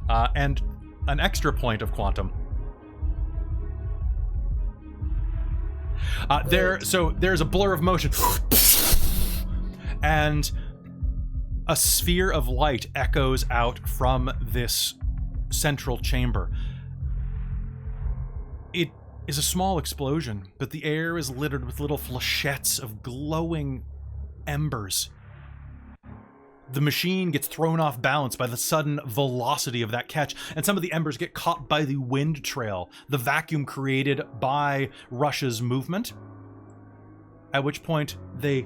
And an extra point of quantum. So there's a blur of motion. And a sphere of light echoes out from this central chamber. It is a small explosion, but the air is littered with little flechettes of glowing embers. The machine gets thrown off balance by the sudden velocity of that catch, and some of the embers get caught by the wind trail, the vacuum created by Rush's movement. at which point they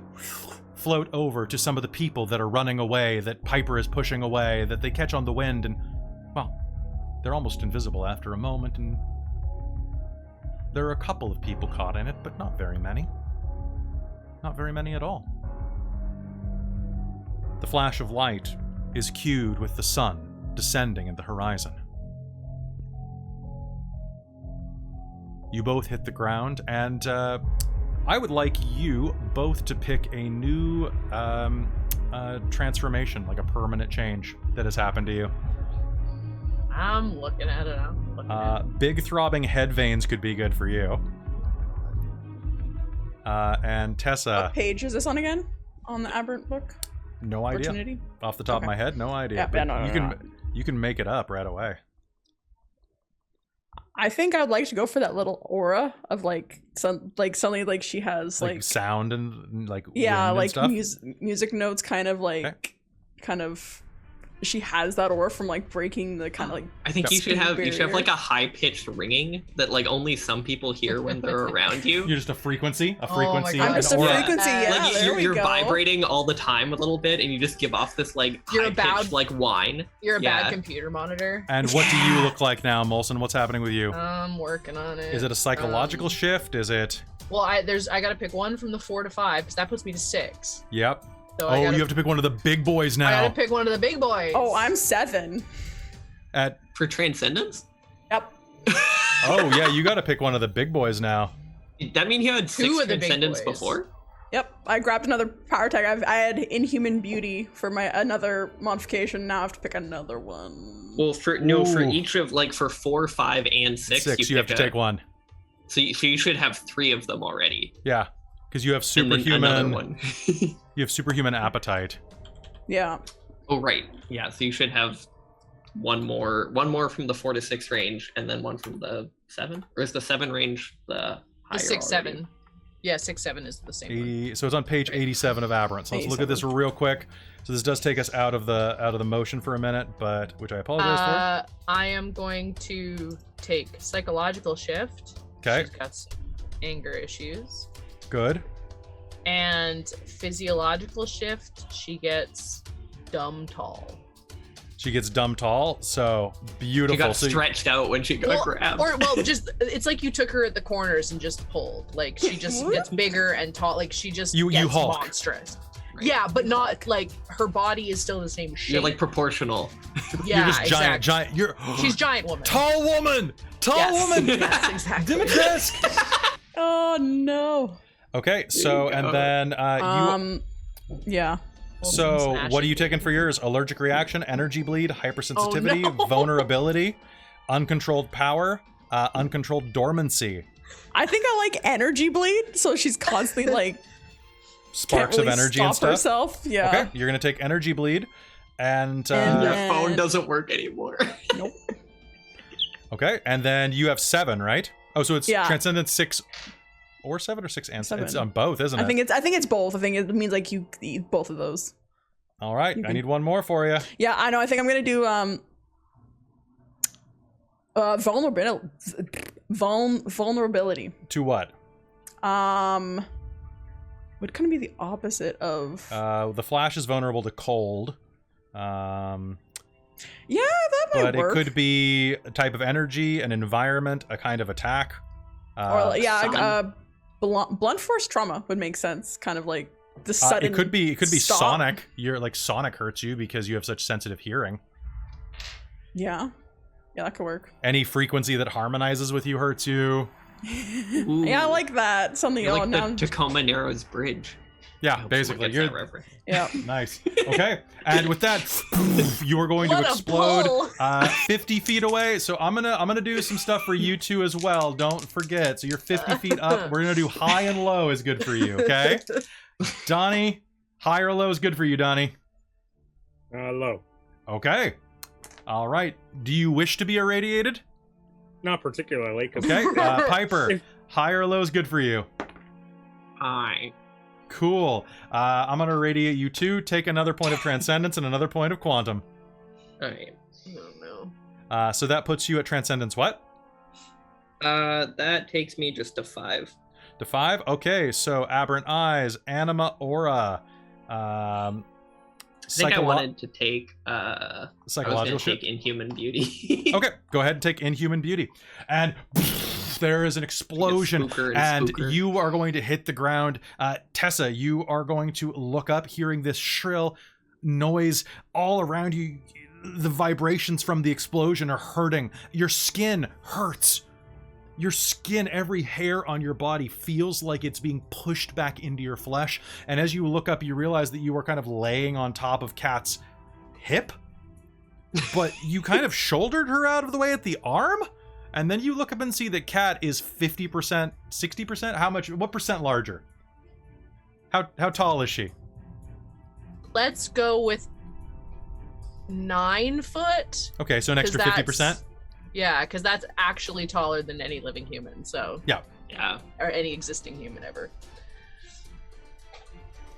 float over to some of the people that are running away, that Piper is pushing away, that they catch on the wind, and, well, they're almost invisible after a moment, and there are a couple of people caught in it, but not very many. Not very many at all. The flash of light is cued with the sun descending at the horizon. You both hit the ground, and I would like you both to pick a new transformation, like a permanent change that has happened to you. I'm looking at it. Big throbbing head veins could be good for you. And Tessa... What page is this on again? On the Aberrant book? No idea. Opportunity? Off the top of my head, no idea. Yeah, But you can make it up right away. I think I'd like to go for that little aura of suddenly like she has Like sound and like wind yeah, and like stuff. music notes kind of like Okay. kind of she has that aura from like breaking the kind of like I think you should speed have like barrier. a high-pitched ringing that like only some people hear when they're around you. You're just a frequency, Oh my God. I'm an just a aura. frequency, yeah. Like there we you're go. vibrating all the time a little bit, and you just give off this like You're a high-pitched bad- like whine. You're a Yeah. bad computer monitor. And what do you look like now, Molson? What's happening with you? I'm working on it. Is it a psychological shift? Is it... Well, I gotta pick one from the 4 to 5 because that puts me to 6. Yep. So Oh, you have to pick one of the big boys I now. gotta pick one of the big boys. Oh, I'm 7. At For transcendence? Yep. Oh, yeah, you got to pick one of the big boys now. That mean you had 6 Two of the big transcendence boys. before? Yep. I grabbed another power tag. I had Inhuman Beauty for my another modification. Now I have to pick another one. Well, for Ooh. each of like for 4, 5, and 6, You have to pick take one. So you should have 3 of them already. Yeah, because you have And then another superhuman. one. You have superhuman appetite. Yeah. Oh right, yeah. So you should have one more from the 4 to 6 range, and then one from the 7. Or is the 7 range the higher The 6, already? 7. Yeah, 6, 7 is the same one. So it's on page 87 of Aberrant. So let's look at this real quick. So this does take us out of the motion for a minute, but which I apologize for. I am going to take psychological shift. Okay. She's got some anger issues. Good. And physiological shift, she gets dumb tall. She gets dumb tall, so beautiful. She got So stretched out when she got grabbed. Just it's like you took her at the corners and just pulled. Like she just gets bigger and tall. Like she just You gets Hulk. monstrous. Right. Yeah, but not like her body is still the same shape. You're like proportional. yeah, you're just exactly. giant. You're She's giant woman. tall woman. Tall Yes. woman. Yes, exactly. Dimitrescu. Oh no. Okay, so and then Yeah. So Smash what are it. you taking for yours? Allergic reaction, energy bleed, hypersensitivity, Oh, no. vulnerability, uncontrolled power, uncontrolled dormancy, I think I like energy bleed, so she's constantly like sparks can't really of energy stop and stuff. herself. Yeah. Okay, you're gonna take energy bleed, and, And Your then- phone doesn't work anymore. Nope. okay, and then you have 7, right? Oh, so it's Yeah. transcendence 6 or 7 or 6 and 7. It's on both, isn't it? I think it's both. I think it means like you eat both of those. All right, you I can- need one more for you. Yeah, I know. I think I'm gonna do vulnerability. To what? What can be the opposite of? The Flash is vulnerable to cold. Yeah, that might But work. it could be a type of energy, an environment, a kind of attack. Or sun. blunt force trauma would make sense. Kind of like the sudden. it could be stop. sonic. You're like sonic hurts you because you have such sensitive hearing. Yeah, that could work. Any frequency that harmonizes with you hurts you. Ooh. Yeah, I like that. Something. You're Oh, like now the I'm just. Tacoma Narrows Bridge. I Yeah, hope basically. someone gets You're that reference. Yeah. nice. Okay, and with that, you are going What to a explode pull. 50 feet away. So I'm gonna do some stuff for you two as well. Don't forget. So you're 50 feet up. We're gonna do high and low is good for you. Okay, Donnie, high or low is good for you, Donnie. Low. Okay. All right. Do you wish to be irradiated? Not particularly. 'Cause Okay. Piper, high or low is good for you. Hi. Cool. I'm gonna irradiate you too. Take another point of transcendence and another point of quantum. Alright. Oh no. So that puts you at transcendence what? That takes me just to 5. to 5. Okay, so Aberrant Eyes, Anima Aura, I think I wanted to take psychological take Inhuman Beauty. Okay, go ahead and take Inhuman Beauty. And there is an explosion, and you are going to hit the ground. Tessa, you are going to look up, hearing this shrill noise all around you. The vibrations from the explosion are hurting. Your skin hurts. Your skin, every hair on your body feels like it's being pushed back into your flesh. And as you look up, you realize that you are kind of laying on top of Kat's hip, but you kind of shouldered her out of the way at the arm. And then you look up and see that Kat is 50%, 60%. How much? What percent larger? How tall is she? Let's go with 9 foot. Okay, so an extra 50%. Yeah, because that's actually taller than any living human. So yeah, or any existing human ever.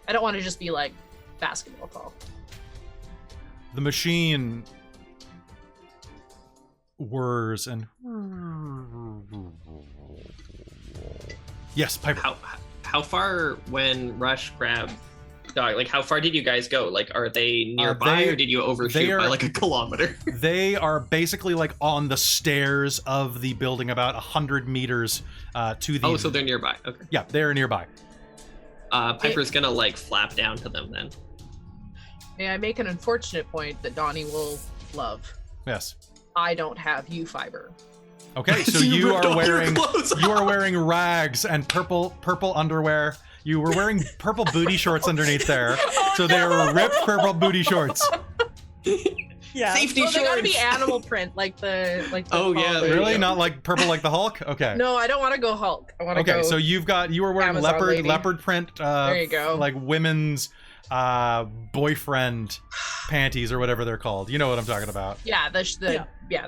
I don't want to just be like basketball tall. The machine whirs and yes, Piper. How far when Rush grabbed Dog? Like, how far did you guys go? Like, are they nearby, or did you overshoot by like a kilometer? They are basically like on the stairs of the building, about 100 meters to the. Oh, so they're nearby. Okay. Yeah, they're nearby. Piper's gonna like flap down to them then. May I make an unfortunate point that Donnie will love? Yes. I don't have U-fiber. Okay, so you are wearing rags and purple underwear. You were wearing purple booty shorts underneath there, so they were ripped purple booty shorts. Yeah, safety shorts. They gotta be animal print, like the Oh yeah, really? Not like purple like the Hulk? Okay. No, I don't want to go Hulk. I want to go. Okay, so you were wearing Amazon leopard print. There you go. Like women's boyfriend panties or whatever they're called. You know what I'm talking about? Yeah, the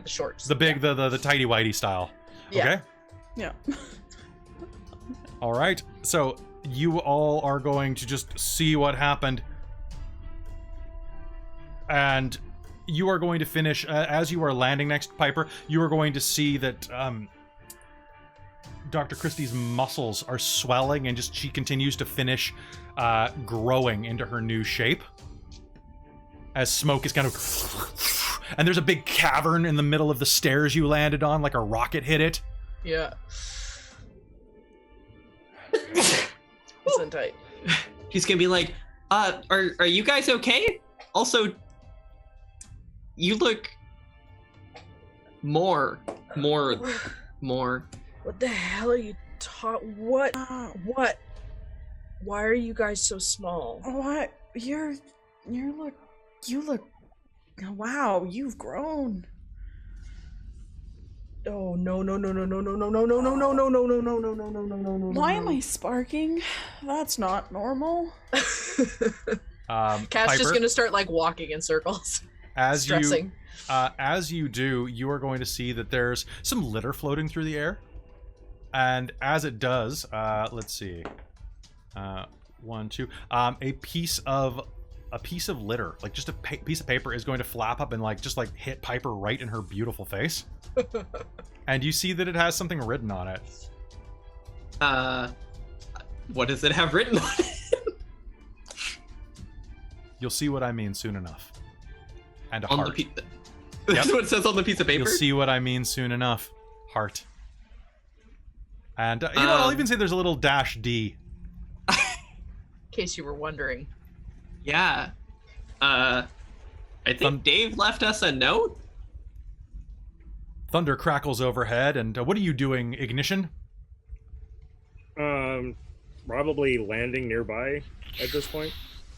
shorts. The big the tighty whitey style. Yeah. Okay. Yeah. All right. So you all are going to just see what happened, and you are going to finish as you are landing next to Piper. You are going to see that Dr. Christie's muscles are swelling, and she continues to finish growing into her new shape as smoke is kind of and there's a big cavern in the middle of the stairs you landed on, like a rocket hit it. Yeah. Listen tight. He's gonna be like, are you guys okay? Also, you look more. What the hell are you What? What? Why are you guys so small? What? You look. Wow, you've grown. Oh no. Why am I sparking? That's not normal. Cat's just gonna start like walking in circles. Stressing. As you do, you are going to see that there's some litter floating through the air. And as it does, let's see. 1, 2. A piece of litter, like just a piece of paper, is going to flap up and just hit Piper right in her beautiful face. And you see that it has something written on it. What does it have written on it? You'll see what I mean soon enough. And a on heart. That's what it says on the piece of paper? You'll see what I mean soon enough. Heart. And you know, I'll even say there's a little -D. In case you were wondering. Yeah. I think Dave left us a note. Thunder crackles overhead, and what are you doing, Ignition? Probably landing nearby at this point.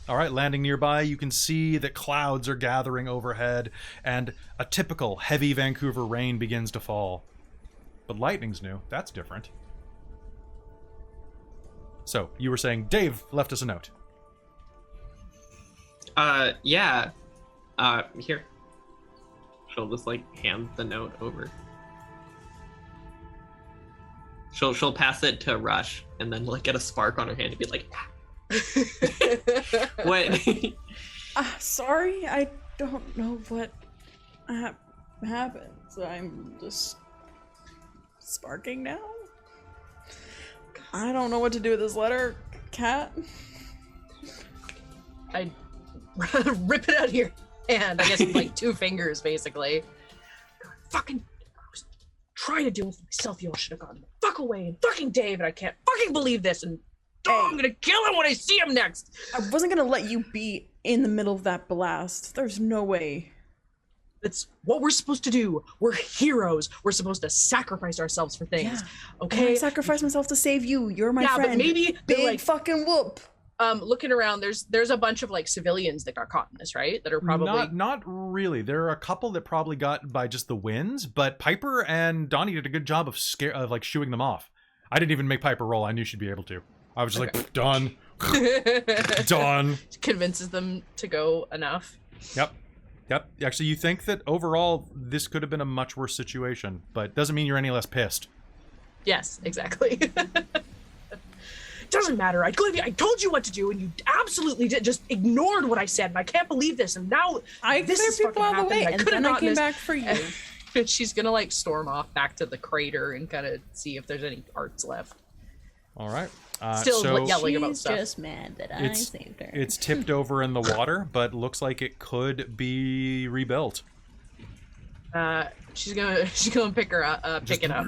All right, landing nearby, you can see that clouds are gathering overhead, and a typical heavy Vancouver rain begins to fall. But lightning's new. That's different. So, you were saying Dave left us a note. Yeah. Here. She'll just hand the note over. She'll pass it to Rush and then get a spark on her hand and be like, what? Sorry, I don't know what happened. I'm just sparking now. I don't know what to do with this letter, Cat. I rip it out of your hand. I guess with, like 2 fingers, basically. Fucking I was trying to deal with myself. You all should have gone the fuck away. And fucking Dave, and I can't fucking believe this. And I'm gonna kill him when I see him next. I wasn't gonna let you be in the middle of that blast. There's no way. That's what we're supposed to do. We're heroes. We're supposed to sacrifice ourselves for things. Yeah. Okay. I sacrificed myself to save you. You're my Yeah, friend. but maybe big like fucking whoop. looking around, there's a bunch of like civilians that got caught in this, right? That are probably not really. There are a couple that probably got by just the winds, but Piper and Donnie did a good job of like shooing them off. I didn't even make Piper roll. I knew she'd be able to. I was just like, done. Done. Convinces them to go enough. Yep. Actually, you think that overall this could have been a much worse situation, but doesn't mean you're any less pissed. Yes, exactly. Doesn't matter. I told you what to do, and you absolutely just ignored what I said. And I can't believe this. And now I this cleared is people fucking out of the way, happened. and then I came this. back for you. And she's gonna like storm off back to the crater and kind of see if there's any parts left. All right. Still so yelling about She's stuff. just mad that I saved her. it's tipped over in the water, but looks like it could be rebuilt. She's gonna pick her up, pick it up.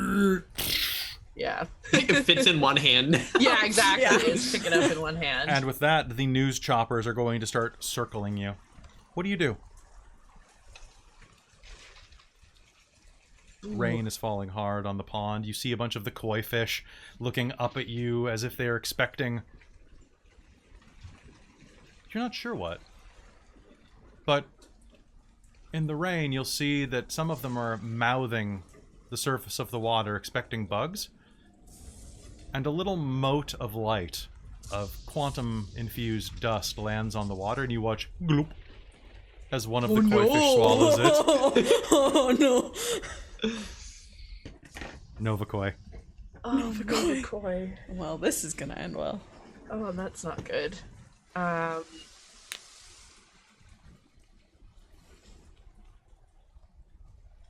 Yeah. It fits in one hand. Yeah, exactly. Yeah. Just pick it up in one hand. And with that, the news choppers are going to start circling you. What do you do? Rain is falling hard on the pond. You see a bunch of the koi fish looking up at you as if they're expecting... You're not sure what. But in the rain, you'll see that some of them are mouthing the surface of the water, expecting bugs. And a little mote of light, of quantum-infused dust, lands on the water, and you watch gloop as one of the koi fish swallows it. Oh no. Nova koi. Oh, Nova Koi. Well, this is gonna end well. Oh, that's not good.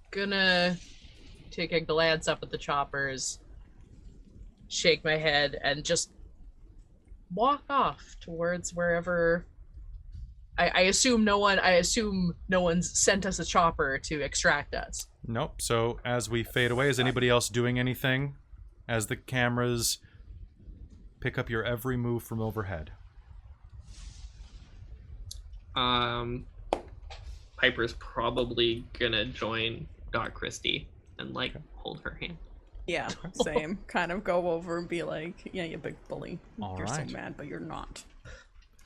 Gonna take a glance up at the choppers, shake my head, and just walk off towards wherever. I assume no one's sent us a chopper to extract us. Nope. So as we fade away, is anybody else doing anything as the cameras pick up your every move from overhead? Piper's probably gonna join Doc Christie and like hold her hand. Yeah, same. Kind of go over and be like, yeah, you big bully. All You're right. so mad, but you're not.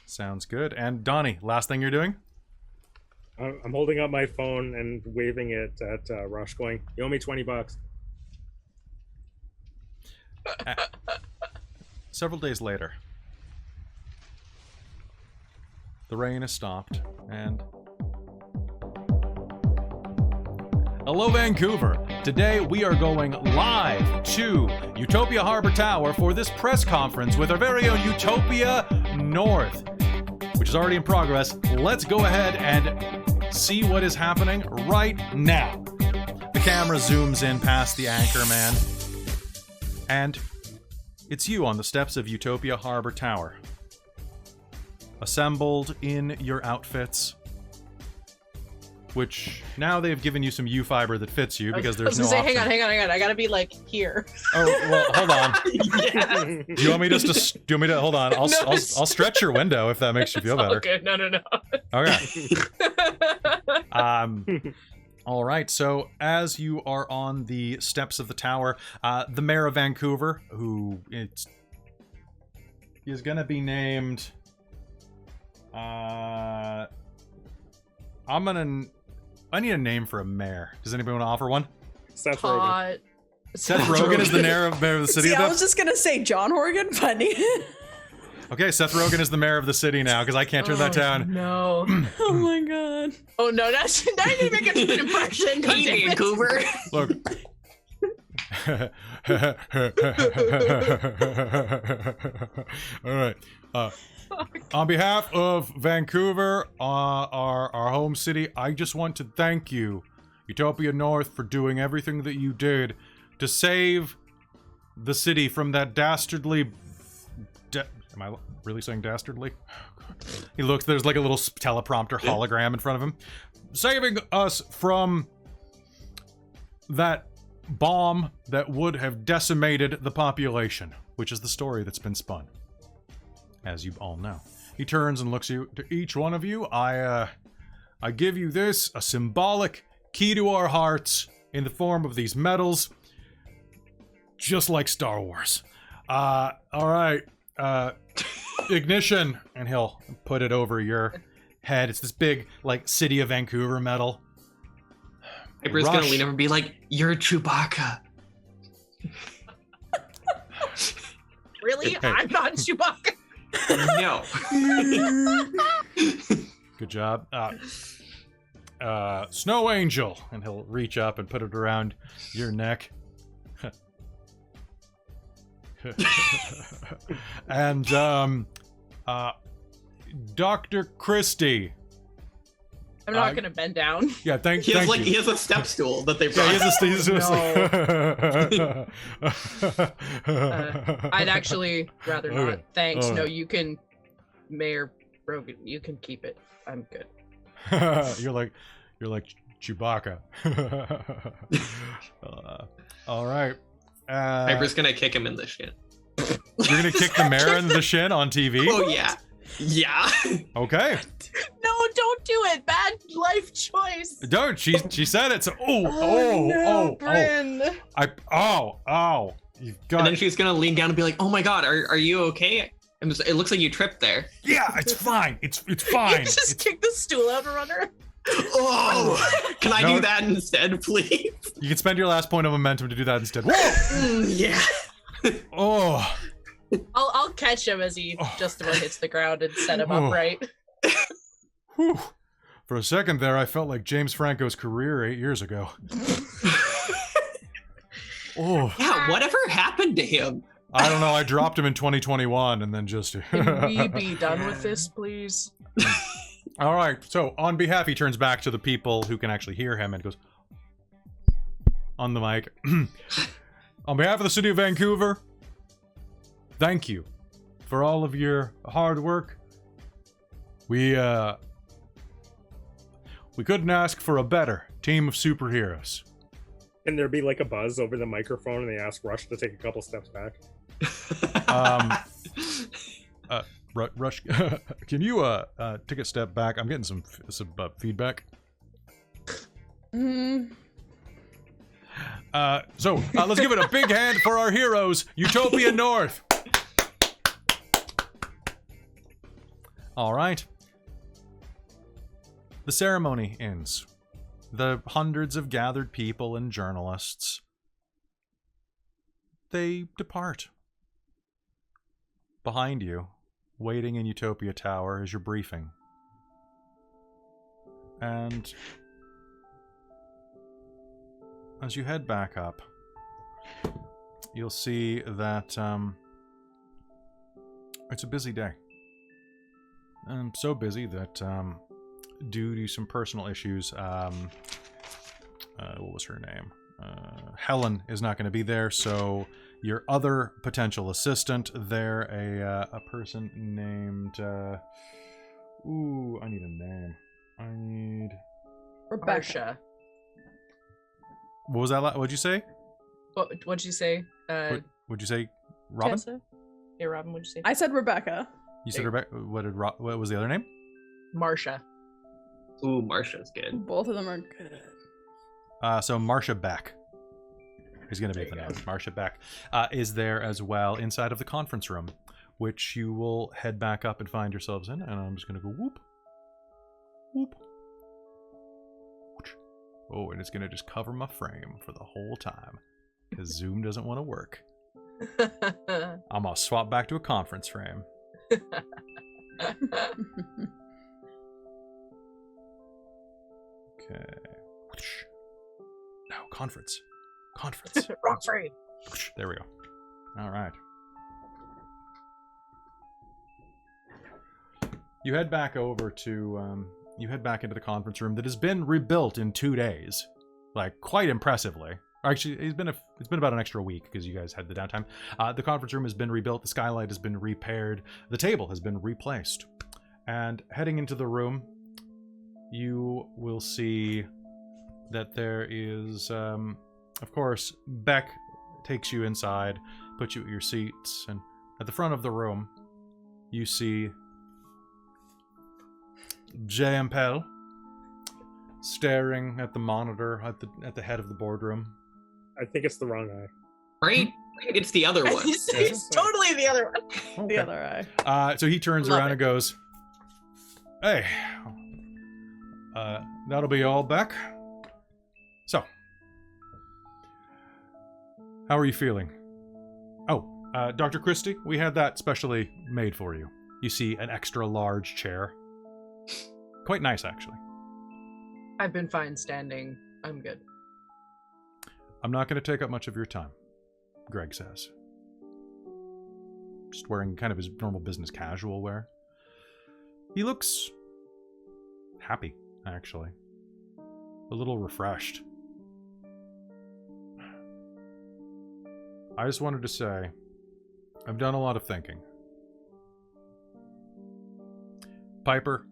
Sounds good. And Donnie, last thing you're doing? I'm holding up my phone and waving it at Rush, going, "You owe me $20." Several days later, the rain has stopped, and... Hello, Vancouver! Today we are going live to Utopia Harbor Tower for this press conference with our very own Utopia North, which is already in progress. Let's go ahead and see what is happening right now. The camera zooms in past the anchor man, and it's you on the steps of Utopia Harbor Tower. Assembled in your outfits, which now they've given you some U-fiber that fits you because there's no option. Hang on. I gotta be like here. Oh, well, hold on. Do you want me just to, hold on. I'll stretch your window if that makes you feel better. Okay, no. Okay. All right. So as you are on the steps of the tower, the mayor of Vancouver, who is going to be named, I need a name for a mayor. Does anybody want to offer one? Seth Rogen. Seth Rogen is the mayor of the city. See, I was just gonna say John Horgan, but Okay, Seth Rogen is the mayor of the city now because I can't turn that down. No. oh my god. Oh no, now you need to make a good impression. God Hey, damn it. Vancouver. Look. All right. On behalf of Vancouver, our home city, I just want to thank you, Utopia North, for doing everything that you did to save the city from that dastardly... Am I really saying dastardly? He looks, there's like a little teleprompter hologram in front of him. Saving us from that bomb that would have decimated the population, which is the story that's been spun, as you all know. He turns and looks to each one of you. I give you this, a symbolic key to our hearts in the form of these medals, just like Star Wars. All right, ignition, and he'll put it over your head. It's this big, like, City of Vancouver medal. Piper's gonna lean over and be like, "You're Chewbacca." Really? Hey. I'm not Chewbacca. No. Good job. Snow Angel, and he'll reach up and put it around your neck. And Dr. Christie. I'm not gonna bend down. Yeah, thank He has you. he has a step stool that they Yeah, brought. I'd I'd actually rather not. Okay. Thanks. All No, right. you can, Mayor Rogan. You can keep it. I'm good. you're like Chewbacca. All right. Piper's gonna kick him in the shin. You're gonna kick the mayor in the shin on TV? Oh yeah. Yeah. Okay. No, don't do it. Bad life choice. Don't. She said it. So Bryn. You've And got then she's gonna lean down and be like, "Oh my god, are you okay? It looks like you tripped there." Yeah, it's fine. It's fine. Just kick the stool out and run her. Oh, can I do that instead, please? You can spend your last point of momentum to do that instead. Whoa! Yeah. Oh. I'll catch him as he just about hits the ground and set him upright. Whew. For a second there, I felt like James Franco's career 8 years ago. Oh. Yeah, whatever happened to him? I don't know. I dropped him in 2021 and then just... Can we be done with this, please? All right. So on behalf, he turns back to the people who can actually hear him and goes on the mic. On behalf of the city of Vancouver, thank you for all of your hard work. We couldn't ask for a better team of superheroes. Can there be like a buzz over the microphone and they ask Rush to take a couple steps back? Rush, can you take a step back? I'm getting some feedback. So let's give it a big hand for our heroes, Utopia North. All right. The ceremony ends. The hundreds of gathered people and journalists, they depart. Behind you, waiting in Utopia Tower, is your briefing. And as you head back up, you'll see that it's a busy day. So busy that due to some personal issues, what was her name? Helen is not going to be there, so your other potential assistant there, a person named... ooh, I need a name. I need... Rebecca. What was that? What'd you say? What'd you say? What'd you say? Robin? Tessa? Yeah, Robin, what'd you say? I said Rebecca. You said Rebecca. What was the other name? Marsha. Ooh, Marsha's good. Both of them are good. So Marsha Beck is going to be the name. Marsha Beck is there as well inside of the conference room, which you will head back up and find yourselves in. And I'm just going to go whoop, whoop. Oh, and it's going to just cover my frame for the whole time because Zoom doesn't want to work. I'm going to swap back to a conference frame. Okay. No, conference. Rock frame. There we go. All right. You head back over to, you head back into the conference room that has been rebuilt in 2 days. Like, quite impressively. Actually, it's been about an extra week because you guys had the downtime. The conference room has been rebuilt. The skylight has been repaired. The table has been replaced. And heading into the room, you will see that there is, of course, Beck takes you inside, puts you at your seats, and at the front of the room, you see J.M. Pell staring at the monitor at the head of the boardroom. I think it's the wrong eye. Right? It's the other one. It's totally the other one. Okay. The other eye. So he turns Love around it. and goes, "Hey, that'll be all, Beck. So, how are you feeling? Oh, Dr. Christie, we had that specially made for you. You see an extra large chair. Quite nice, actually. I've been fine standing. I'm good. I'm not going to take up much of your time," Greg says. Just wearing kind of his normal business casual wear. He looks happy, actually. A little refreshed. I just wanted to say, I've done a lot of thinking. Piper,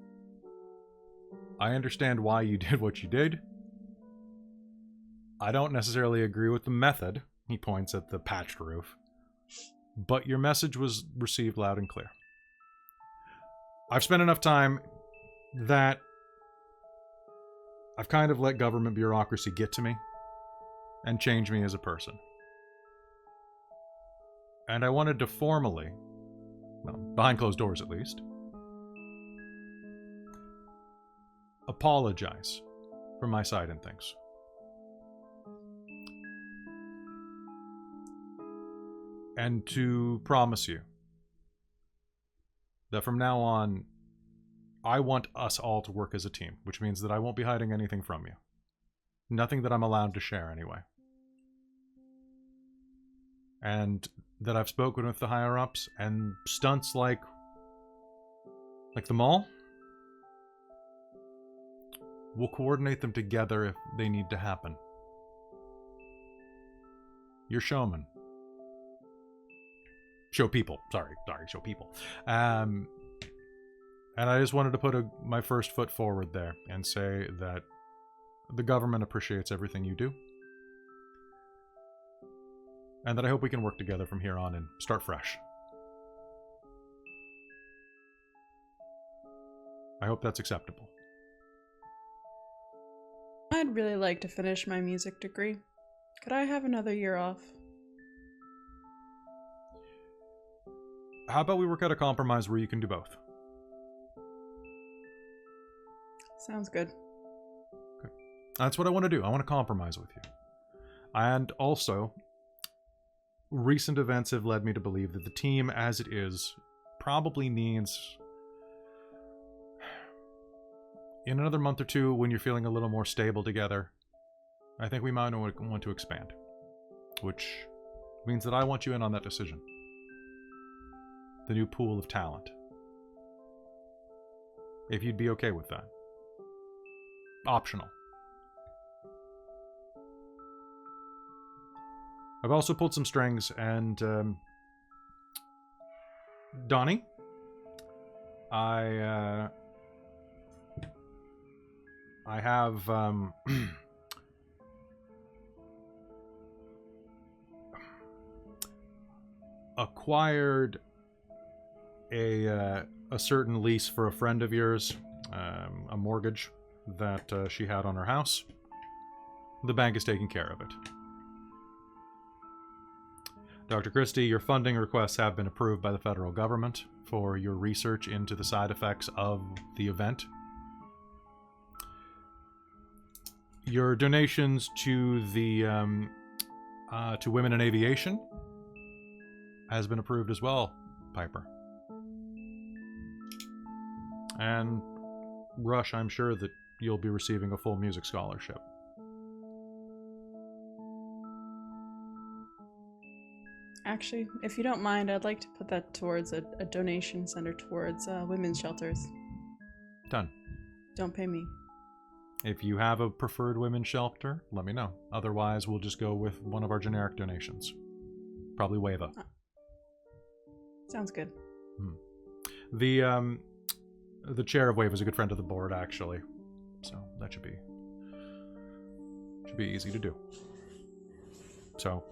I understand why you did what you did. I don't necessarily agree with the method, he points at the patched roof, but your message was received loud and clear. I've spent enough time that I've kind of let government bureaucracy get to me and change me as a person. And I wanted to formally, well, behind closed doors at least, apologize for my side in things. And to promise you that from now on, I want us all to work as a team, which means that I won't be hiding anything from you. Nothing that I'm allowed to share anyway. And that I've spoken with the higher-ups, and stunts like the mall, we'll coordinate them together if they need to happen. You're showman. Show people. Sorry, show people. And I just wanted to put my first foot forward there and say that the government appreciates everything you do. And that I hope we can work together from here on and start fresh. I hope that's acceptable. I'd really like to finish my music degree. Could I have another year off? How about we work out a compromise where you can do both? Sounds good. Okay. That's what I want to do. I want to compromise with you. And also, recent events have led me to believe that the team as it is probably needs, in another month or two, when you're feeling a little more stable together, I think we might want to expand. Which means that I want you in on that decision. The new pool of talent. If you'd be okay with that. Optional. I've also pulled some strings, and Donnie, I have acquired a certain lease for a friend of yours, a mortgage that she had on her house. The bank is taking care of it. Dr. Christie, your funding requests have been approved by the federal government for your research into the side effects of the event. Your donations to the to Women in Aviation has been approved as well, Piper. And Rush, I'm sure that you'll be receiving a full music scholarship. Actually, if you don't mind, I'd like to put that towards a donation center towards women's shelters. Done. Don't pay me. If you have a preferred women's shelter, let me know. Otherwise, we'll just go with one of our generic donations. Probably Wava. Sounds good. The chair of Wave is a good friend of the board, actually. So that should be easy to do. So,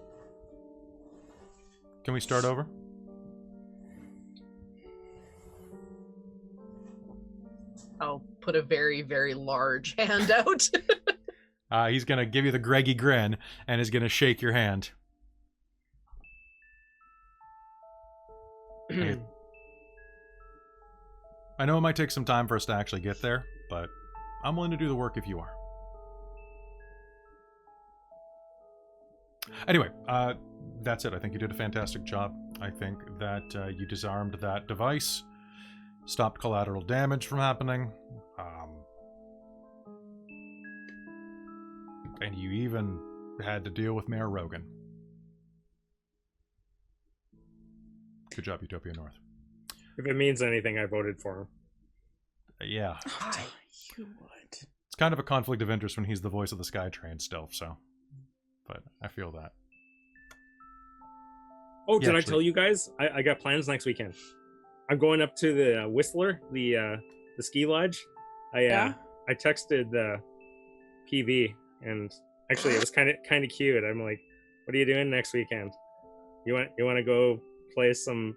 can we start over? I'll put a very, very large hand out. He's going to give you the Greggy grin and is going to shake your hand. I know it might take some time for us to actually get there, but I'm willing to do the work if you are. Anyway, that's it. I think you did a fantastic job. I think that you disarmed that device, stopped collateral damage from happening, and you even had to deal with Mayor Rogan. Good job, Utopia North. If it means anything, I voted for him. Yeah. You would. It's kind of a conflict of interest when he's the voice of the SkyTrain still, so. But I feel that. Oh, Yeah, did I actually- tell you guys? I got plans next weekend. I'm going up to the Whistler, the ski lodge. Yeah? I texted PV, and actually it was kind of cute. I'm like, "What are you doing next weekend? You want to go play some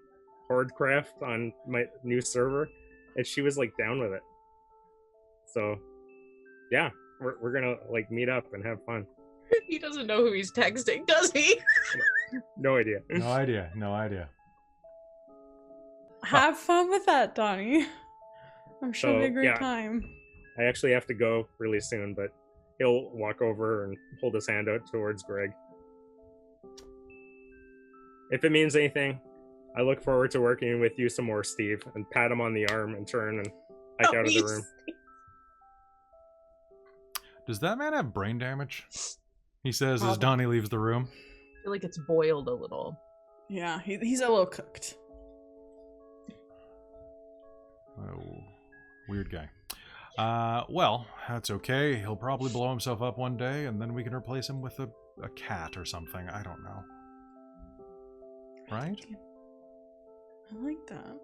Hordecraft on my new server?" And she was like down with it. So, yeah, we're gonna like meet up and have fun. He doesn't know who he's texting, does he? No idea. No idea. No idea. Have fun with that, Donnie. I'm sure it'll be a So, great yeah. time. I actually have to go really soon, but he'll walk over and hold his hand out towards Greg. If it means anything, I look forward to working with you some more, Steve, and pat him on the arm and turn and hike out of the room. Does that man have brain damage? He says as Probably. Donnie leaves the room. I feel like it's boiled a little. Yeah, he's a little cooked. Oh, weird guy. Well, that's okay. He'll probably blow himself up one day, and then we can replace him with a cat or something. I don't know. Right? I like that.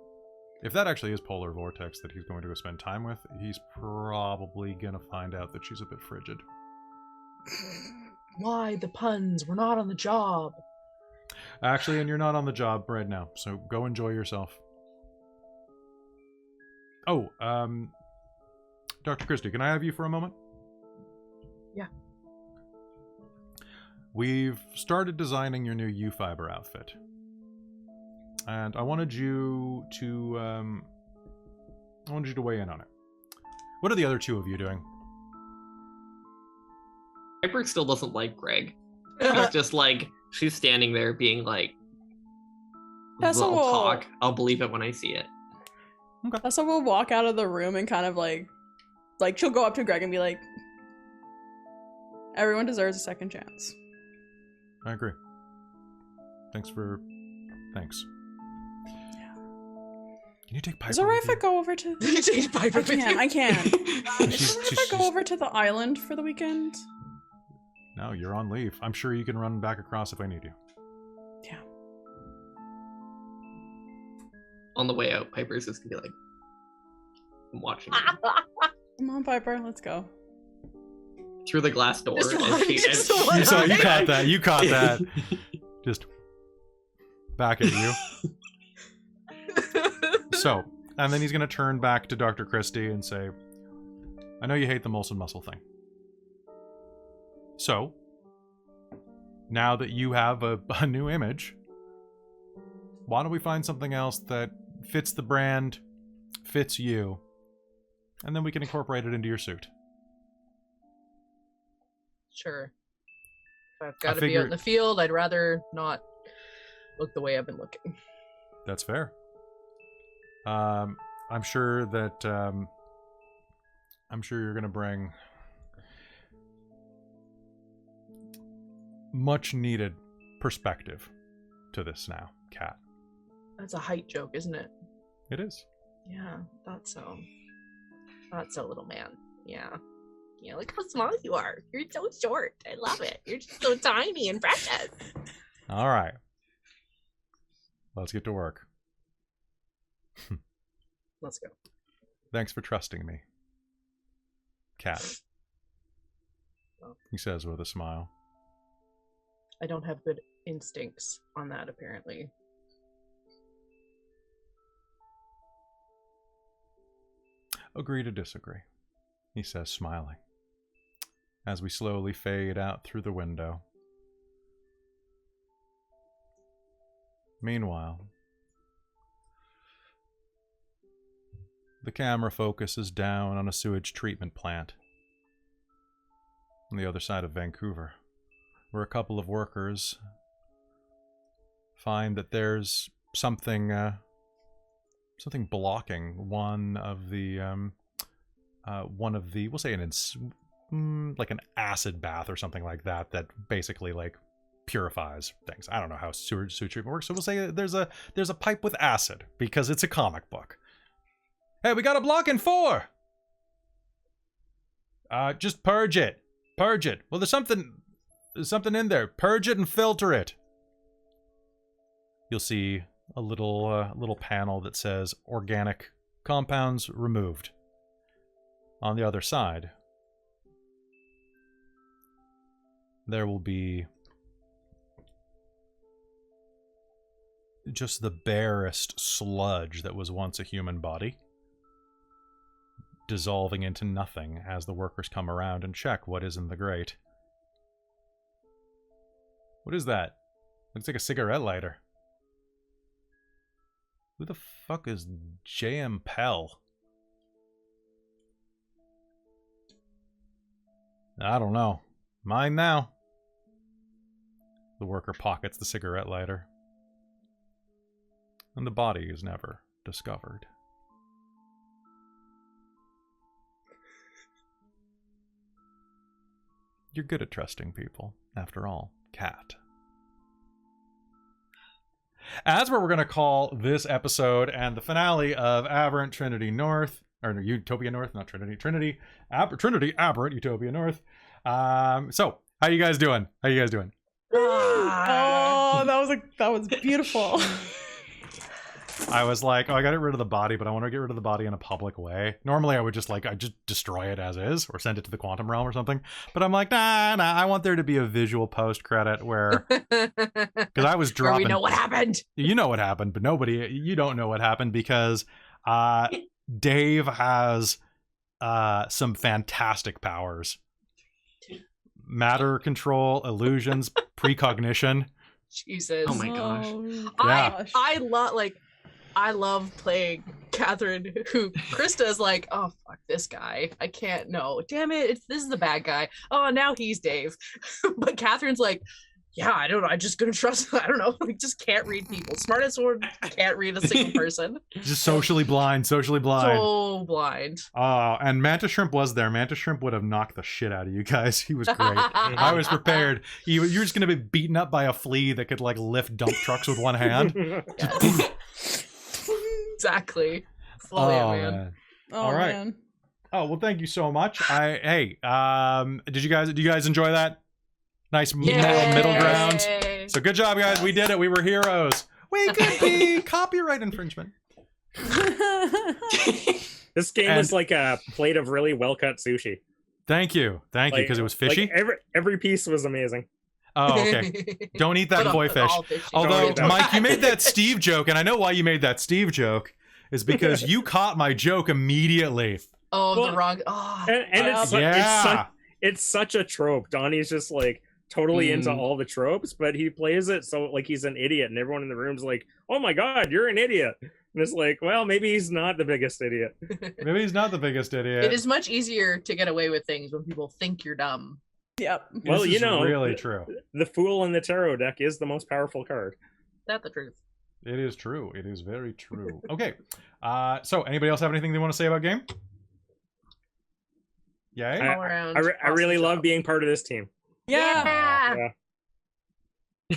If that actually is Polar Vortex that he's going to go spend time with, he's probably going to find out that she's a bit frigid. Why the puns? We're not on the job. Actually, and you're not on the job right now, so go enjoy yourself. Oh, Dr. Christie, can I have you for a moment? Yeah. We've started designing your new U-Fiber outfit. And I wanted you to weigh in on it. What are the other two of you doing? Piper still doesn't like Greg. It's just like she's standing there being like, Tessa I'll will- talk. I'll believe it when I see it. So we'll walk out of the room and kind of like she'll go up to Greg and be like, "Everyone deserves a second chance." I agree. Thanks. Can you take Piper? Is it alright with if I you? go over to? You take Piper with you? I can. Is She's- it alright if I go over to the island for the weekend? No, you're on leave. I'm sure you can run back across if I need you. Yeah. On the way out, Piper's just gonna be like, I'm watching you. Come on, Piper, let's go. Through the glass door. Just and one- she- just and- one You saw. You eye. caught that. You caught that. Just back at you. So, and then he's going to turn back to Dr. Christie and say, I know you hate the Molson Muscle thing. So, now that you have a new image, why don't we find something else that fits the brand, fits you, and then we can incorporate it into your suit. Sure. If I've got to be figure- out in the field, I'd rather not look the way I've been looking. That's fair. I'm sure that I'm sure you're going to bring much needed perspective to this now, Cat. That's a height joke, isn't it? It is. Yeah, thought so. Thought so, little man. Yeah. Look how small you are. You're so short. I love it. You're just so tiny and precious. All right. Let's get to work. Let's go. Thanks for trusting me, Cat. He says with a smile. I don't have good instincts on that, apparently. Agree to disagree, he says, smiling, as we slowly fade out through the window. Meanwhile, the camera focuses down on a sewage treatment plant on the other side of Vancouver, where a couple of workers find that there's something blocking one of the we'll say like an acid bath or something like that basically like purifies things. I don't know how sewage treatment works, so we'll say there's a pipe with acid because it's a comic book. Hey, we got a block in 4. Just purge it. Purge it. Well, there's something in there. Purge it and filter it. You'll see a little panel that says organic compounds removed. On the other side, there will be just the barest sludge that was once a human body, dissolving into nothing as the workers come around and check what is in the grate. What is that? Looks like a cigarette lighter. Who the fuck is J.M. Pell? I don't know. Mine now. The worker pockets the cigarette lighter. And the body is never discovered. You're good at trusting people, after all, Cat. As we're going to call this episode and the finale of Aberrant Trinity North, or Utopia North, not Trinity, Trinity, Aberrant, Utopia North. So, how you guys doing? Oh, that was beautiful. I was like, oh, I got to get rid of the body, but I want to get rid of the body in a public way. Normally, I would just destroy it as is, or send it to the quantum realm or something. But I'm like, nah, I want there to be a visual post credit where, because I was dropping. Where we know what happened. You know what happened, but you don't know what happened because Dave has some fantastic powers. Matter control, illusions, precognition. Jesus. Oh my gosh. Yeah. I love playing Catherine, who Krista is like, oh, fuck this guy. I can't, no. Damn it, this is the bad guy. Oh, now he's Dave. But Catherine's like, yeah, I don't know. I'm just going to trust, I don't know. Just can't read people. Smartest one, can't read a single person. Just socially blind. So blind. And Manta Shrimp was there. Manta Shrimp would have knocked the shit out of you guys. He was great. I was prepared. You're just going to be beaten up by a flea that could like lift dump trucks with one hand. Exactly. Oh, man. All right. Man. Oh, well, thank you so much. Did you guys enjoy that? Nice moral middle ground. So good job, guys. We did it. We were heroes. We could be copyright infringement. This game was like a plate of really well-cut sushi. Thank you, because it was fishy. Like every piece was amazing. Oh, okay. Don't eat that koi fish. Although, Mike, you made that Steve joke, and I know why you made that Steve joke, is because you caught my joke immediately. Oh, well, the wrong. Oh, and it's such a trope. Donnie's just like totally into all the tropes, but he plays it so like he's an idiot, and everyone in the room's like, "Oh my god, you're an idiot." And it's like, well, maybe he's not the biggest idiot. Maybe he's not the biggest idiot. It is much easier to get away with things when people think you're dumb. Yep. Well, this is really true. The Fool in the Tarot deck is the most powerful card. That's the truth. It is true. It is very true. Okay. So, anybody else have anything they want to say about game? Yay? I really love being part of this team. Yeah.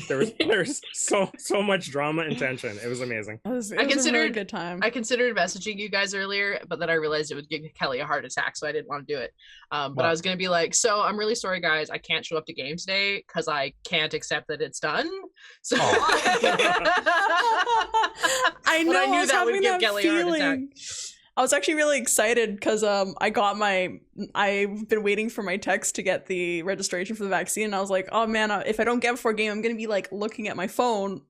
There's so much drama and tension. It was amazing. It was a really considered- good time. I considered messaging you guys earlier, but then I realized it would give Kelly a heart attack, so I didn't want to do it. But Well- I was going to be like, so I'm really sorry, guys. I can't show up to game today because I can't accept that it's done. So I know. But I knew was that would having give that Kelly a heart attack. feeling. I was actually really excited because I've been waiting for my text to get the registration for the vaccine, and I was like, oh man, if I don't get it before game, I'm gonna be like looking at my phone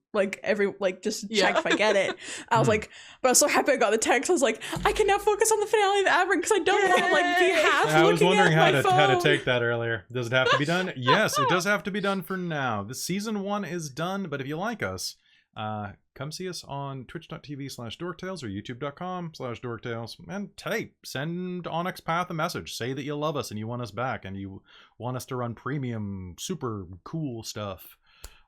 just check if I get it. I was like, but I was so happy I got the text. I was like, I can now focus on the finale of Aberrant because I don't want to like be half I was looking wondering at how my phone. how to take that earlier. Does it have to be done? Yes, it does have to be done for now. The season 1 is done, but if you like us, come see us on twitch.tv/dorktales or youtube.com/dorktales. And hey, send Onyx Path a message. Say that you love us and you want us back and you want us to run premium, super cool stuff.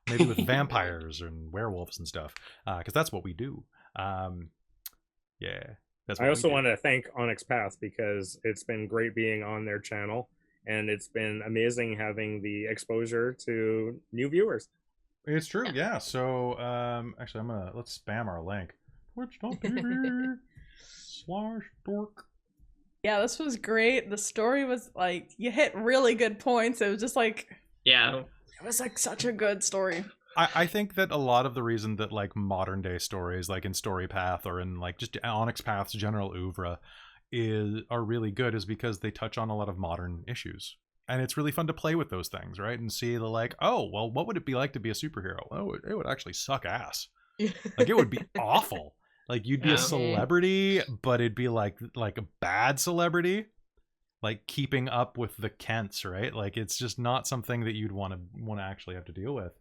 Maybe with vampires and werewolves and stuff. Because that's what we do. Yeah. That's what I also we do. want to thank Onyx Path because it's been great being on their channel, and it's been amazing having the exposure to new viewers. It's true, yeah. So, actually, let's spam our link. Twitch.tv/dork. Yeah, this was great. The story was like, you hit really good points. It was just like, Yeah. it was like such a good story. I think that a lot of the reason that like modern day stories, like in Storypath or in like just Onyx Path's general oeuvre, are really good is because they touch on a lot of modern issues. And it's really fun to play with those things, right? And see the like, oh, well, what would it be like to be a superhero? Oh, it would actually suck ass. Like it would be awful. Like you'd be Yeah. a celebrity, but it'd be like a bad celebrity, like keeping up with the Kents, right? Like it's just not something that you'd want to actually have to deal with.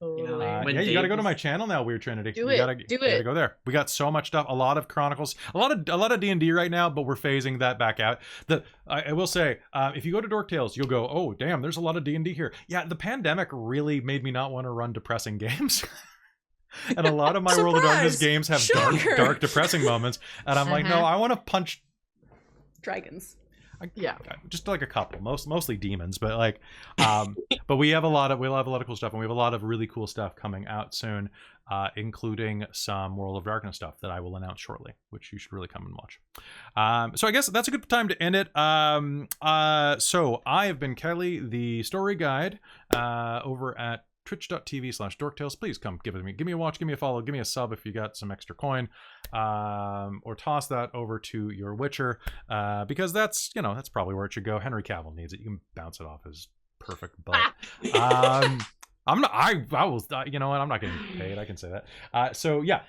Totally. When Yeah, you got to go to Dave my was- channel now, Weird Trinity. Do You it, gotta, do you gotta it. go there. We got so much stuff. A lot of Chronicles, a lot of D&D right now, but we're phasing that back out. I will say, if you go to Dork Tales, you'll go, oh damn, there's a lot of D&D here. Yeah, the pandemic really made me not want to run depressing games. And a lot of my World of Darkness Surprise! games have Shocker! dark, depressing moments. And I'm like, no, I want to punch. Dragons. Yeah. Just like a couple, mostly demons, but like, but we'll have a lot of cool stuff, and we have a lot of really cool stuff coming out soon, including some World of Darkness stuff that I will announce shortly, which you should really come and watch. So I guess that's a good time to end it. So I have been Kelly, the story guide, over at twitch.tv/dorktales. Please come give me a watch, give me a follow, give me a sub if you got some extra coin, or toss that over to your Witcher, because that's probably where it should go. Henry Cavill needs it. You can bounce it off his perfect butt. I'm not. I will. You know what? I'm not getting paid. I can say that. So yeah,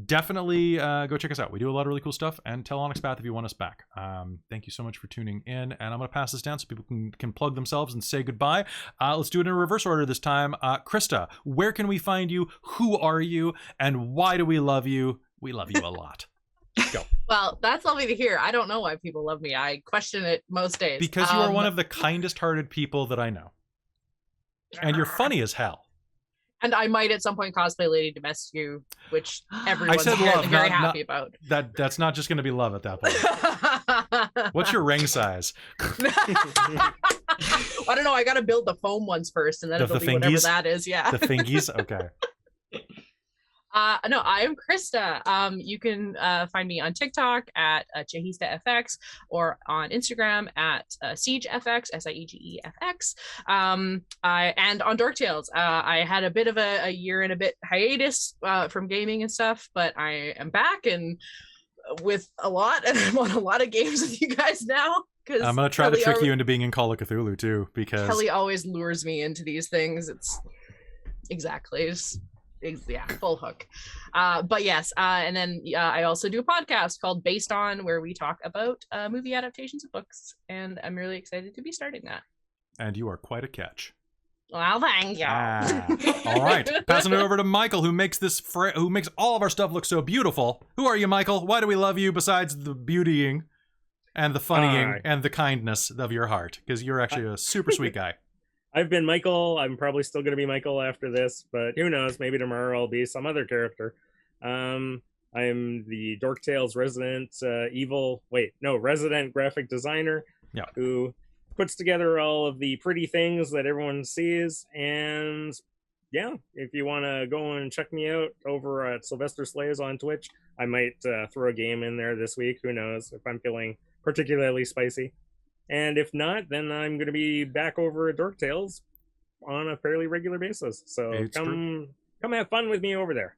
definitely go check us out. We do a lot of really cool stuff. And tell Onyx Path if you want us back. Thank you so much for tuning in. And I'm gonna pass this down so people can plug themselves and say goodbye. Let's do it in reverse order this time. Krista, where can we find you? Who are you? And why do we love you? We love you a lot. Go. Well, that's lovely to hear. I don't know why people love me. I question it most days. Because you are one of the kindest-hearted people that I know. And you're funny as hell. And I might at some point cosplay Lady Domescu, which everyone's said very, love, very not- happy about. That's not just going to be love at that point. What's your ring size? I don't know. I got to build the foam ones first, and then The it'll be whatever fingies? that is. Yeah. The thingies? Okay. No, I am Krista. You can find me on TikTok at ChahistafX or on Instagram at SiegeFX, SIEGEFX. And on Dork Tales. I had a bit of a year and a bit hiatus from gaming and stuff, but I am back and with a lot, and I'm on a lot of games with you guys now. I'm going to try to trick you into being in Call of Cthulhu too, because Kelly always lures me into these things. It's exactly. Yeah, full hook. But yes, and then I also do a podcast called Based On, where we talk about movie adaptations of books, and I'm really excited to be starting that. And you are quite a catch. Well, thank you. All right, passing it over to Michael, who makes who makes all of our stuff look so beautiful. Who are you, Michael? Why do we love you besides the beautying and the funnying and the kindness of your heart? Because you're actually a super sweet guy. I've been Michael. I'm probably still going to be Michael after this, but who knows? Maybe tomorrow I'll be some other character. I'm the Dork Tales resident resident graphic designer who puts together all of the pretty things that everyone sees and yeah, if you want to go and check me out over at Sylvester Slays on Twitch, I might throw a game in there this week. Who knows if I'm feeling particularly spicy. And if not, then I'm going to be back over at Dork Tales on a fairly regular basis. So come have fun with me over there.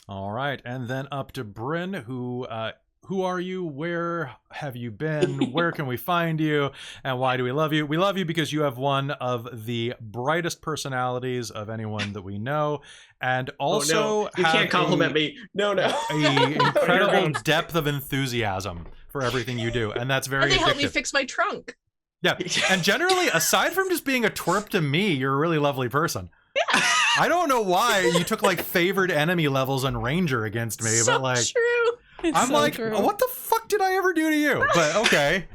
All right, and then up to Bryn, who are you? Where have you been? Where can we find you? And why do we love you? We love you because you have one of the brightest personalities of anyone that we know, and also you can't compliment me. No. A incredible depth of enthusiasm for everything you do, and that's very And they helped me addictive. fix my trunk. Yeah, and generally, aside from just being a twerp to me, you're a really lovely person. Yeah. I don't know why you took like favored enemy levels on Ranger against me, So but like true. It's I'm so like, true. what the fuck did I ever do to you? But okay.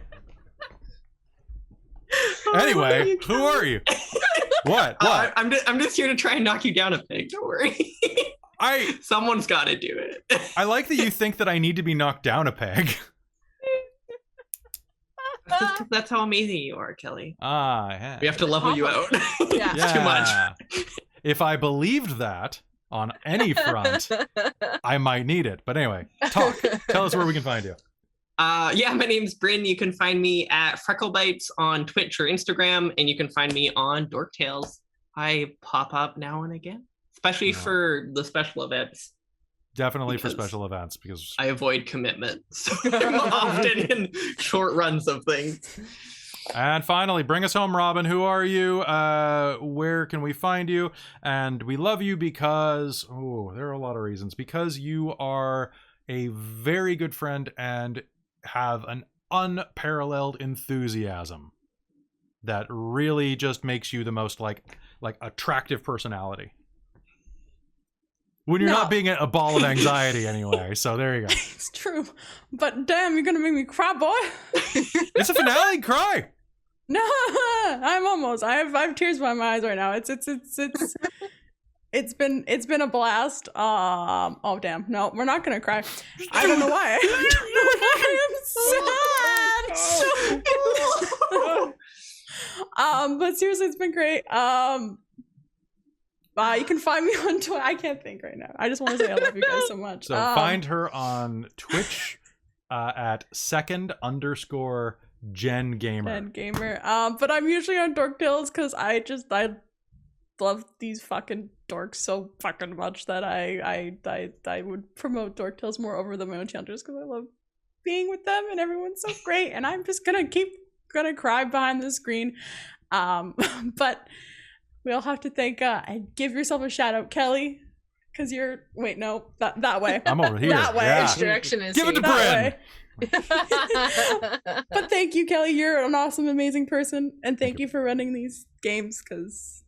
Anyway, who are you? What? I'm just here to try and knock you down a peg. Don't worry. Someone's got to do it. I like that you think that I need to be knocked down a peg. That's how amazing you are, Kelly. Yeah. We have to level you out. Yeah. It's too much. If I believed that on any front, I might need it. But anyway, talk. Tell us where we can find you. Yeah, my name's Bryn. You can find me at Frecklebites on Twitch or Instagram, and you can find me on Dork Tales. I pop up now and again, especially for the special events. Definitely for special events, because I avoid commitment. So I'm often in short runs of things. And finally, bring us home, Robin. Who are you? Where can we find you? And we love you because, there are a lot of reasons. Because you are a very good friend and have an unparalleled enthusiasm that really just makes you the most like attractive personality. When you're not being a ball of anxiety anyway. So there you go. It's true. But damn, you're gonna make me cry, boy. It's a finale. Cry. No, I'm almost. I have tears by my eyes right now. It's been a blast. Oh damn. No, we're not gonna cry. I don't know why. I don't know why I'm sad. But seriously, it's been great. You can find me on Twitter. I can't think right now. I just want to say I love you guys so much. So find her on Twitch at @2_GenGamer. Gen Gamer. But I'm usually on Dork Tales because I love these fucking dorks so fucking much that I would promote Dork Tales more over the Moon Hunters because I love being with them and everyone's so great. And I'm just gonna cry behind the screen. But we all have to thank and give yourself a shout out, Kelly, because you're that way. I'm over here. That way. Yeah. Which direction is Give it he? to That Bryn. way. But thank you, Kelly. You're an awesome, amazing person, and thank you for running these games because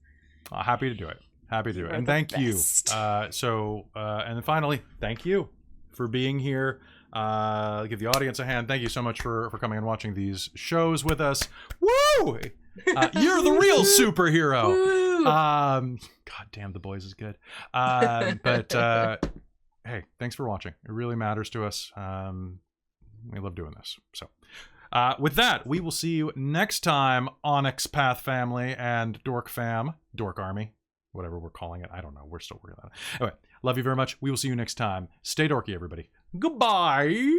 Happy to do it. Happy to do it. You're And the thank you. best. And then finally, thank you for being here. Give the audience a hand. Thank you so much for coming and watching these shows with us. Woo! You're the real superhero. Woo! God damn, The Boys is good. But hey, thanks for watching. It really matters to us. We love doing this. So with that, we will see you next time, Onyx Path family and Dork fam, Dork army, whatever we're calling it. I don't know. We're still working on it. Anyway, love you very much. We will see you next time. Stay dorky, everybody. Goodbye.